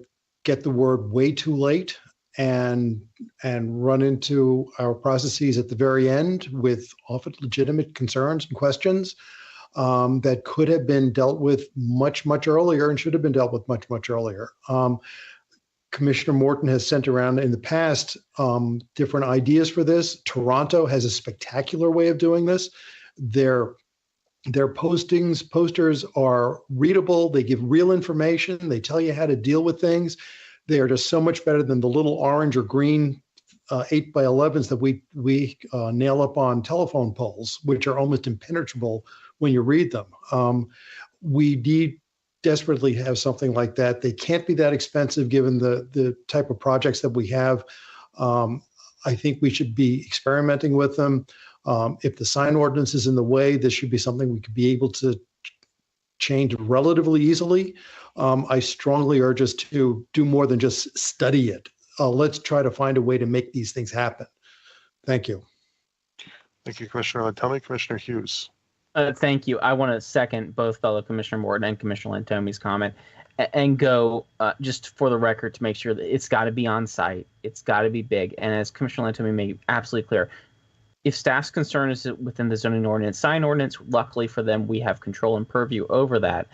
get the word way too late and run into our processes at the very end with often legitimate concerns and questions that could have been dealt with much, much earlier and should have been dealt with much, much earlier. Commissioner Morton has sent around in the past different ideas for this. Toronto has a spectacular way of doing this. Their posters are readable. They give real information. They tell you how to deal with things. They are just so much better than the little orange or green 8x11s that we nail up on telephone poles, which are almost impenetrable when you read them. We need desperately have something like that. They can't be that expensive given the type of projects that we have. I think we should be experimenting with them. If the sign ordinance is in the way, this should be something we could be able to change relatively easily. I strongly urge us to do more than just study it. Let's try to find a way to make these things happen. Thank you. Thank you, Commissioner Lantelmi. Commissioner Hughes. Thank you. I want to second both fellow Commissioner Morton and Commissioner Lantomi's comment and go just for the record to make sure that it's got to be on site. It's got to be big. And as Commissioner Lantomi made absolutely clear, if staff's concern is within the zoning ordinance, sign ordinance, luckily for them, we have control and purview over that.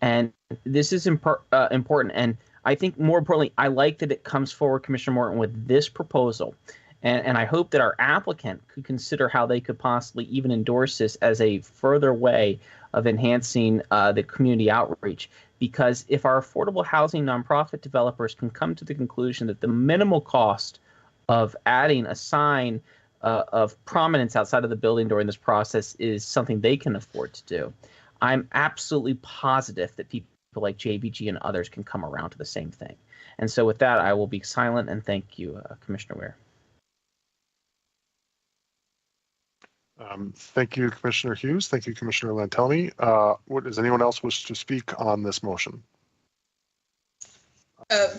And this is important. And I think more importantly, I like that it comes forward, Commissioner Morton, with this proposal. And I hope that our applicant could consider how they could possibly even endorse this as a further way of enhancing the community outreach. Because if our affordable housing nonprofit developers can come to the conclusion that the minimal cost of adding a sign of prominence outside of the building during this process is something they can afford to do, I'm absolutely positive that people like JBG and others can come around to the same thing. And so with that, I will be silent and thank you, Commissioner Ware. Thank you, Commissioner Hughes. Thank you, Commissioner Lantelmi. Does anyone else wish to speak on this motion?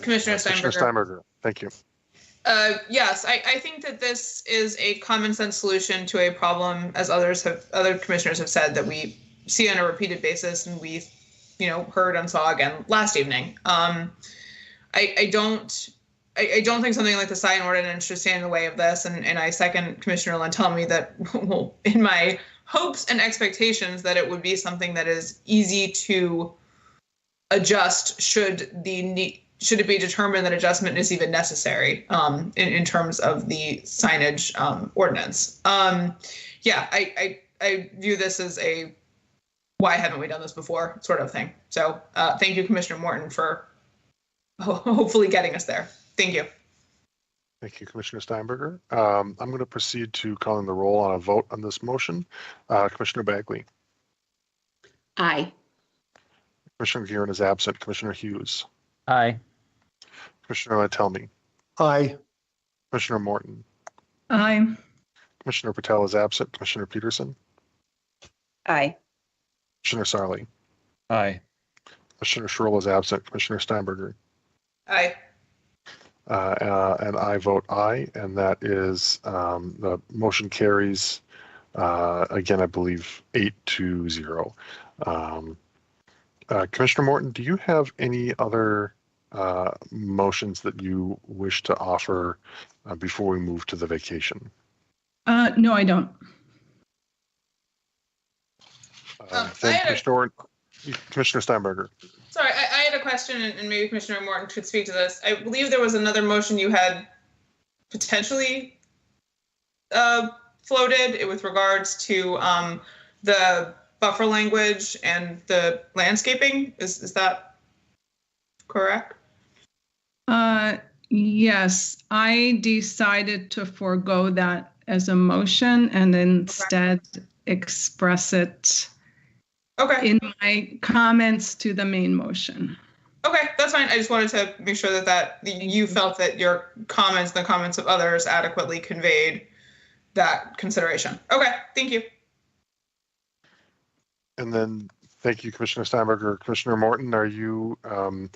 Commissioner Steinberger. Commissioner Steinberger, thank you. Yes, I think that this is a common sense solution to a problem, as other commissioners have said, that we see on a repeated basis, and we, heard and saw again last evening. I don't think something like the sign ordinance should stand in the way of this, and I second Commissioner Lantelmi that, well, in my hopes and expectations, that it would be something that is easy to adjust should it be determined that adjustment is even necessary in terms of the signage ordinance. Yeah, I view this as a why haven't we done this before sort of thing. So thank you, Commissioner Morton, for hopefully getting us there. Thank you. Thank you, Commissioner Steinberger. I'm going to proceed to calling the roll on a vote on this motion. Commissioner Bagley. Aye. Commissioner Gearin is absent. Commissioner Hughes. Aye. Commissioner Lantelmi. Aye. Commissioner Morton. Aye. Commissioner Patel is absent. Commissioner Peterson. Aye. Commissioner Sarli. Aye. Commissioner Schrull is absent. Commissioner Steinberger. Aye. And I vote aye, and that is the motion carries again, I believe 8-0. Commissioner Morton, do you have any other motions that you wish to offer before we move to the vacation? No, I don't. Thank you, Commissioner Steinberger. Sorry, I had a question, and maybe Commissioner Morton could speak to this. I believe there was another motion you had potentially floated with regards to the buffer language and the landscaping. Is that correct? Yes, I decided to forego that as a motion and instead express it in my comments to the main motion. Okay, that's fine. I just wanted to make sure that you felt that your comments, the comments of others, adequately conveyed that consideration. Okay, thank you. And then, thank you, Commissioner Steinberger. Commissioner Morton, are you do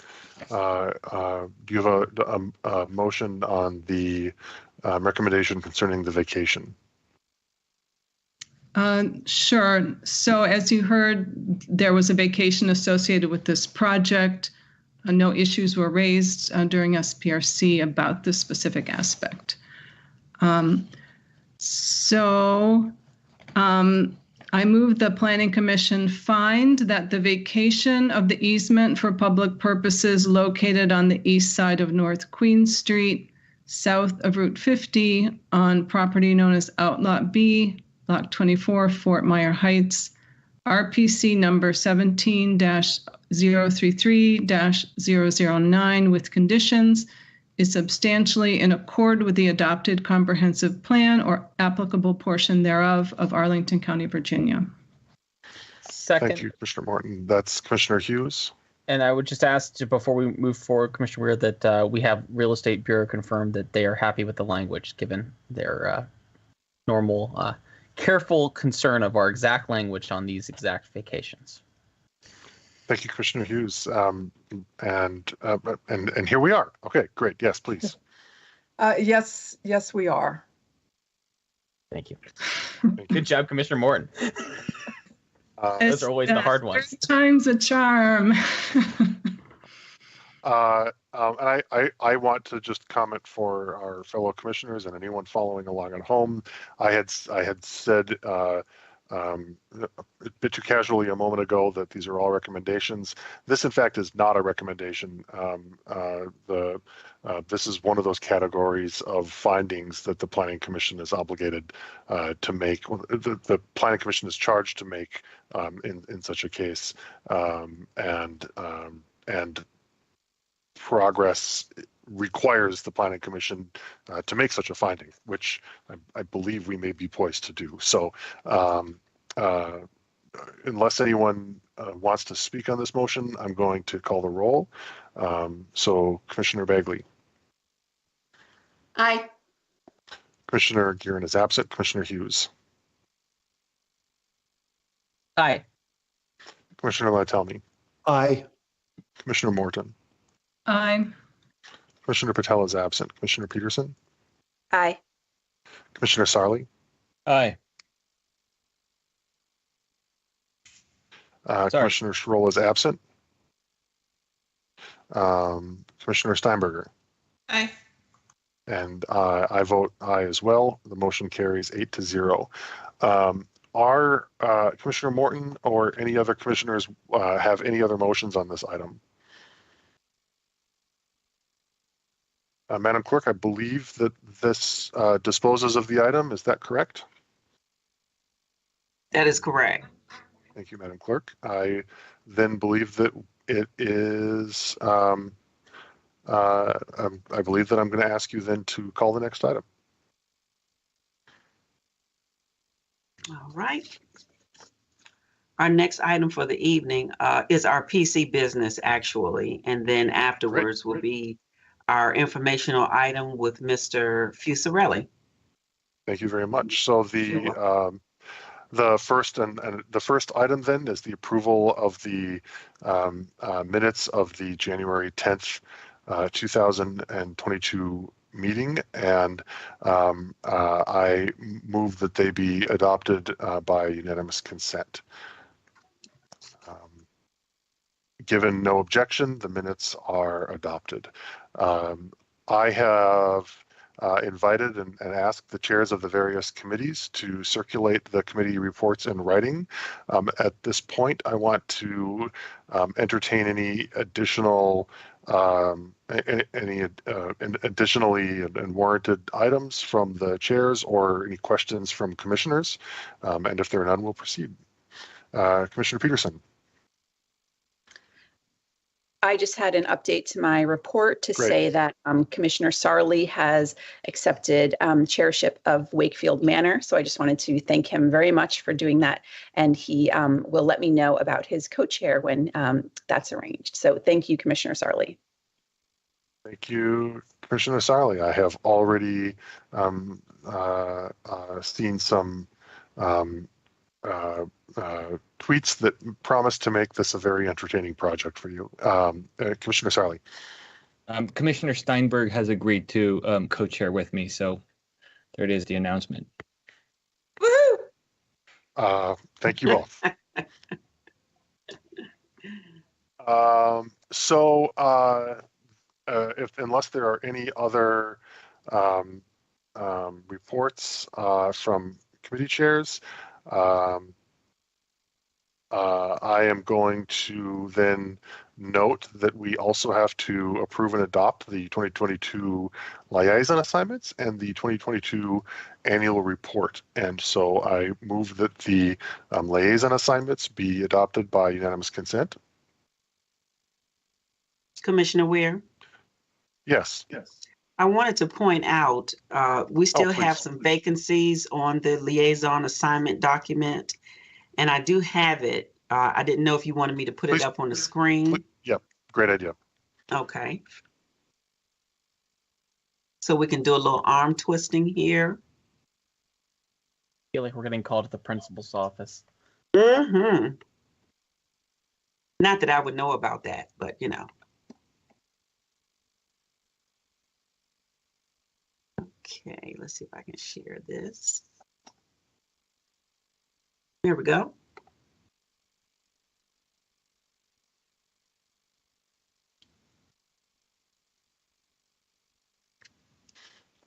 you have a motion on the recommendation concerning the vacation? Sure. So as you heard, there was a vacation associated with this project. No issues were raised during SPRC about this specific aspect. I move the Planning Commission find that the vacation of the easement for public purposes located on the east side of North Queen Street, south of Route 50, on property known as Outlot B, Block 24, Fort Myer Heights, RPC number 17-033-009 with conditions, is substantially in accord with the adopted comprehensive plan or applicable portion thereof of Arlington County, Virginia. Second. Thank you, Commissioner Morton. That's Commissioner Hughes. And I would just ask, before we move forward, Commissioner Weir, that we have Real Estate Bureau confirm that they are happy with the language, given their normal careful concern of our exact language on these exact vacations. Thank you, Commissioner Hughes. And here we are. Okay, great. Yes, please. Yes, we are. Thank you. Good job, Commissioner Morton. Those are always the hard ones. Third time's a charm. And I want to just comment for our fellow commissioners and anyone following along at home. I had said a bit too casually a moment ago that these are all recommendations. This, in fact, is not a recommendation. This is one of those categories of findings that the Planning Commission is obligated to make. The Planning Commission is charged to make in such a case, and progress requires the Planning Commission to make such a finding, which I believe we may be poised to do. So unless anyone wants to speak on this motion, I'm going to call the roll. So Commissioner Bagley. Aye. Commissioner Gearin is absent. Commissioner Hughes. Aye. Commissioner Lytelmi. Aye. Commissioner Morton. Aye. Commissioner Patel is absent. Commissioner Peterson. Aye. Commissioner Sarli. Aye. Commissioner Schroll is absent. Commissioner Steinberger. Aye. And I vote aye as well. The motion carries 8-0. Are Commissioner Morton or any other commissioners have any other motions on this item? Madam Clerk, I believe that this disposes of the item. Is that correct? That is correct. Thank you, Madam Clerk. I then believe that it is, I believe that I'm going to ask you then to call the next item. All right. Our next item for the evening is our PC business, actually, and then afterwards will be our informational item with Mr. Fusarelli. Thank you very much. So the first the first item then is the approval of the minutes of the January 10th, 2022 meeting, and I move that they be adopted by unanimous consent. Given no objection, the minutes are adopted. I have invited and asked the chairs of the various committees to circulate the committee reports in writing. At this point, I want to entertain any additional additionally and warranted items from the chairs or any questions from commissioners. And if there are none, we'll proceed. Commissioner Peterson. I just had an update to my report to say that Commissioner Sarli has accepted chairship of Wakefield Manor. So I just wanted to thank him very much for doing that. And he will let me know about his co-chair when that's arranged. So thank you, Commissioner Sarli. Thank you, Commissioner Sarli. I have already seen some tweets that promise to make this a very entertaining project for you. Commissioner Sarli. Commissioner Steinberg has agreed to co-chair with me, so there it is, the announcement. Woohoo! Thank you both. Unless there are any other reports from committee chairs, I am going to then note that we also have to approve and adopt the 2022 liaison assignments and the 2022 annual report. And so I move that the liaison assignments be adopted by unanimous consent. Commissioner Weir? Yes. I wanted to point out, we still have some vacancies on the liaison assignment document, and I do have it. I didn't know if you wanted me to put it up on the screen. Yep, great idea. Okay. So we can do a little arm twisting here. I feel like we're getting called to the principal's office. Mm-hmm. Not that I would know about that, but you know. Okay, let's see if I can share this. There we go.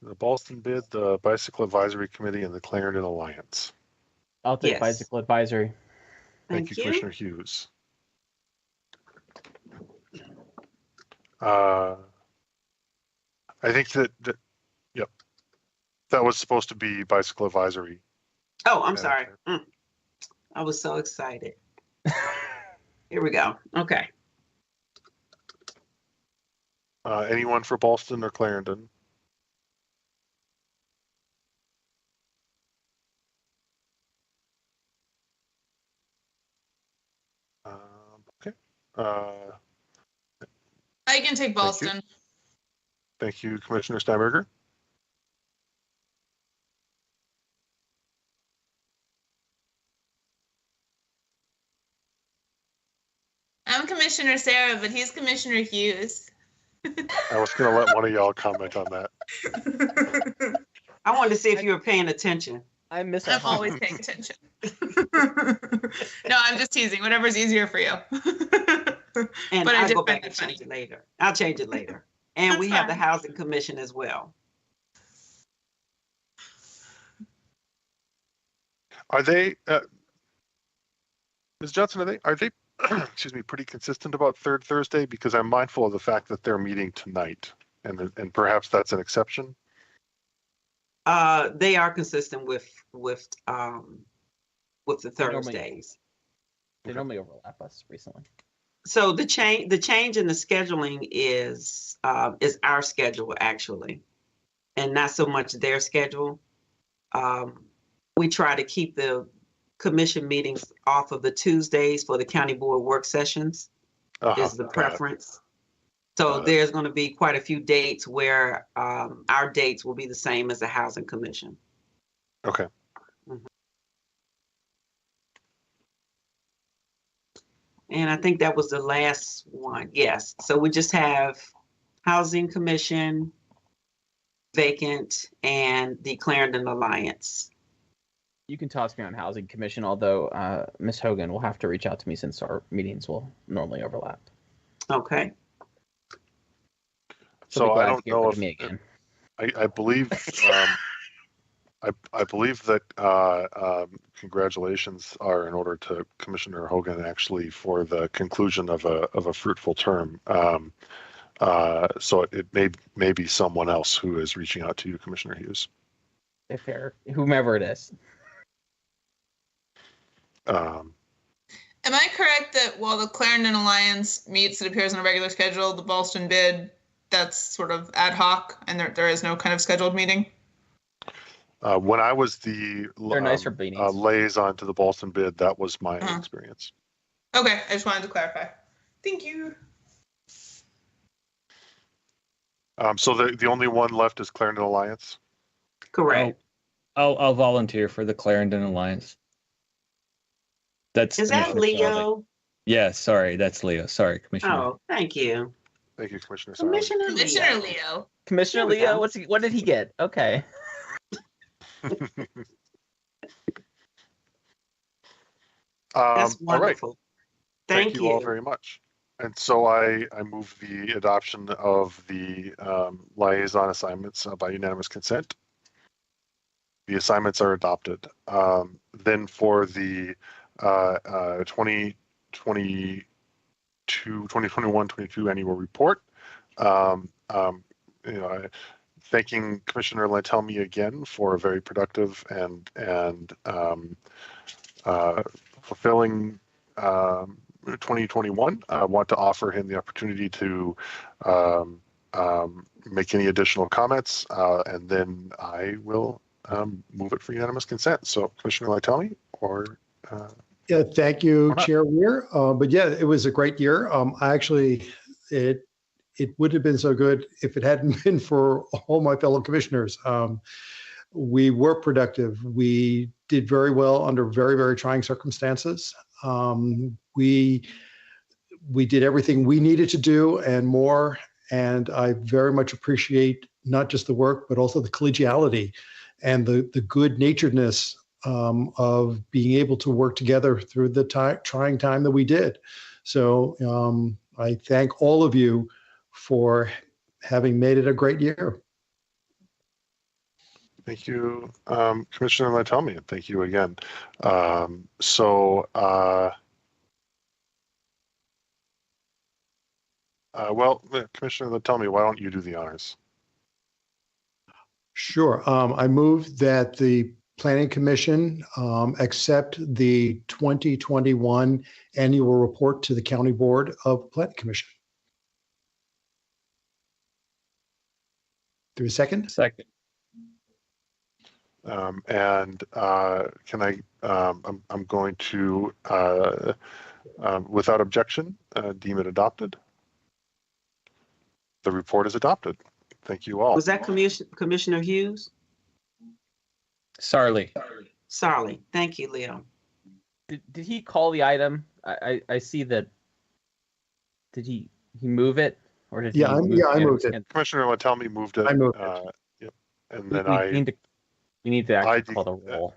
The Ballston bid, the Bicycle Advisory Committee, and the Clarendon Alliance. I'll take Yes. bicycle advisory. Thank you, Commissioner Hughes. I think that yep, that was supposed to be bicycle advisory. Oh, I'm sorry. I was so excited. Here we go. Okay. Anyone for Ballston or Clarendon? Okay. I can take Ballston. Thank you, Commissioner Steinberger. I'm Commissioner Sarah, but he's Commissioner Hughes. I was going to let one of y'all comment on that. I wanted to see if you were paying attention. I'm always paying attention. No, I'm just teasing. Whatever's easier for you. And but I'll go back and change it later. I'll change it later. And That's we have fine. the Housing Commission as well. Are they, Ms. Johnson, are they excuse me, pretty consistent about third Thursday? Because I'm mindful of the fact that they're meeting tonight, and perhaps that's an exception. They are consistent with the Thursdays. They normally overlap us recently. So the change in the scheduling is our schedule actually, and not so much their schedule. We try to keep the commission meetings off of the Tuesdays for the county board work sessions is the preference. So there's going to be quite a few dates where our dates will be the same as the Housing Commission. Okay. And I think that was the last one. Yes. So we just have Housing Commission, vacant, and the Clarendon Alliance. You can toss me on Housing Commission, although Ms. Hogan will have to reach out to me since our meetings will normally overlap. Okay. So I don't know if me again. I believe I believe that congratulations are in order to Commissioner Hogan actually for the conclusion of a fruitful term. So it may be someone else who is reaching out to you, Commissioner Hughes. If fair, whomever it is. Am I correct that while the Clarendon Alliance meets, it appears on a regular schedule, the Ballston bid, that's sort of ad hoc, and there is no kind of scheduled meeting? When I was the liaison to the Ballston bid, that was my experience. Okay, I just wanted to clarify. Thank you. So the only one left is Clarendon Alliance? Correct. I'll volunteer for the Clarendon Alliance. Is that Leo? Yeah, sorry, that's Leo. Sorry, Commissioner. Oh, thank you. Thank you, Commissioner. Commissioner Leo. Commissioner Leo, what did he get? Okay. That's wonderful. All right. Thank you all very much. And so I move the adoption of the liaison assignments by unanimous consent. The assignments are adopted. Then for the 2021-22 annual report, thanking Commissioner Lantelmi again for a very productive and fulfilling 2021. I want to offer him the opportunity to make any additional comments, and then I will move it for unanimous consent. So, Commissioner Lantelmi, or yeah, thank you, Chair Weir. But yeah, it was a great year. It would have been so good if it hadn't been for all my fellow commissioners. We were productive. We did very well under very, very trying circumstances. We did everything we needed to do and more. And I very much appreciate not just the work, but also the collegiality and the good-naturedness of being able to work together through the trying time that we did. So I thank all of you for having made it a great year. Thank you, Commissioner Lytelmi, and thank you again. Well, Commissioner Lytelmi, why don't you do the honors? Sure. I move that the Planning Commission accept the 2021 annual report to the County Board of Planning Commission. Do a second? Second. Can I, I'm going to, without objection, deem it adopted. The report is adopted. Thank you all. Was that Commissioner Hughes? Sarli. Sarli. Thank you, Leo. Did he call the item? I see that. Did he move it? Or did I moved it. Commissioner Lytelmi moved it. I moved it. Yep. And then we need to actually call the roll.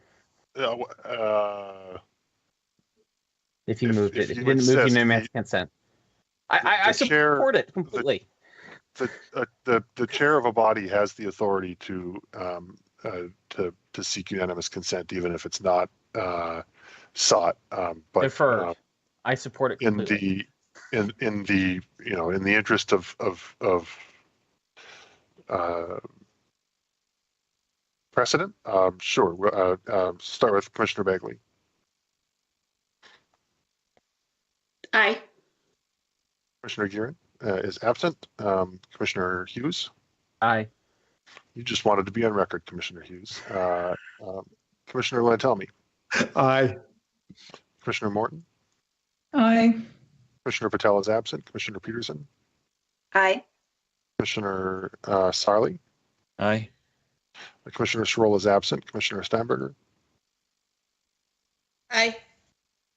If he moved it. If he didn't move unanimous consent. I support it completely. The chair of a body has the authority to seek unanimous consent, even if it's not sought. But deferred. I support it completely. In the interest of precedent, sure. Start with Commissioner Bagley. Aye. Commissioner Gearin is absent. Commissioner Hughes. Aye. You just wanted to be on record, Commissioner Hughes. Commissioner Lytelmi. Aye. Commissioner Morton. Aye. Commissioner Patel is absent. Commissioner Peterson. Aye. Commissioner Sarli. Aye. Commissioner Stroll is absent. Commissioner Steinberger. Aye.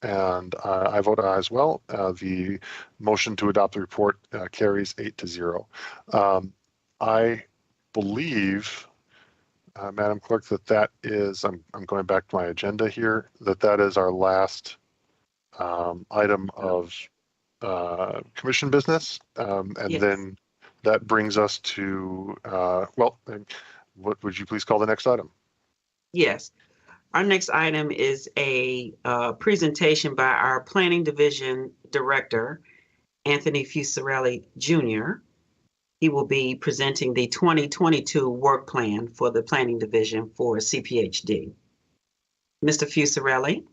And I vote aye as well. The motion to adopt the report carries 8-0. I believe, Madam Clerk, that is, I'm going back to my agenda here, that is our last item of commission business. Yes. Then that brings us to, what would you please call the next item? Yes. Our next item is a presentation by our Planning Division Director, Anthony Fusarelli Jr. He will be presenting the 2022 work plan for the Planning Division for CPHD. Mr. Fusarelli.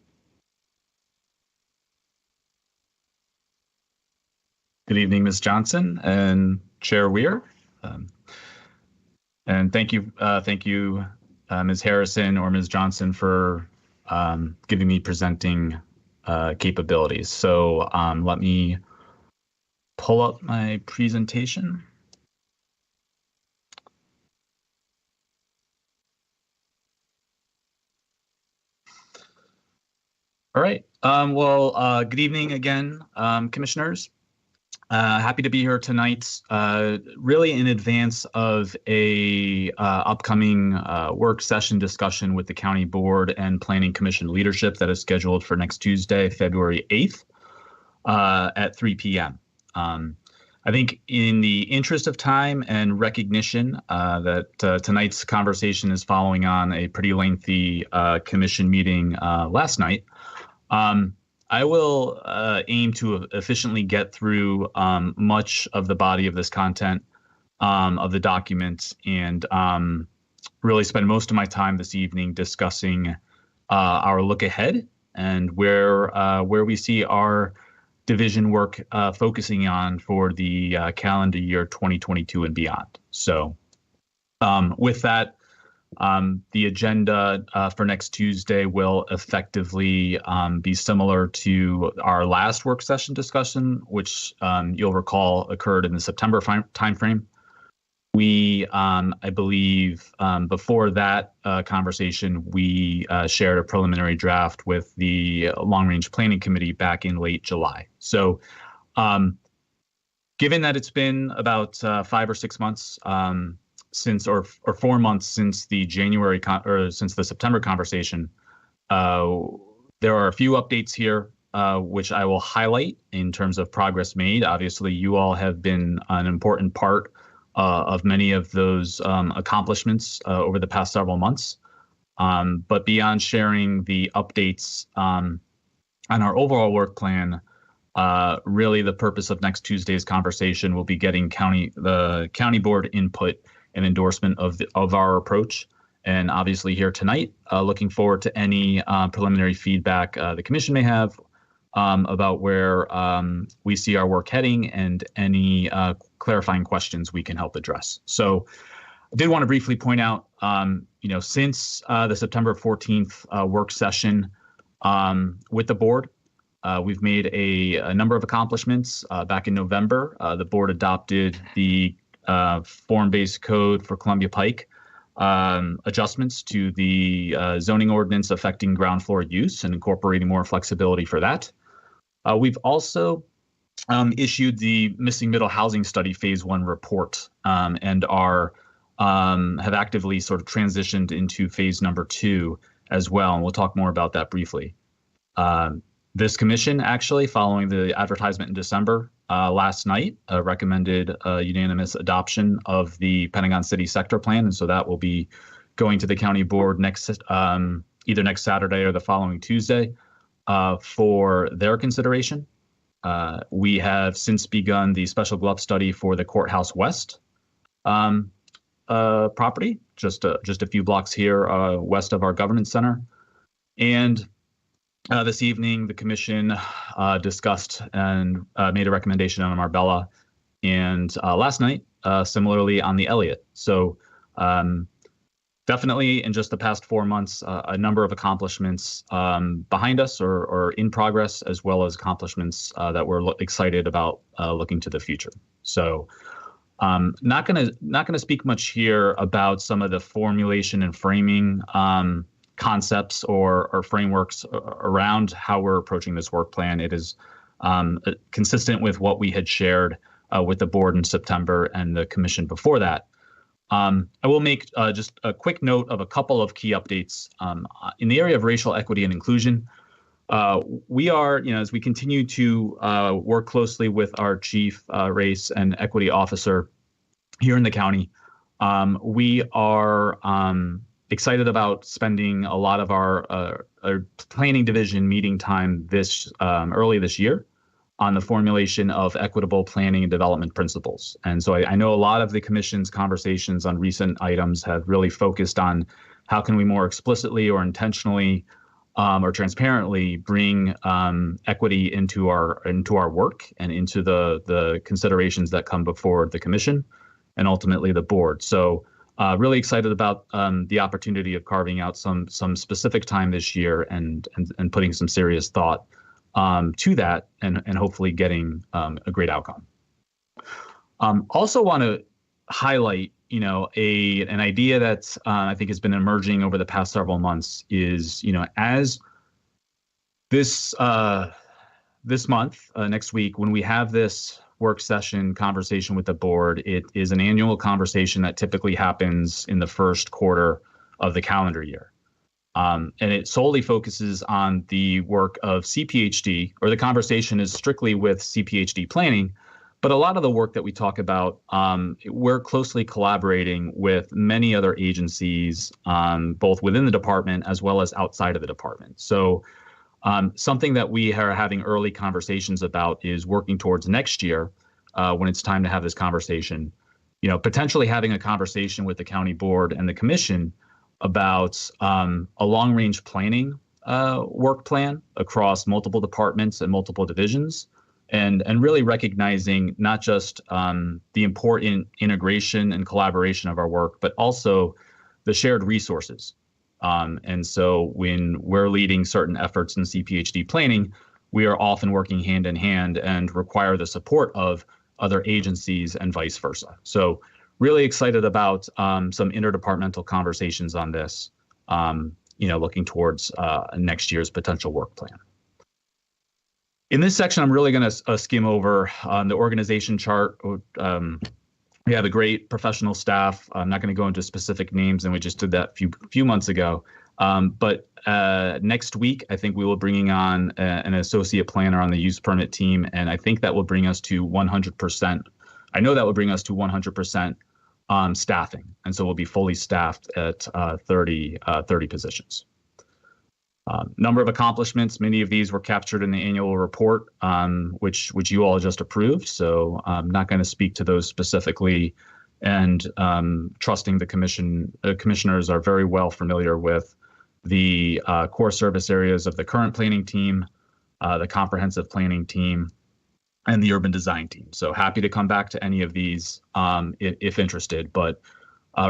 Good evening, Ms. Johnson and Chair Weir. And thank you, Ms. Harrison or Ms. Johnson for giving me presenting capabilities. So let me pull up my presentation. All right. Good evening again, commissioners. Happy to be here tonight, really in advance of a upcoming work session discussion with the County Board and Planning Commission leadership that is scheduled for next Tuesday, February 8th at 3 p.m. I think in the interest of time and recognition that tonight's conversation is following on a pretty lengthy commission meeting last night, I will aim to efficiently get through much of the body of this content of the document and really spend most of my time this evening discussing our look ahead and where we see our division work focusing on for the calendar year 2022 and beyond. So with that, the agenda for next Tuesday will effectively be similar to our last work session discussion, which you'll recall occurred in the September timeframe. We, I believe, before that conversation, we shared a preliminary draft with the Long Range Planning Committee back in late July. So given that it's been about 5 or 6 months since, or 4 months since the since the September conversation, there are a few updates here, which I will highlight in terms of progress made. Obviously, you all have been an important part of many of those accomplishments over the past several months. But beyond sharing the updates on our overall work plan, really the purpose of next Tuesday's conversation will be getting the county board input and endorsement of our approach. And obviously here tonight, looking forward to any preliminary feedback the commission may have about where we see our work heading and any clarifying questions we can help address. So I did want to briefly point out, since the September 14th work session with the board, we've made a number of accomplishments. Back in November, the board adopted the form-based code for Columbia Pike, adjustments to the zoning ordinance affecting ground floor use and incorporating more flexibility for that. We've also issued the Missing Middle Housing Study Phase 1 report and have actively sort of transitioned into phase number 2 as well. And we'll talk more about that briefly. This commission, actually, following the advertisement in December last night, recommended unanimous adoption of the Pentagon City Sector Plan. And so that will be going to the county board either next Saturday or the following Tuesday for their consideration. We have since begun the special glove study for the Courthouse West property, just a few blocks here west of our governance center. And this evening, the commission discussed and made a recommendation on Marbella, and last night, similarly on the Elliott. So definitely in just the past 4 months, a number of accomplishments behind us or in progress, as well as accomplishments that we're excited about looking to the future. So not gonna speak much here about some of the formulation and framing concepts or frameworks around how we're approaching this work plan. It is consistent with what we had shared with the board in September and the commission before that. I will make just a quick note of a couple of key updates. In the area of racial equity and inclusion, we are, as we continue to work closely with our chief race and equity officer here in the county, we are excited about spending a lot of our planning division meeting time early this year on the formulation of equitable planning and development principles. And so I know a lot of the commission's conversations on recent items have really focused on how can we more explicitly or intentionally or transparently bring equity into our work and into the considerations that come before the commission and ultimately the board. So really excited about the opportunity of carving out some specific time this year and putting some serious thought to that and hopefully getting a great outcome. Also want to highlight, an idea that I think has been emerging over the past several months is, as this month, next week, when we have this work session conversation with the board, it is an annual conversation that typically happens in the first quarter of the calendar year. And it solely focuses on the work of CPHD, or the conversation is strictly with CPHD planning. But a lot of the work that we talk about, we're closely collaborating with many other agencies, both within the department as well as outside of the department. So something that we are having early conversations about is working towards next year, when it's time to have this conversation, potentially having a conversation with the county board and the commission about a long-range planning work plan across multiple departments and multiple divisions, and really recognizing not just the important integration and collaboration of our work, but also the shared resources. And so when we're leading certain efforts in CPHD planning, we are often working hand in hand and require the support of other agencies and vice versa. So really excited about some interdepartmental conversations on this, looking towards next year's potential work plan. In this section, I'm really going to skim over the organization chart. We have a great professional staff. I'm not going to go into specific names, and we just did that few months ago. But next week, I think we will bringing on an associate planner on the use permit team, and I think that will bring us to 100% I know that would bring us to 100% staffing. And so we'll be fully staffed at 30 positions. Number of accomplishments, many of these were captured in the annual report, which you all just approved. So I'm not going to speak to those specifically, and trusting the commissioners are very well familiar with the core service areas of the current planning team, the comprehensive planning team, and the urban design team. So happy to come back to any of these if interested, but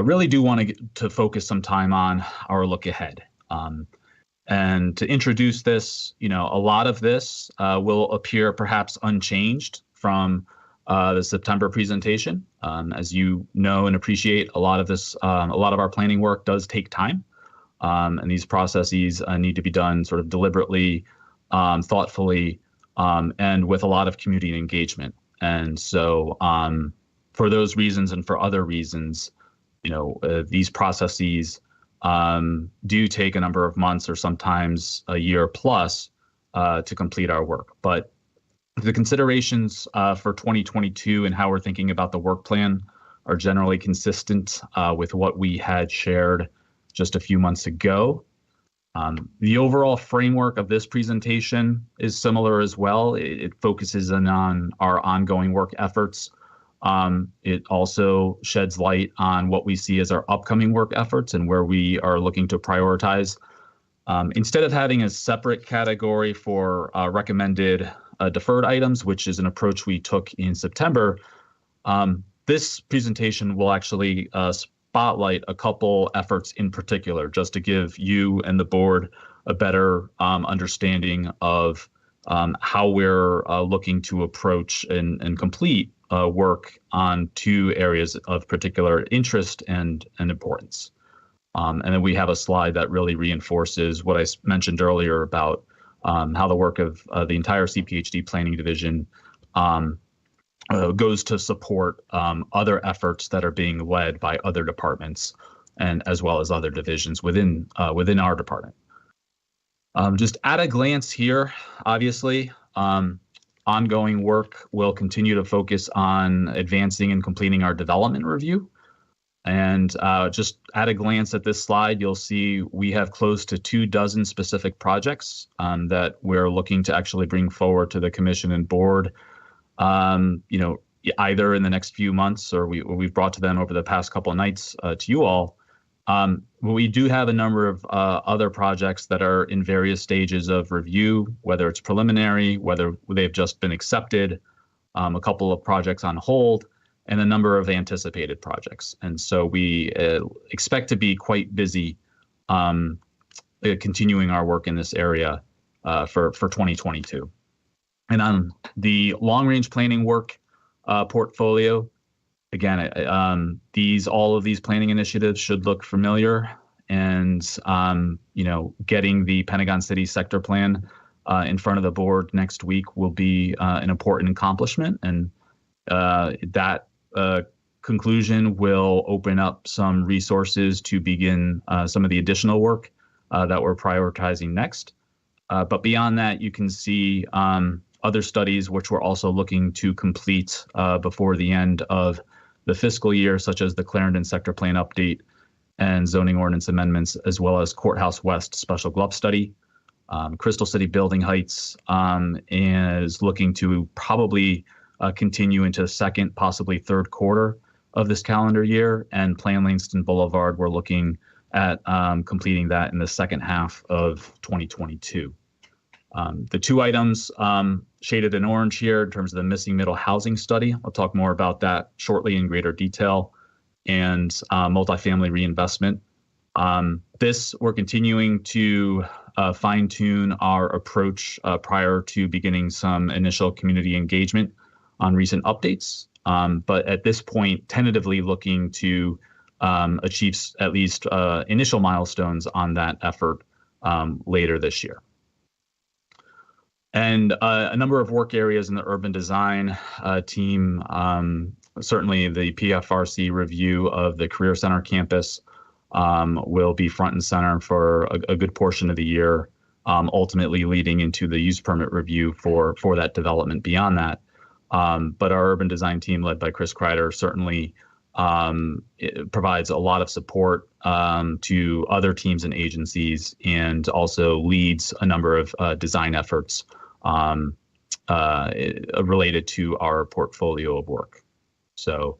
really do want to focus some time on our look ahead. And to introduce this, a lot of this will appear perhaps unchanged from the September presentation. As you know and appreciate, a lot of our planning work does take time. And these processes need to be done sort of deliberately, thoughtfully, and with a lot of community engagement. And so for those reasons and for other reasons, these processes do take a number of months or sometimes a year plus to complete our work. But the considerations for 2022 and how we're thinking about the work plan are generally consistent with what we had shared just a few months ago. The overall framework of this presentation is similar as well. It focuses on our ongoing work efforts. It also sheds light on what we see as our upcoming work efforts and where we are looking to prioritize. Instead of having a separate category for recommended deferred items, which is an approach we took in September, this presentation will actually spotlight a couple efforts in particular, just to give you and the board a better understanding of how we're looking to approach and complete work on two areas of particular interest and importance. And then we have a slide that really reinforces what I mentioned earlier about how the work of the entire CPHD planning division goes to support other efforts that are being led by other departments and as well as other divisions within our department. Just at a glance here, obviously, ongoing work will continue to focus on advancing and completing our development review. And just at a glance at this slide, you'll see we have close to 24 specific projects that we're looking to actually bring forward to the commission and board, either in the next few months or we've brought to them over the past couple of nights to you all. We do have a number of other projects that are in various stages of review, whether it's preliminary, whether they've just been accepted, a couple of projects on hold, and a number of anticipated projects. And so we expect to be quite busy continuing our work in this area for 2022. And on the long-range planning work portfolio, again, all of these planning initiatives should look familiar, and getting the Pentagon City sector plan in front of the board next week will be an important accomplishment, and that conclusion will open up some resources to begin some of the additional work that we're prioritizing next. But beyond that, you can see other studies which we're also looking to complete before the end of the fiscal year, such as the Clarendon Sector Plan update and zoning ordinance amendments, as well as Courthouse West Special Glove Study. Crystal City Building Heights is looking to probably continue into the second, possibly third quarter of this calendar year, and Plan Langston Boulevard, we're looking at completing that in the second half of 2022. The two items shaded in orange here in terms of the missing middle housing study, I'll talk more about that shortly in greater detail, and multifamily reinvestment. This, we're continuing to fine-tune our approach prior to beginning some initial community engagement on recent updates, but at this point, tentatively looking to achieve at least initial milestones on that effort later this year. And a number of work areas in the urban design team, certainly the PFRC review of the Career Center campus will be front and center for a good portion of the year, ultimately leading into the use permit review for that development beyond that. But our urban design team led by Chris Kreider certainly it provides a lot of support to other teams and agencies, and also leads a number of design efforts related to our portfolio of work. So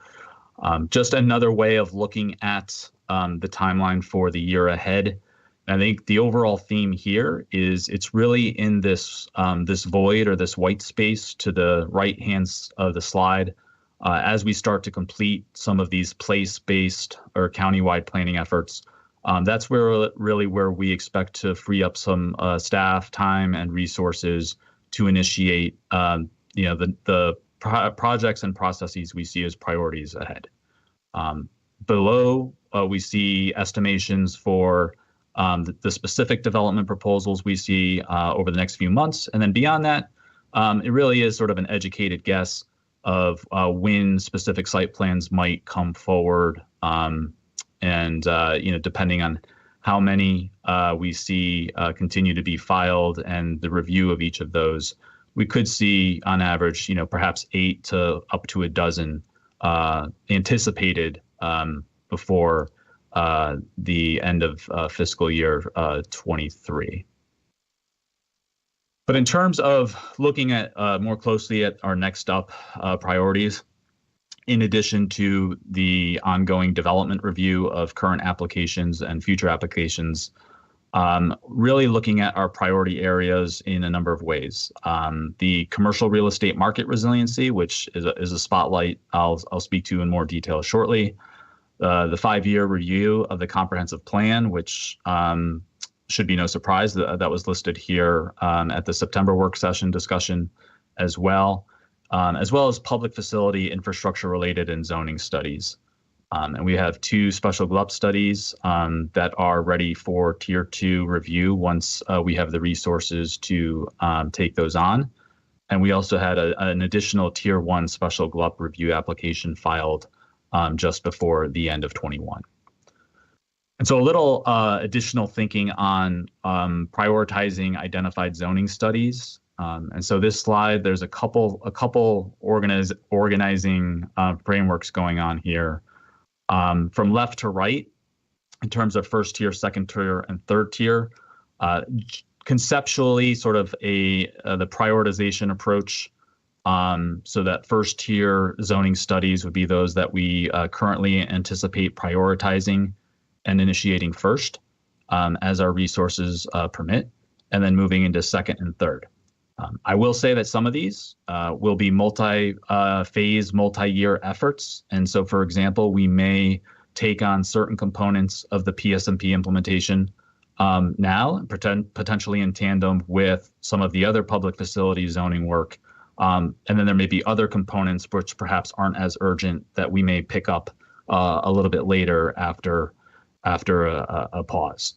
just another way of looking at the timeline for the year ahead. I think the overall theme here is it's really in this this void or this white space to the right hand of the slide. As we start to complete some of these place-based or countywide planning efforts, that's where we expect to free up some staff time and resources to initiate the projects and processes we see as priorities ahead. Below, we see estimations for the specific development proposals we see over the next few months. And then beyond that, it really is sort of an educated guess of when specific site plans might come forward. Depending on how many we see continue to be filed and the review of each of those, we could see on average, perhaps 8 to up to a dozen anticipated before the end of fiscal year 23. But in terms of looking at more closely at our next up priorities, in addition to the ongoing development review of current applications and future applications, really looking at our priority areas in a number of ways. The commercial real estate market resiliency, which is a spotlight I'll speak to in more detail shortly. The 5-year review of the comprehensive plan, which should be no surprise that was listed here at the September work session discussion as well as public facility infrastructure related and zoning studies. And we have 2 special GLUP studies that are ready for Tier 2 review once we have the resources to take those on. And we also had an additional Tier 1 special GLUP review application filed just before the end of 21. And so a little additional thinking on prioritizing identified zoning studies. And so this slide, there's a couple organizing frameworks going on here. From left to right, in terms of first tier, second tier, and third tier, conceptually sort of the prioritization approach. So that first tier zoning studies would be those that we currently anticipate prioritizing and initiating first as our resources permit, and then moving into second and third. I will say that some of these will be multi-phase, multi-year efforts. And so, for example, we may take on certain components of the PSMP implementation now, potentially in tandem with some of the other public facility zoning work. And then there may be other components which perhaps aren't as urgent that we may pick up a little bit later after a pause.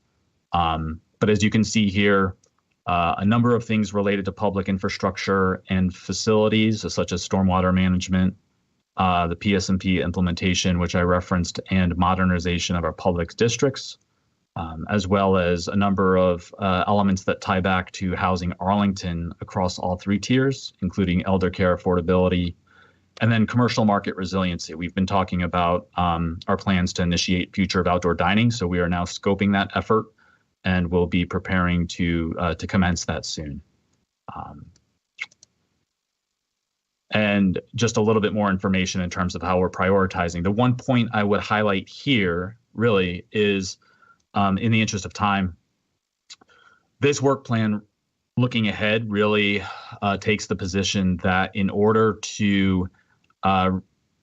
But as you can see here, a number of things related to public infrastructure and facilities, such as stormwater management, the PSMP implementation, which I referenced, and modernization of our public districts, as well as a number of elements that tie back to housing Arlington across all 3 tiers, including elder care affordability, and then commercial market resiliency. We've been talking about our plans to initiate future of outdoor dining, so we are now scoping that effort, and we'll be preparing to commence that soon. And just a little bit more information in terms of how we're prioritizing. The one point I would highlight here really is, in the interest of time, this work plan looking ahead really takes the position that in order to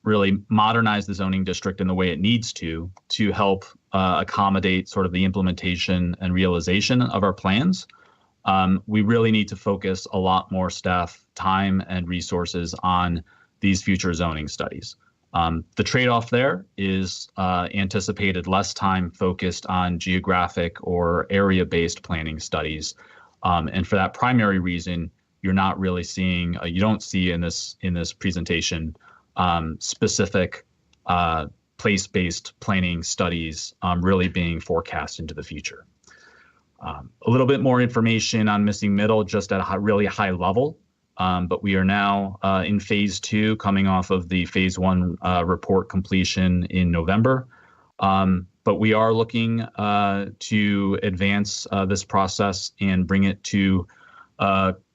really modernize the zoning district in the way it needs to help accommodate sort of the implementation and realization of our plans, we really need to focus a lot more staff time and resources on these future zoning studies. The trade-off there is anticipated less time focused on geographic or area-based planning studies. And for that primary reason, you're not really seeing, you don't see in this presentation specific place-based planning studies really being forecast into the future. A little bit more information on missing middle, just at a really high level. but we are now in phase 2, coming off of the phase 1 report completion in November. But we are looking to advance this process and bring it to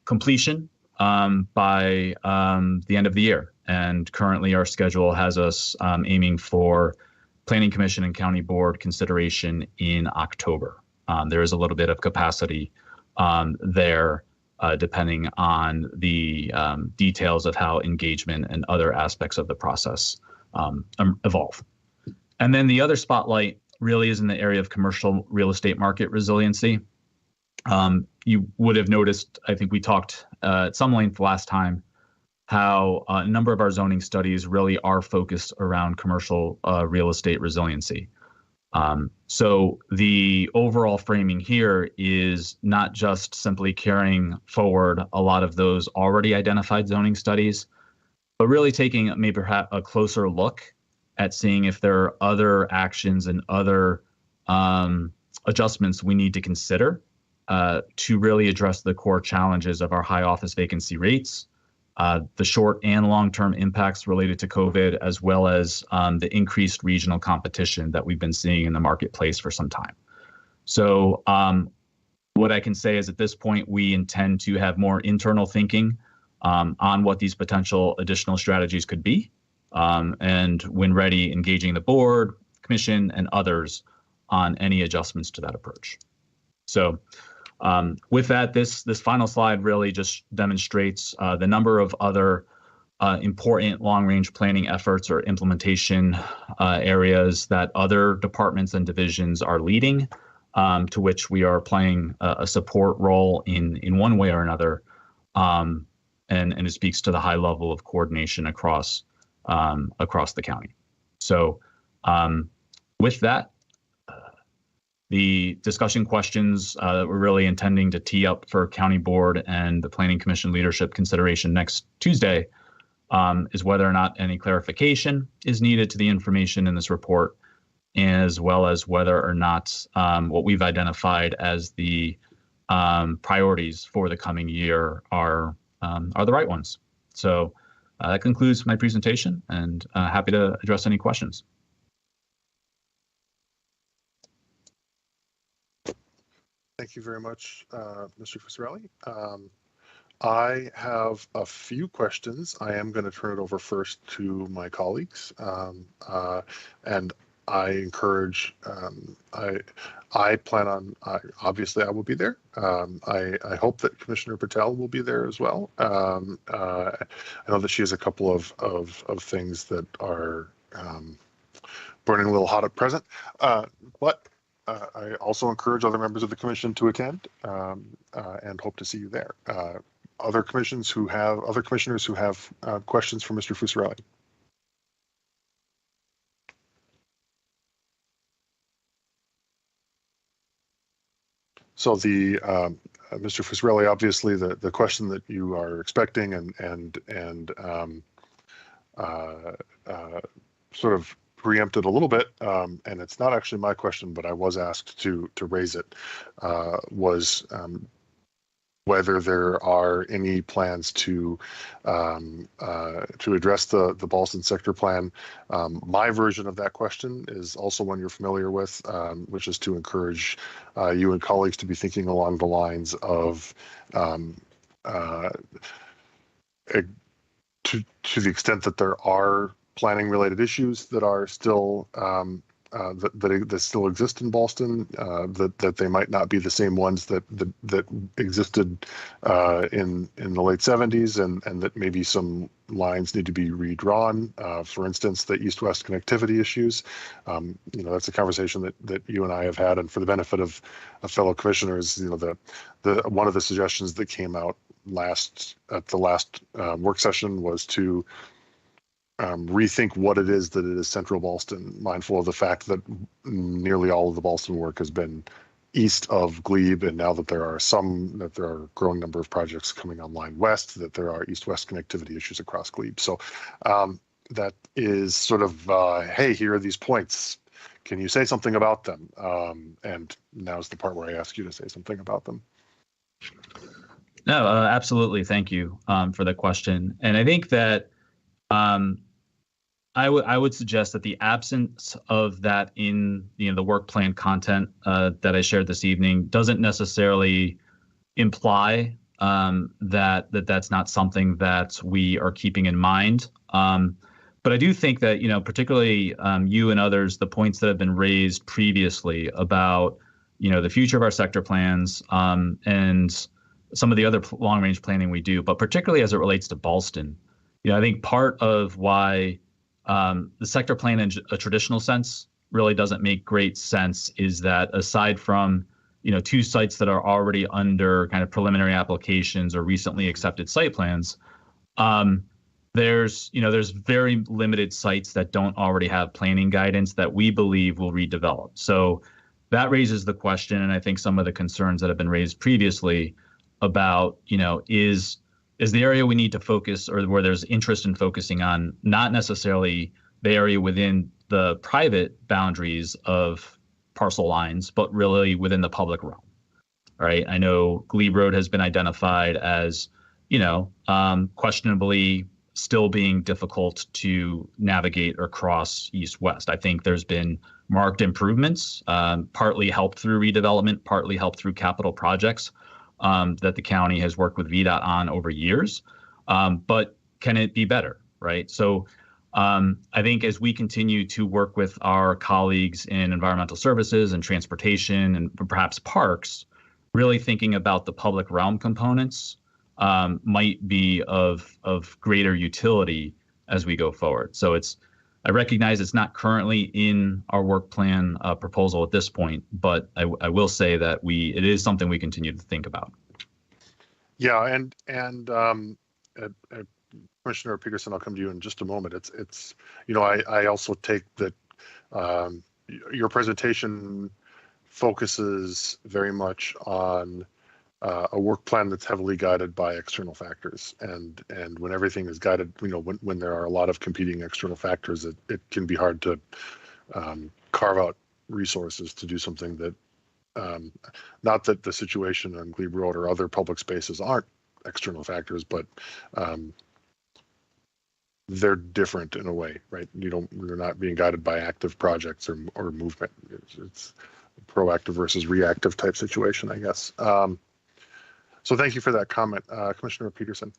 completion by the end of the year. And currently our schedule has us aiming for Planning Commission and County Board consideration in October. There is a little bit of capacity there depending on the details of how engagement and other aspects of the process evolve. And then the other spotlight really is in the area of commercial real estate market resiliency. You would have noticed, I think we talked at some length last time, how a number of our zoning studies really are focused around commercial real estate resiliency. So the overall framing here is not just simply carrying forward a lot of those already identified zoning studies, but really taking maybe perhaps a closer look at seeing if there are other actions and other adjustments we need to consider to really address the core challenges of our high office vacancy rates, the short and long-term impacts related to COVID, as well as the increased regional competition that we've been seeing in the marketplace for some time. So what I can say is at this point, we intend to have more internal thinking on what these potential additional strategies could be. And when ready, engaging the board, commission, and others on any adjustments to that approach. So with that, this final slide really just demonstrates the number of other important long-range planning efforts or implementation areas that other departments and divisions are leading, to which we are playing a support role in one way or another. And it speaks to the high level of coordination across the county. So with that, the discussion questions that we're really intending to tee up for County Board and the Planning Commission leadership consideration next Tuesday is whether or not any clarification is needed to the information in this report, as well as whether or not what we've identified as the priorities for the coming year are the right ones. So that concludes my presentation, and happy to address any questions. Thank you very much, Mr. Fusarelli. I have a few questions. I am going to turn it over first to my colleagues, and I encourage. I plan on. Obviously, I will be there. I hope that Commissioner Patel will be there as well. I know that she has a couple of things that are burning a little hot at present, but. I also encourage other members of the commission to attend and hope to see you there. Other commissioners who have questions for Mr. Fusarelli. So the Mr. Fusarelli, obviously the question that you are expecting and sort of preempted a little bit, and it's not actually my question, but I was asked to raise it, was whether there are any plans to address the Ballston sector plan. My version of that question is also one you're familiar with, which is to encourage you and colleagues to be thinking along the lines of to the extent that there are planning related issues that are still that still exist in Ballston, that they might not be the same ones that existed in the late 70s, and that maybe some lines need to be redrawn. For instance, the east-west connectivity issues. That's a conversation that you and I have had, and for the benefit of fellow commissioners, the one of the suggestions that came out at the last work session was to rethink what it is that it is Central Ballston, mindful of the fact that nearly all of the Ballston work has been east of Glebe, and now that there are a growing number of projects coming online west, that there are east-west connectivity issues across Glebe. So that is sort of, hey, here are these points. Can you say something about them? And now's the part where I ask you to say something about them. No, absolutely. Thank you for the question. And I think that I would suggest that the absence of that in the work plan content that I shared this evening doesn't necessarily imply that's not something that we are keeping in mind. But I do think that particularly you and others, the points that have been raised previously about the future of our sector plans and some of the other long-range planning we do, but particularly as it relates to Ballston, I think part of why the sector plan in a traditional sense really doesn't make great sense is that aside from two sites that are already under kind of preliminary applications or recently accepted site plans, there's very limited sites that don't already have planning guidance that we believe will redevelop. So that raises the question, and I think some of the concerns that have been raised previously about, is the area we need to focus or where there's interest in focusing on not necessarily the area within the private boundaries of parcel lines, but really within the public realm, right? I know Glebe Road has been identified as, questionably still being difficult to navigate or cross east-west. I think there's been marked improvements, partly helped through redevelopment, partly helped through capital projects that the county has worked with VDOT on over years. But can it be better, right? So I think as we continue to work with our colleagues in environmental services and transportation and perhaps parks, really thinking about the public realm components might be of greater utility as we go forward. So I recognize it's not currently in our work plan proposal at this point, but I will say that it is something we continue to think about. Yeah, and Commissioner Peterson, I'll come to you in just a moment. It's I also take that your presentation focuses very much on a work plan that's heavily guided by external factors, and when everything is guided, when there are a lot of competing external factors, it can be hard to carve out resources to do something that, not that the situation on Glebe Road or other public spaces aren't external factors, but they're different in a way, right? You're not being guided by active projects or movement. It's a proactive versus reactive type situation, I guess. So thank you for that comment, Commissioner Peterson.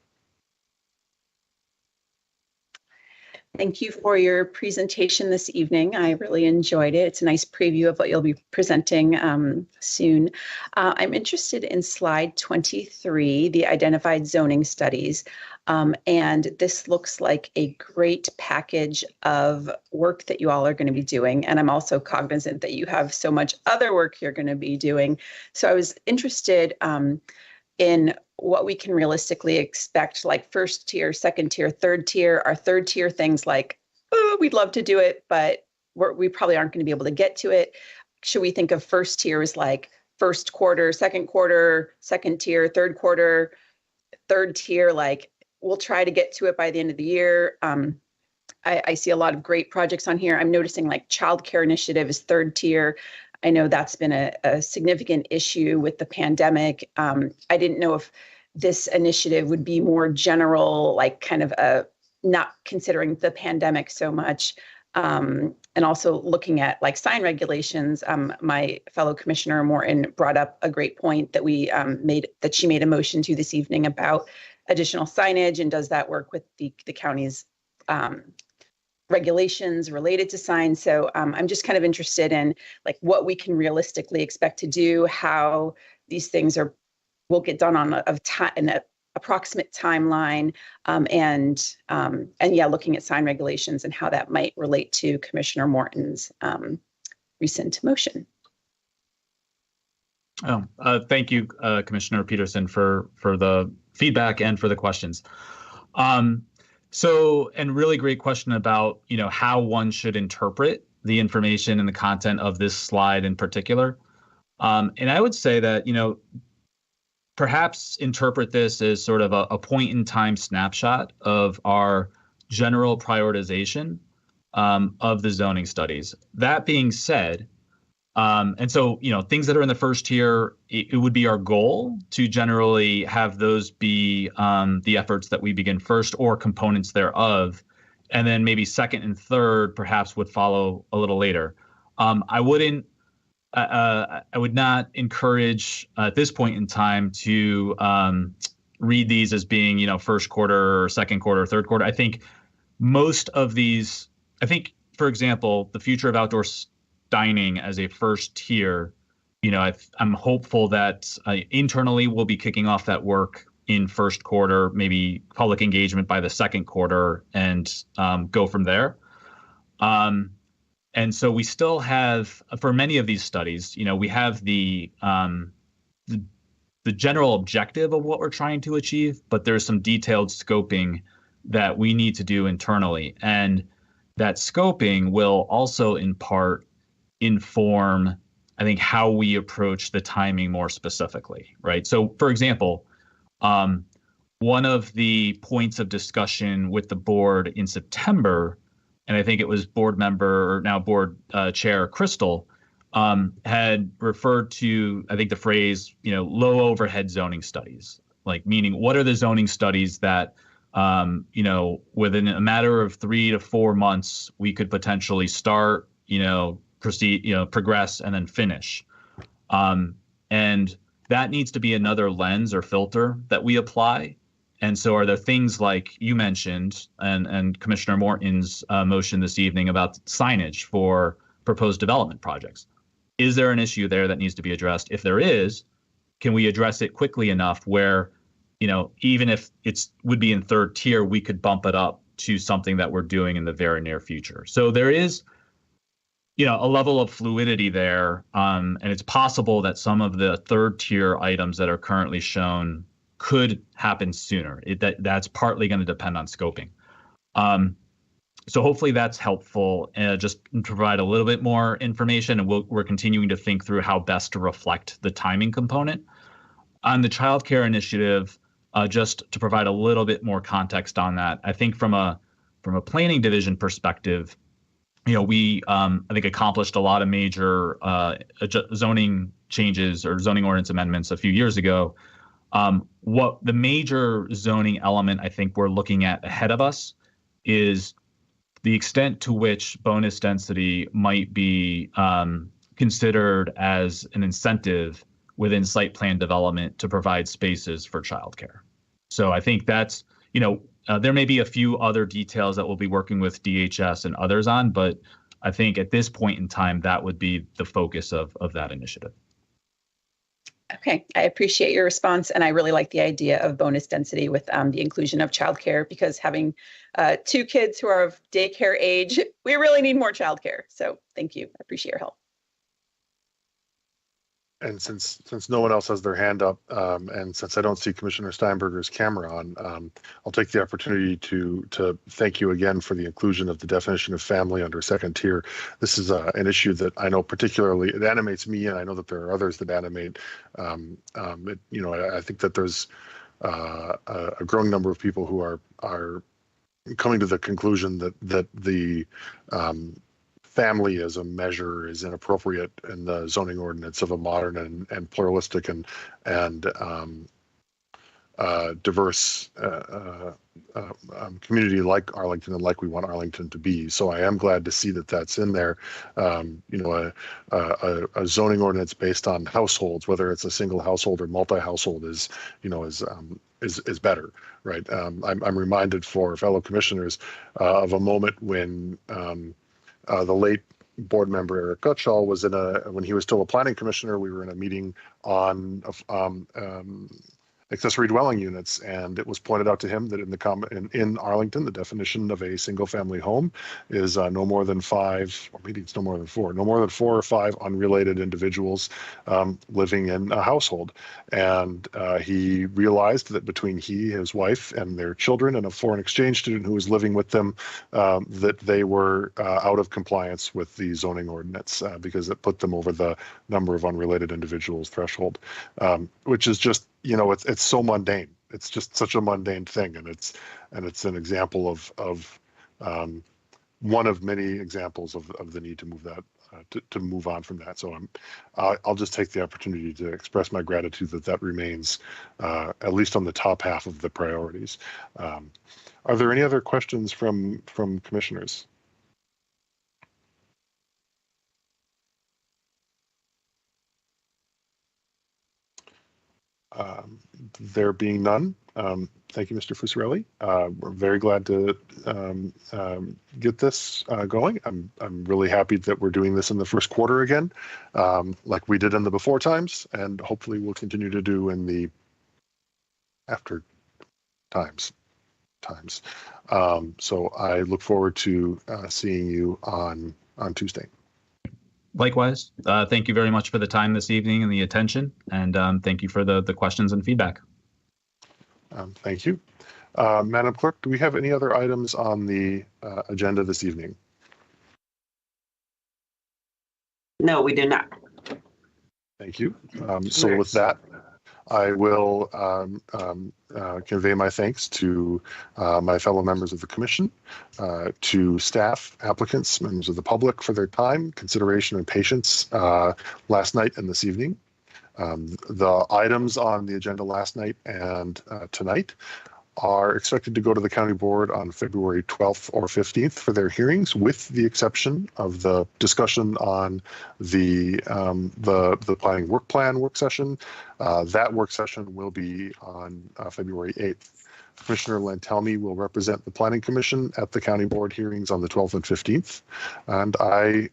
Thank you for your presentation this evening. I really enjoyed it. It's a nice preview of what you'll be presenting soon. I'm interested in slide 23, the identified zoning studies. And this looks like a great package of work that you all are going to be doing. And I'm also cognizant that you have so much other work you're going to be doing. So I was interested in what we can realistically expect, like first tier, second tier, third tier. Our third tier things like, oh, we'd love to do it, but we probably aren't going to be able to get to it. Should we think of first tier as like first quarter, second tier, third quarter, third tier, like we'll try to get to it by the end of the year? I see a lot of great projects on here. I'm noticing like childcare initiative is third tier. I know that's been a significant issue with the pandemic. I didn't know if this initiative would be more general, like kind of not considering the pandemic so much, and also looking at like sign regulations. My fellow Commissioner Morton brought up a great point that she made a motion to this evening about additional signage, and does that work with the county's regulations related to signs? So I'm just kind of interested in like what we can realistically expect to do, how these things will get done on an approximate timeline, and yeah, looking at sign regulations and how that might relate to Commissioner Morton's recent motion. Thank you, Commissioner Peterson, for the feedback and for the questions. And really great question about, how one should interpret the information and the content of this slide in particular. And I would say that, perhaps interpret this as sort of a point in time snapshot of our general prioritization of the zoning studies. That being said, And so, things that are in the first tier, it would be our goal to generally have those be the efforts that we begin first or components thereof. And then maybe second and third perhaps would follow a little later. I would not encourage at this point in time to read these as being, first quarter or second quarter or third quarter. I think most of these, for example, the future of outdoor dining as a first tier, I'm hopeful that internally we'll be kicking off that work in first quarter, maybe public engagement by the second quarter, and go from there. And so we still have, for many of these studies, we have the general objective of what we're trying to achieve, but there's some detailed scoping that we need to do internally. And that scoping will also in part inform, I think, how we approach the timing more specifically, right? So, for example, one of the points of discussion with the board in September, and I think it was board member or now board chair Crystal, had referred to, I think, the phrase, low overhead zoning studies, like meaning what are the zoning studies that, within a matter of 3 to 4 months, we could potentially start, proceed, progress, and then finish. And that needs to be another lens or filter that we apply. And so are there things like you mentioned and Commissioner Morton's motion this evening about signage for proposed development projects? Is there an issue there that needs to be addressed? If there is, can we address it quickly enough where, even if it would be in third tier, we could bump it up to something that we're doing in the very near future? So there is, a level of fluidity there. And it's possible that some of the third tier items that are currently shown could happen sooner. That's partly going to depend on scoping. So hopefully that's helpful, just to provide a little bit more information, and we're continuing to think through how best to reflect the timing component. On the childcare initiative, just to provide a little bit more context on that, I think from a planning division perspective, we I think accomplished a lot of major zoning changes or zoning ordinance amendments a few years ago. What the major zoning element I think we're looking at ahead of us is the extent to which bonus density might be considered as an incentive within site plan development to provide spaces for childcare. So I think that's, there may be a few other details that we'll be working with DHS and others on, but I think at this point in time, that would be the focus of that initiative. Okay, I appreciate your response, and I really like the idea of bonus density with the inclusion of childcare, because having 2 kids who are of daycare age, we really need more childcare. So thank you. I appreciate your help. And since no one else has their hand up, and since I don't see Commissioner Steinberger's camera on, I'll take the opportunity to thank you again for the inclusion of the definition of family under second tier. This is an issue that I know particularly, it animates me, and I know that there are others that animate. I think that there's a growing number of people who are coming to the conclusion that the family as a measure is inappropriate in the zoning ordinance of a modern and pluralistic and diverse community like Arlington and like we want Arlington to be. So I am glad to see that that's in there. A zoning ordinance based on households, whether it's a single household or multi-household, is better, right? I'm reminded for fellow commissioners of a moment when the late board member Eric Gutschall was when he was still a planning commissioner. We were in a meeting on accessory dwelling units, and it was pointed out to him that in Arlington, the definition of a single family home is no more than 5, or maybe it's no more than 4, no more than 4 or 5 unrelated individuals living in a household. And he realized that between his wife, and their children, and a foreign exchange student who was living with them, that they were out of compliance with the zoning ordinance because it put them over the number of unrelated individuals threshold, which is just, it's so mundane. It's just such a mundane thing, and it's an example of one of many examples of the need to move that to move on from that. So I'll just take the opportunity to express my gratitude that remains at least on the top half of the priorities. Are there any other questions from commissioners? There being none, thank you, Mr. Fusarelli. We're very glad to get this going. I'm really happy that we're doing this in the first quarter again, like we did in the before times, and hopefully we'll continue to do in the after times. So I look forward to seeing you on Tuesday. Likewise, thank you very much for the time this evening and the attention, and thank you for the questions and feedback. Thank you. Madam Clerk, do we have any other items on the agenda this evening? No, we do not. Thank you. So with that, I will convey my thanks to my fellow members of the commission, to staff, applicants, members of the public for their time, consideration, and patience last night and this evening. The items on the agenda last night and tonight are expected to go to the county board on February 12th or 15th for their hearings, with the exception of the discussion on the planning work plan work session. That work session will be on February 8th. Commissioner Lantelmi will represent the Planning Commission at the County Board hearings on the 12th and 15th. And I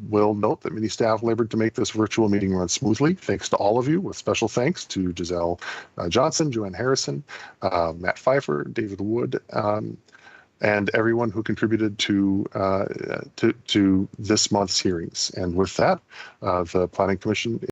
will note that many staff labored to make this virtual meeting run smoothly. Thanks to all of you, with special thanks to Giselle Johnson, Joanne Harrison, Matt Pfeiffer, David Wood, and everyone who contributed to this month's hearings. And with that, the Planning Commission